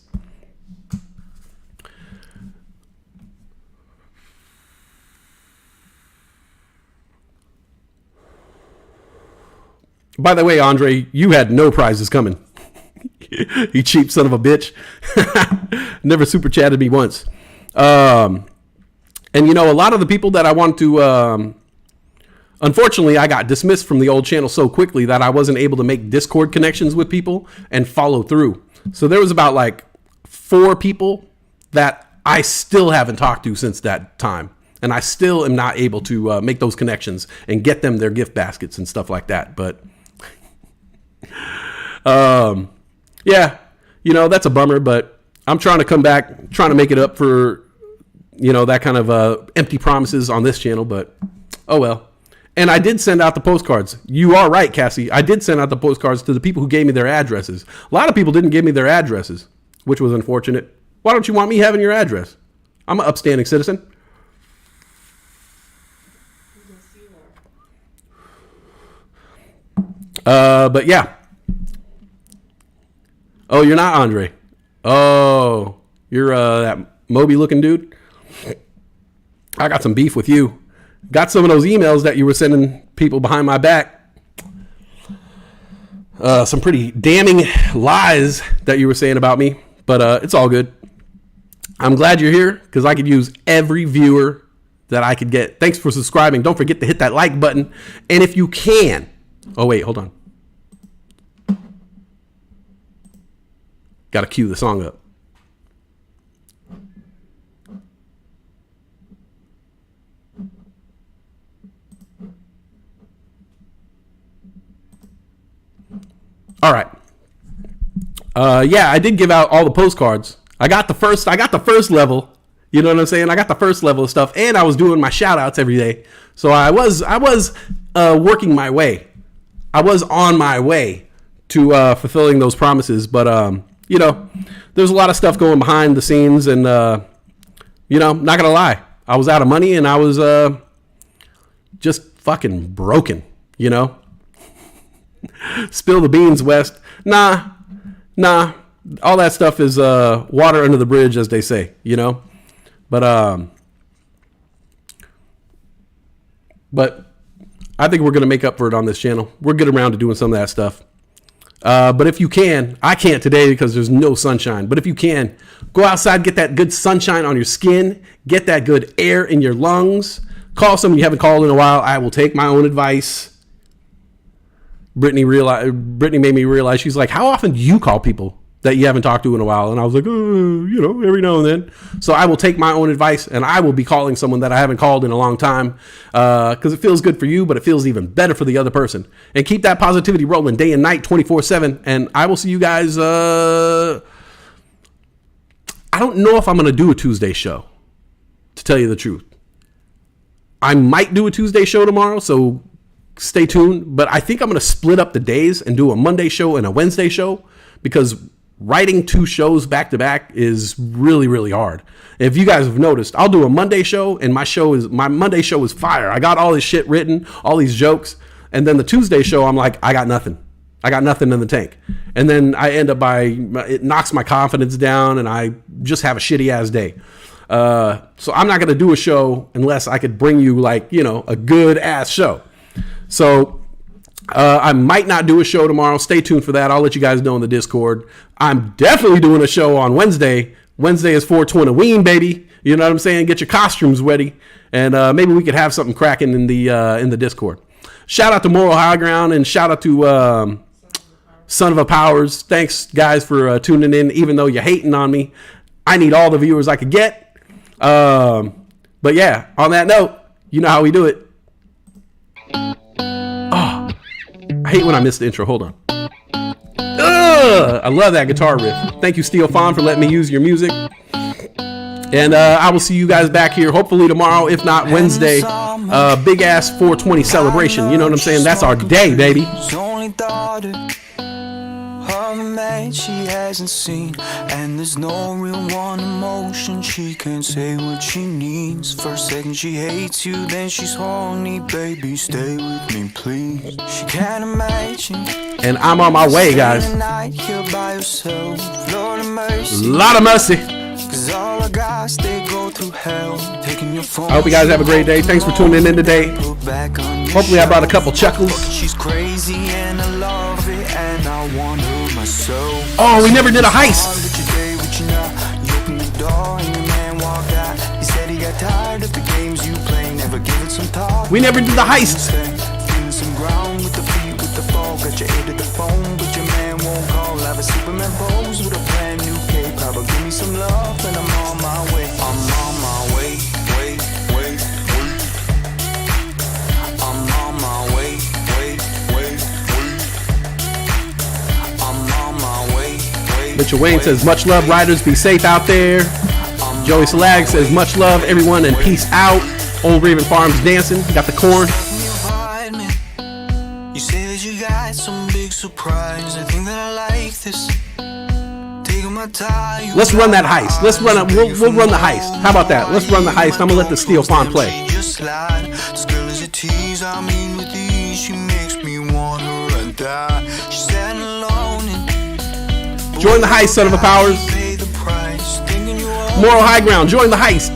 By the way, Andre, you had no prizes coming. You cheap son of a bitch. Never super chatted me once. And a lot of the people that I want to, unfortunately, I got dismissed from the old channel so quickly that I wasn't able to make Discord connections with people and follow through. So there was about like 4 people that I still haven't talked to since that time. And I still am not able to make those connections and get them their gift baskets and stuff like that. But that's a bummer, but I'm trying to come back, trying to make it up for, that kind of empty promises on this channel, but oh well. And I did send out the postcards. You are right, Cassie. I did send out the postcards to the people who gave me their addresses. A lot of people didn't give me their addresses, which was unfortunate. Why don't you want me having your address? I'm an upstanding citizen. But yeah. Oh, you're not Andre. Oh, you're that Moby looking dude. I got some beef with you. Got some of those emails that you were sending people behind my back. Some pretty damning lies that you were saying about me, but it's all good. I'm glad you're here because I could use every viewer that I could get. Thanks for subscribing. Don't forget to hit that like button. And if you can, oh wait, hold on. Got to cue the song up. All right. I did give out all the postcards. I got the first level. You know what I'm saying? I got the first level of stuff, and I was doing my shout outs every day. So I was working my way. I was on my way to fulfilling those promises, but there's a lot of stuff going behind the scenes, and not gonna lie, I was out of money, and I was just fucking broken. Spill the beans, West. Nah. All that stuff is water under the bridge, as they say, But I think we're going to make up for it on this channel. We're good around to doing some of that stuff. But if you can, I can't today because there's no sunshine. But if you can, go outside, get that good sunshine on your skin, get that good air in your lungs. Call someone you haven't called in a while. I will take my own advice. Brittany made me realize, she's like, how often do you call people that you haven't talked to in a while? And I was like, every now and then. So I will take my own advice, and I will be calling someone that I haven't called in a long time because it feels good for you, but it feels even better for the other person. And keep that positivity rolling day and night, 24/7. And I will see you guys. I don't know if I'm going to do a Tuesday show, to tell you the truth. I might do a Tuesday show tomorrow, so stay tuned. But I think I'm going to split up the days and do a Monday show and a Wednesday show, because writing 2 shows back to back is really, really hard. If you guys have noticed, I'll do a Monday show, and my Monday show is fire. I got all this shit written, all these jokes, and then the Tuesday show, I'm like, I got nothing. I got nothing in the tank. And then I end up it knocks my confidence down, and I just have a shitty ass day. So I'm not going to do a show unless I could bring you like, a good ass show. So I might not do a show tomorrow. Stay tuned for that. I'll let you guys know in the Discord. I'm definitely doing a show on Wednesday. Wednesday is 420 baby. You know what I'm saying? Get your costumes ready, and maybe we could have something cracking in the Discord. Shout out to Moral High Ground, and shout out to Son of a Powers. Thanks guys for tuning in. Even though you're hating on me, I need all the viewers I could get. But yeah, on that note, you know how we do it. Oh, I hate when I miss the intro. Hold on. I love that guitar riff. Thank you, Steel Fawn, for letting me use your music. And I will see you guys back here hopefully tomorrow, if not Wednesday. Big ass 420 celebration. You know what I'm saying? That's our day, baby. She hasn't seen, and there's no real one emotion. She can't say what she needs. First second she hates you, then she's horny. Baby, stay with me, please. She can't imagine. And I'm on my way, guys. Lot of mercy. I hope you guys have a great day. Thanks for tuning in today. Hopefully I brought a couple chuckles. She's crazy and I love it, and I want her myself. Oh, we never did a heist. We never did the heist. Give me some love and I'm on my way. I'm on my way, wait. I'm on my way, wait. I'm on my way, Mitchell Wayne says, much love, riders, be safe out there. Joey Salag says, much love, everyone, and peace out. Old Raven Farms dancing, got the corn. You say that you got some big surprise. I think that I like this. Let's run that heist. We'll run the heist. How about that? Let's run the heist. I'm gonna let the Steel Fawn play. Join the heist, Son of a Powers. Moral High Ground, join the heist.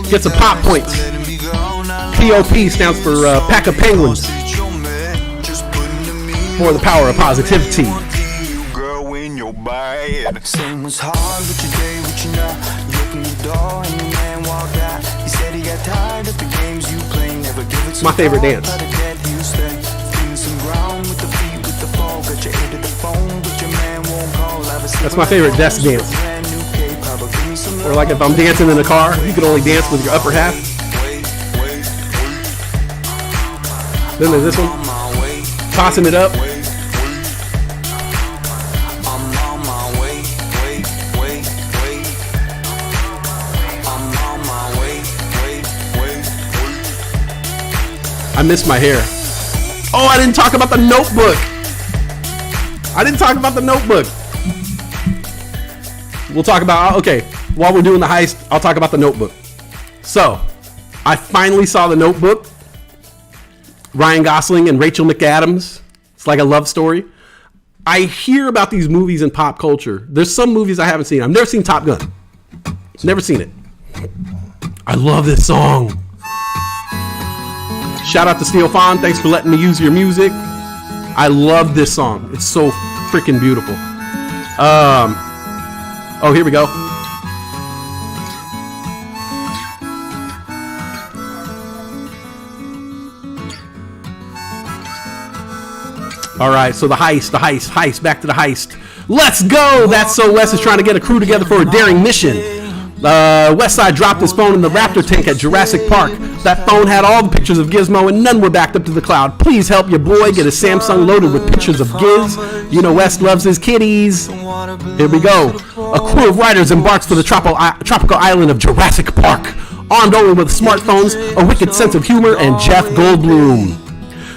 Get some pop points. POP stands for Pack of Penguins. For the power of positivity. Same was hard, but you gave what you know. You opened the door and the man walked out. He said he got tired of the games you play. Never give it. My favorite dance. That's my favorite desk dance. Or like if I'm dancing in the car, you can only dance with your upper half. Then there's this one. Tossing it up. I missed my hair. Oh, I didn't talk about the Notebook. We'll talk about, okay, while we're doing the heist, I'll talk about the Notebook. So, I finally saw the Notebook. Ryan Gosling and Rachel McAdams. It's like a love story. I hear about these movies in pop culture. There's some movies I haven't seen. I've never seen Top Gun. Never seen it. I love this song. Shout out to Steel Fawn. Thanks for letting me use your music. I love this song. It's so freaking beautiful. Oh, here we go. All right, so the heist, back to the heist. Let's go! That's so Wes is trying to get a crew together for a daring mission. Westside dropped his phone in the Raptor tank at Jurassic Park. That phone had all the pictures of Gizmo and none were backed up to the cloud. Please help your boy get his Samsung loaded with pictures of Giz. You know West loves his kitties. Here we go. A crew of riders embarks for the tropical island of Jurassic Park. armed only with smartphones, a wicked sense of humor, and Jeff Goldblum.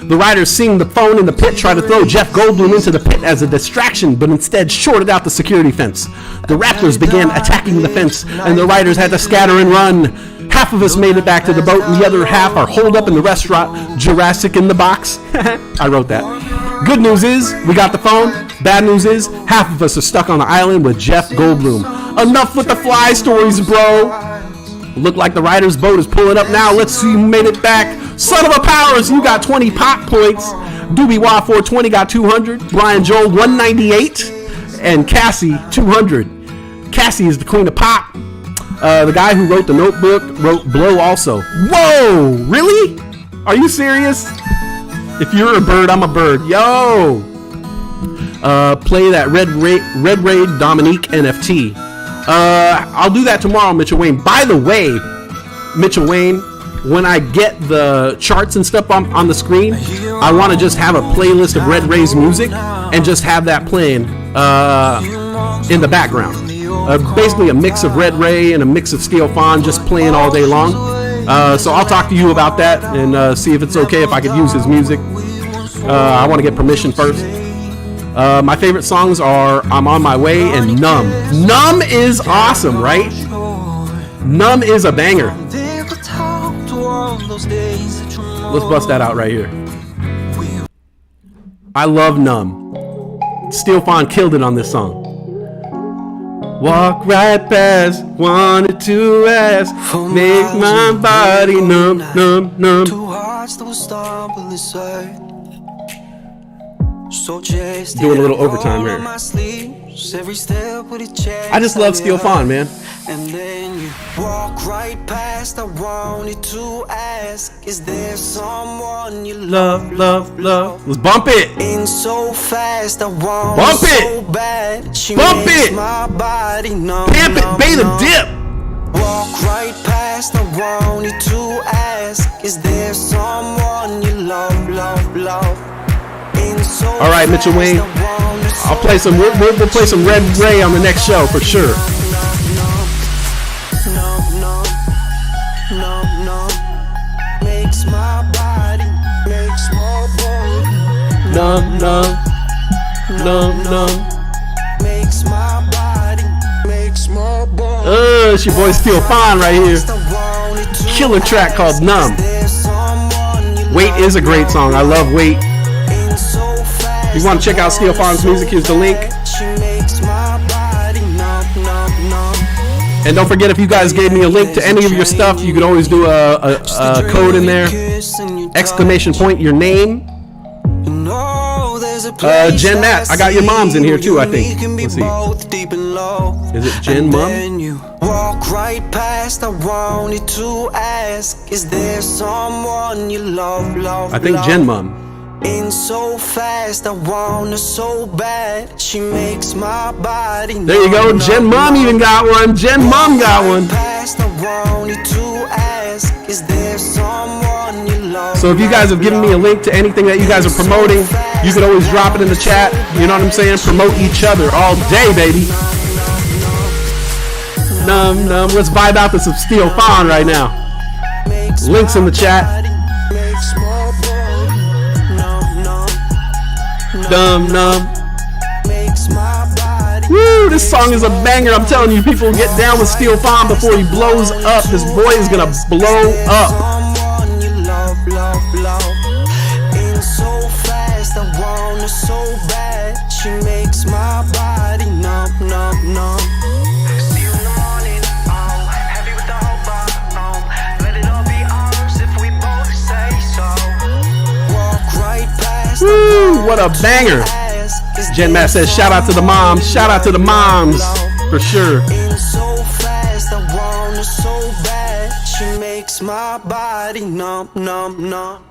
The riders seeing the phone in the pit try to throw Jeff Goldblum into the pit as a distraction, but instead shorted out the security fence. The Raptors began attacking the fence, and the riders had to scatter and run. Half of us made it back to the boat, and the other half are holed up in the restaurant, Jurassic in the box. I wrote that. Good news is, we got the phone. Bad news is, half of us are stuck on the island with Jeff Goldblum. Enough with the fly stories, bro. Look like the rider's boat is pulling up now. Let's see who made it back. Son of a Powers, you got 20 pop points. Doobie Wah 420 got 200. Brian Joel 198. And Cassie 200. Cassie is the queen of pop. The guy who wrote The Notebook wrote Blow also. Whoa, really? Are you serious? If you're a bird, I'm a bird. Yo. Play that Red Raid Dominique NFT. I'll do that tomorrow, Mitchell Wayne. By the way, Mitchell Wayne, when I get the charts and stuff on the screen, I want to just have a playlist of Red Ray's music and just have that playing in the background. Basically a mix of Red Ray and a mix of Steel Fawn just playing all day long. So I'll talk to you about that and see if it's okay if I could use his music. I want to get permission first. My favorite songs are I'm On My Way and Numb. Numb is awesome, right? Numb is a banger. Let's bust that out right here. I love Numb. Steel Fawn killed it on this song. Walk right past, wanted to ask, make my body numb, numb, numb. Two hearts that will stumble inside. Doing a little overtime here. I just love Steel Fawn, man. And then you walk right past. I wanted to ask, is there someone you Love, love, love. Let's bump it. in so fast? I want Bump it. so bad. She Bump makes it. my body numb, Camp it, numb, bait a numb. dip. Walk right past. I wanted to ask, is there someone you love, love, love? So All right, Mitchell Wayne. I'll play some. We'll play some Red Ray on the next show for sure. Makes my body, makes my body Numb, numb, numb, numb. makes my body, makes my body. It's your boy Steel Fawn right here. Killer track called Numb. Wait is a great song. I love Wait. If you want to check out Steel Fawn's music, here's the link. And don't forget, if you guys gave me a link to any of your stuff, you could always do a code in there. Exclamation point, your name. Jen Matt, I got your mom's in here too, I think. Let's see. Is it Jen Mom? Walk right past. I wanted to ask, is there someone you love, love, I think love? Jen Mom. In so fast, I want her so bad. She makes my body. There you go. Jen Mom even got one. Jen Mom got one. So if you guys have given me a link to anything that you guys are promoting, you can always drop it in the chat. You know what I'm saying? Promote each other all day, baby. Numb, numb. Let's vibe out to some Steel Fawn right now. Links in the chat. Numb, numb. Woo, this song is a banger. I'm telling you, people, get down with Steel Fawn before he blows up. This boy is gonna blow up. She makes my body numb, numb, numb. See you in the morning, heavy with the hope, let it all be ours if we both say so. Walk right past. Woo, what a banger. Jen Matt says, shout out to the moms. Shout out to the moms, for sure. So fast, I want her so bad. She makes my body numb, numb, numb.